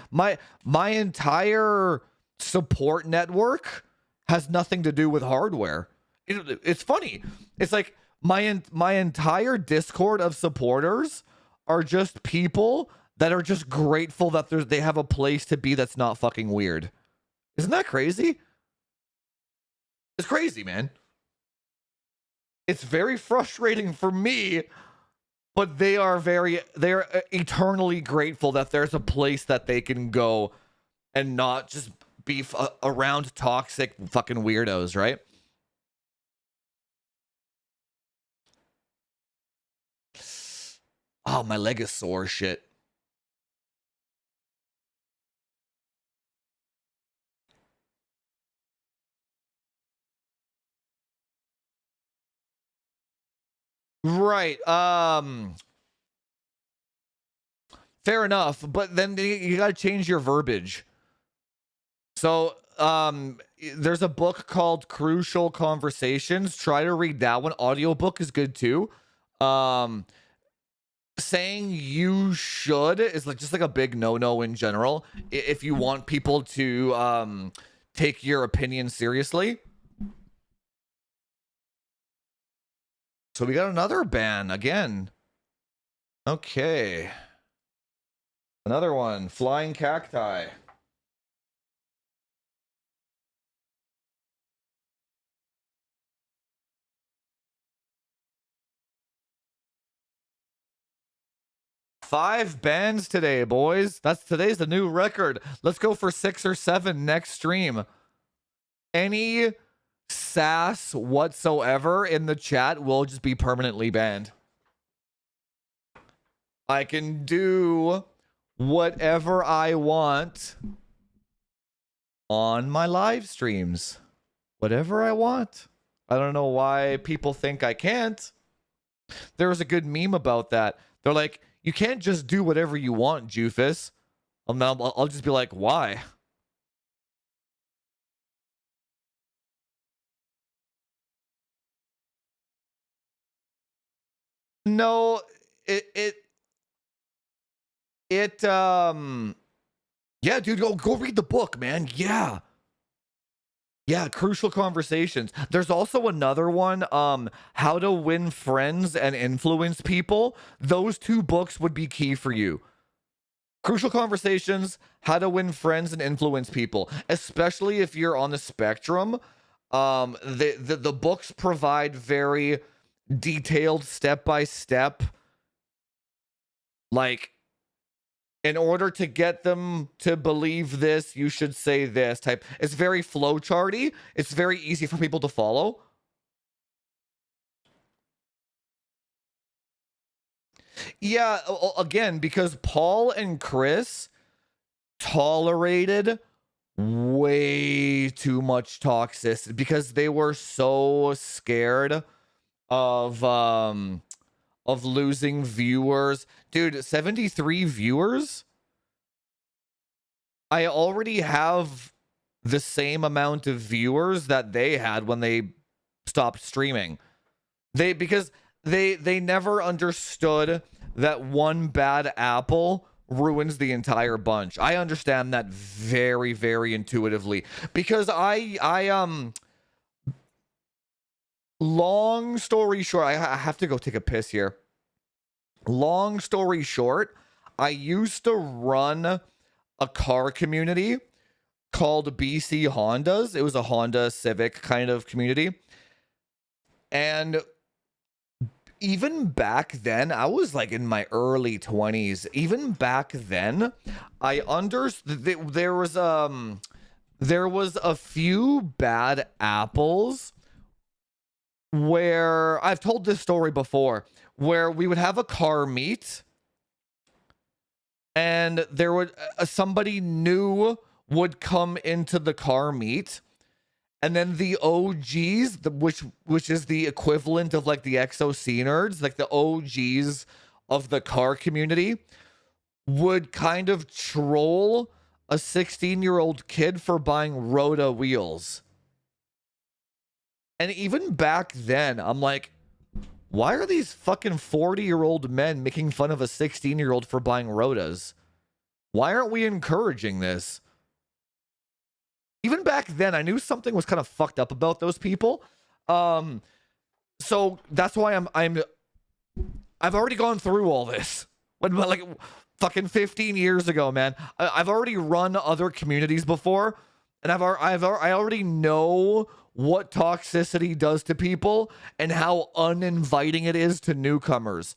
entire support network has nothing to do with hardware. It's funny. It's like my entire Discord of supporters are just people that are just grateful that they have a place to be that's not fucking weird. Isn't that crazy? It's crazy, man. It's very frustrating for me, but they're eternally grateful that there's a place that they can go and not just be around toxic fucking weirdos, right? Oh, my leg is sore, shit. Right. Fair enough, but then you got to change your verbiage. So, there's a book called Crucial Conversations. Try to read that one. Audiobook is good too. Saying you should is like just like a big no-no in general if you want people to take your opinion seriously. So we got another ban again. Okay. Another one, flying cacti. Five bans today, boys. Today's the new record. Let's go for 6 or 7 next stream. Any sass whatsoever in the chat will just be permanently banned. I can do whatever I want on my live streams. Whatever I want. I don't know why people think I can't. There was a good meme about that. They're like, you can't just do whatever you want, Jufus. I'll just be like, why? No, yeah, dude, go read the book, man. Yeah. Yeah, Crucial Conversations. There's also another one, How to Win Friends and Influence People. Those 2 books would be key for you. Crucial Conversations, How to Win Friends and Influence People, especially if you're on the spectrum. The books provide very detailed step-by-step, like, in order to get them to believe this, you should say this type. It's very flowcharty. It's very easy for people to follow. Yeah, again, because Paul and Chris tolerated way too much toxicity because they were so scared of losing viewers. Dude, 73 viewers? I already have the same amount of viewers that they had when they stopped streaming. Because they never understood that one bad apple ruins the entire bunch. I understand that very, very intuitively because long story short, I have to go take a piss here. Long story short, I used to run a car community called BC Hondas. It was a Honda Civic kind of community. And even back then, I was like in my early 20s. Even back then, I understood there was a few bad apples where I've told this story before, where we would have a car meet and there would somebody new would come into the car meet, and then the OGs, which is the equivalent of like the XOC nerds, like the OGs of the car community, would kind of troll a 16-year-old kid for buying Rhoda wheels. And even back then, I'm like, why are these fucking 40-year-old men making fun of a 16-year-old for buying Rhodas? Why aren't we encouraging this? Even back then, I knew something was kind of fucked up about those people. So that's why I've already gone through all this. When like fucking 15 years ago, man. I've already run other communities before, and I already know what toxicity does to people and how uninviting it is to newcomers.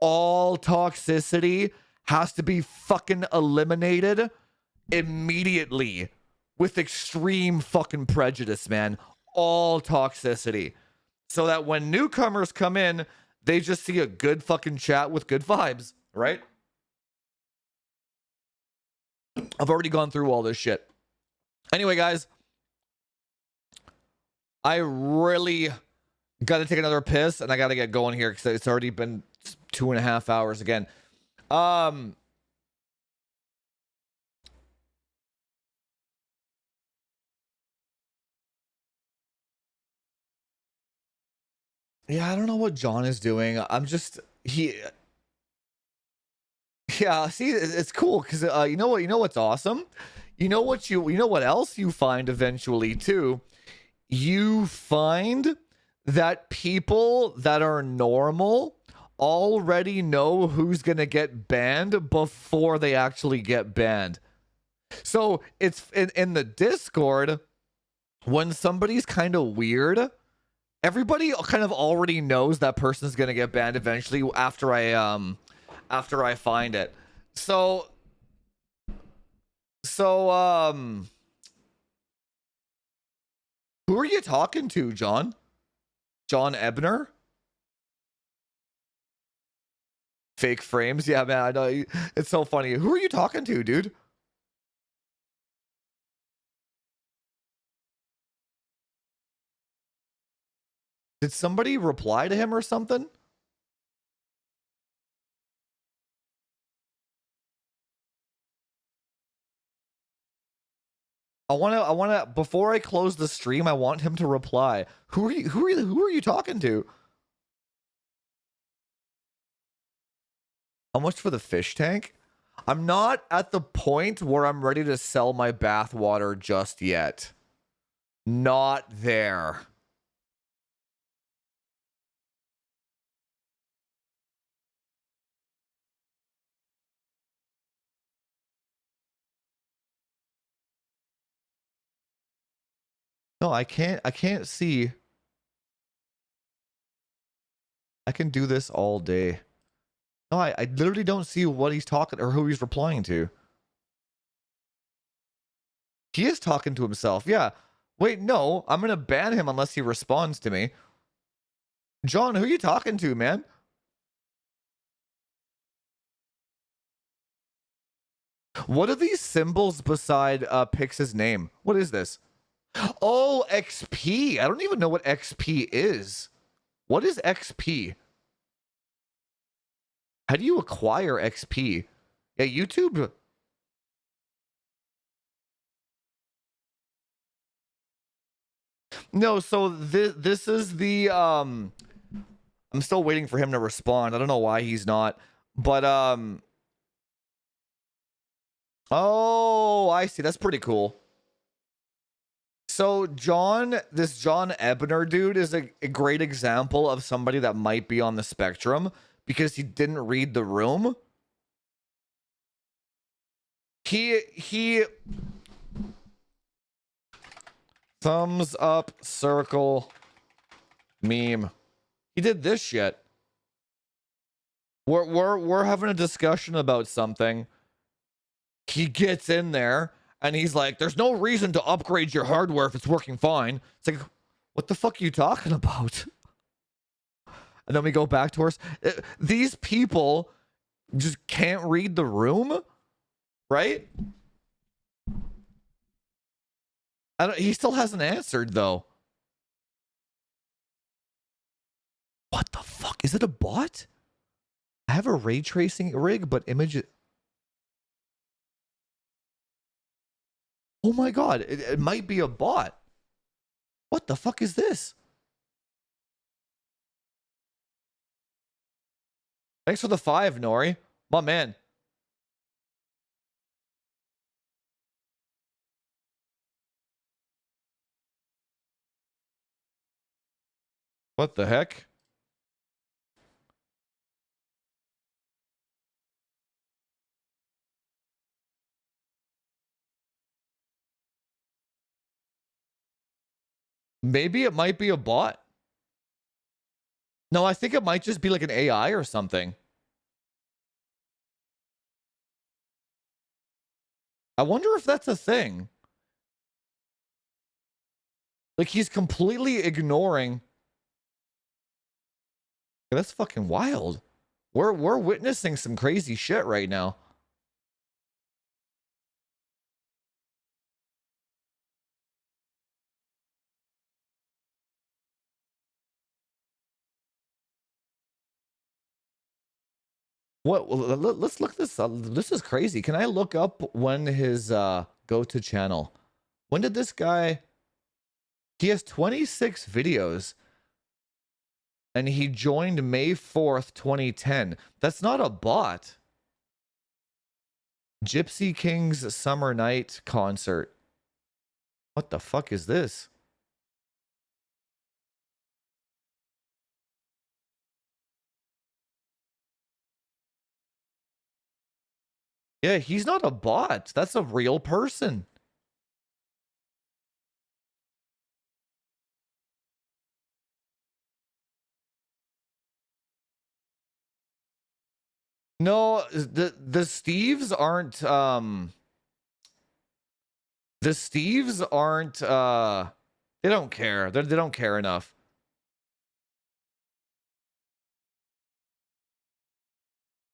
All toxicity has to be fucking eliminated immediately with extreme fucking prejudice, man. All toxicity. So that when newcomers come in, they just see a good fucking chat with good vibes, right? I've already gone through all this shit. Anyway, guys, I really got to take another piss and I got to get going here because it's already been 2.5 hours again. Yeah, I don't know what John is doing. Yeah, see, it's cool because you know what? You know what's awesome? You know what else you find eventually too? You find that people that are normal already know who's gonna get banned before they actually get banned. So it's in the Discord when somebody's kind of weird, everybody kind of already knows that person's gonna get banned eventually after I find it. So who are you talking to, John? John Ebner? Fake frames? Yeah, man, I know. It's so funny. Who are you talking to, dude? Did somebody reply to him or something? I wanna before I close the stream, I want him to reply. Who are you talking to? How much for the fish tank? I'm not at the point where I'm ready to sell my bathwater just yet. Not there. No, I can't see. I can do this all day. No, I literally don't see what he's talking or who he's replying to. He is talking to himself. Yeah. Wait, no, I'm gonna ban him unless he responds to me. John, who are you talking to, man? What are these symbols beside Pix's name? What is this? Oh, XP. I don't even know what XP is. What is XP? How do you acquire XP? Yeah, YouTube. No, so this is the I'm still waiting for him to respond. I don't know why he's not. But oh, I see. That's pretty cool. So this John Ebner dude is a great example of somebody that might be on the spectrum because he didn't read the room. He thumbs up circle meme. He did this shit. We're having a discussion about something. He gets in there and he's like, there's no reason to upgrade your hardware if it's working fine. It's like, what the fuck are you talking about? And then we go back to us. These people just can't read the room, right? He still hasn't answered though. What the fuck? Is it a bot? I have a ray tracing rig, but image. Oh my god, it might be a bot. What the fuck is this? Thanks for the 5, Nori. My man. What the heck? Maybe it might be a bot. No, I think it might just be like an AI or something. I wonder if that's a thing. Like he's completely ignoring. That's fucking wild. We're witnessing some crazy shit right now. What? Let's look this up. This is crazy. Can I look up when his go to channel? When did this guy? He has 26 videos, and he joined May 4th, 2010. That's not a bot. Gypsy King's Summer Night Concert. What the fuck is this? Yeah, he's not a bot. That's a real person. No, the Steves aren't the Steves aren't they don't care. They don't care enough.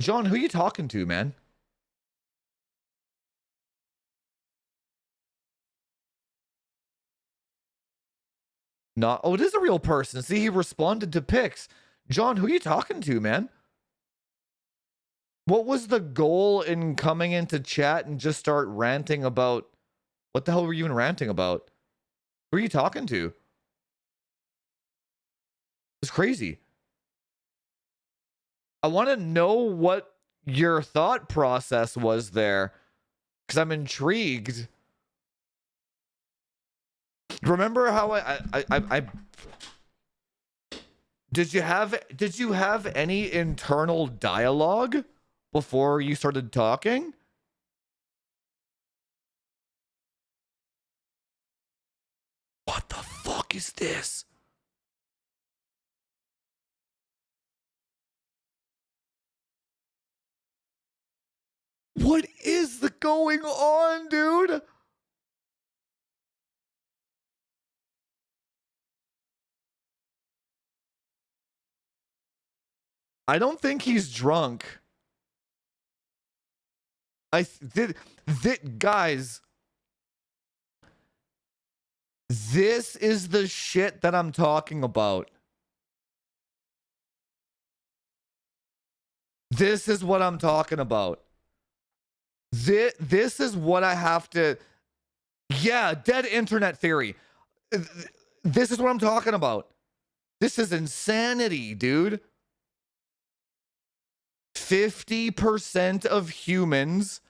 John, who you talking to, man? Not oh, it is a real person. See, he responded to pics. John, who you talking to, man? What was the goal in coming into chat and just start ranting about what the hell were you even ranting about? Who are you talking to? It's crazy. I want to know what your thought process was there because I'm intrigued. Remember how I did you have any internal dialogue before you started talking? What the fuck is this? What is the going on, dude? I don't think he's drunk. Guys, this is the shit that I'm talking about. This is what I'm talking about. This is what I have to. Yeah, dead internet theory. This is what I'm talking about. This is insanity, dude. 50% of humans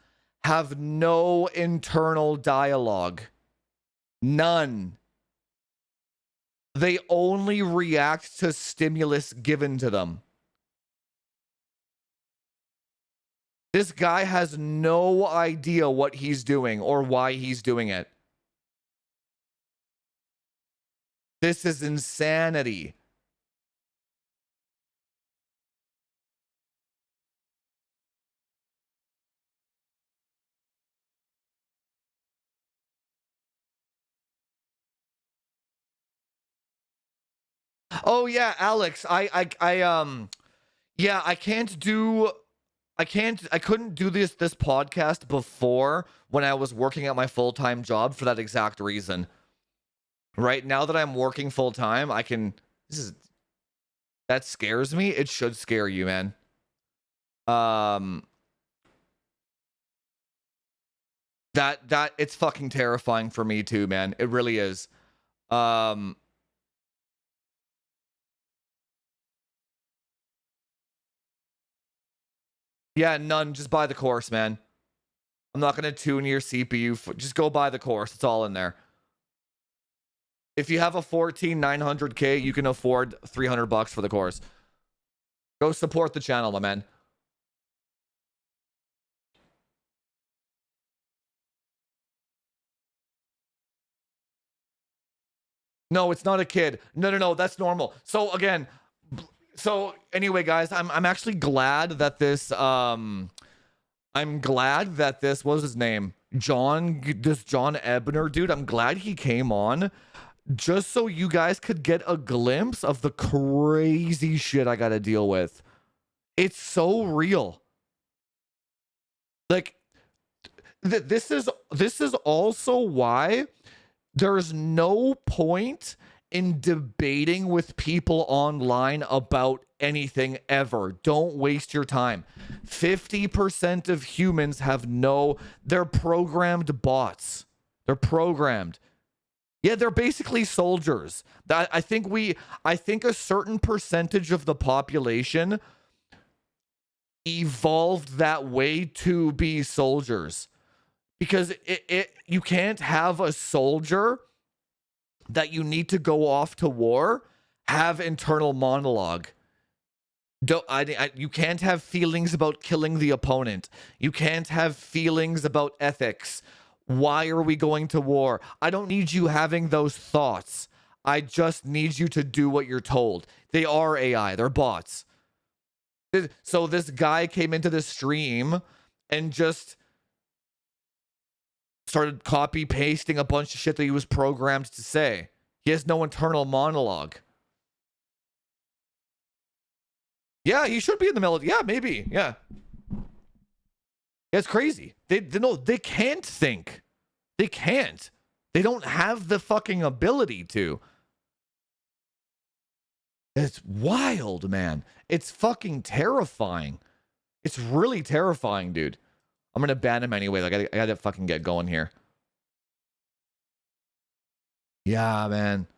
have no internal dialogue. None. They only react to stimulus given to them. This guy has no idea what he's doing or why he's doing it. This is insanity. Oh yeah, Alex, yeah, I couldn't do this podcast before when I was working at my full-time job for that exact reason. Right now that I'm working full-time, that scares me. It should scare you, man. That it's fucking terrifying for me too, man. It really is. Yeah, none. Just buy the course, man. I'm not gonna tune your CPU. Just go buy the course. It's all in there. If you have a 14900K, you can afford $300 for the course. Go support the channel, my man. No, it's not a kid. No, that's normal. So again, so anyway, guys, I'm actually glad that this I'm glad that this, what was his name? This John Ebner dude, I'm glad he came on just so you guys could get a glimpse of the crazy shit I got to deal with. It's so real. Like this is also why there's no point in debating with people online about anything ever. Don't waste your time. 50% of humans they're programmed bots. They're programmed. Yeah, they're basically soldiers. I think a certain percentage of the population evolved that way to be soldiers. Because you can't have a soldier that you need to go off to war have internal monologue. You can't have feelings about killing the opponent. You can't have feelings about ethics. Why are we going to war? I don't need you having those thoughts. I just need you to do what you're told. They are AI. They're bots. So this guy came into the stream and just started copy pasting a bunch of shit that he was programmed to say. He has no internal monologue. Yeah, he should be in the military. Yeah, maybe. Yeah. It's crazy. They can't think. They can't. They don't have the fucking ability to. It's wild, man. It's fucking terrifying. It's really terrifying, dude. I'm gonna ban him anyway. Like, I gotta fucking get going here. Yeah, man.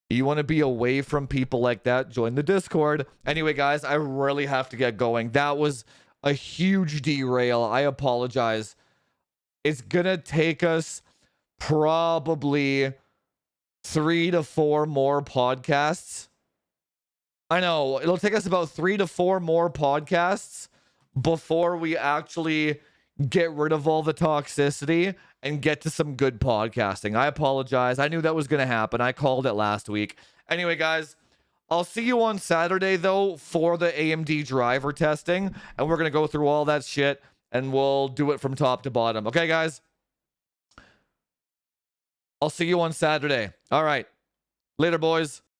You want to be away from people like that? Join the Discord. Anyway, guys, I really have to get going. That was a huge derail. I apologize. It's gonna take us probably 3 to 4 more podcasts. I know it'll take us about 3 to 4 more podcasts before we actually get rid of all the toxicity and get to some good podcasting. I apologize. I knew that was going to happen. I called it last week. Anyway, guys, I'll see you on Saturday, though, for the AMD driver testing. And we're going to go through all that shit and we'll do it from top to bottom. Okay, guys? I'll see you on Saturday. All right. Later, boys.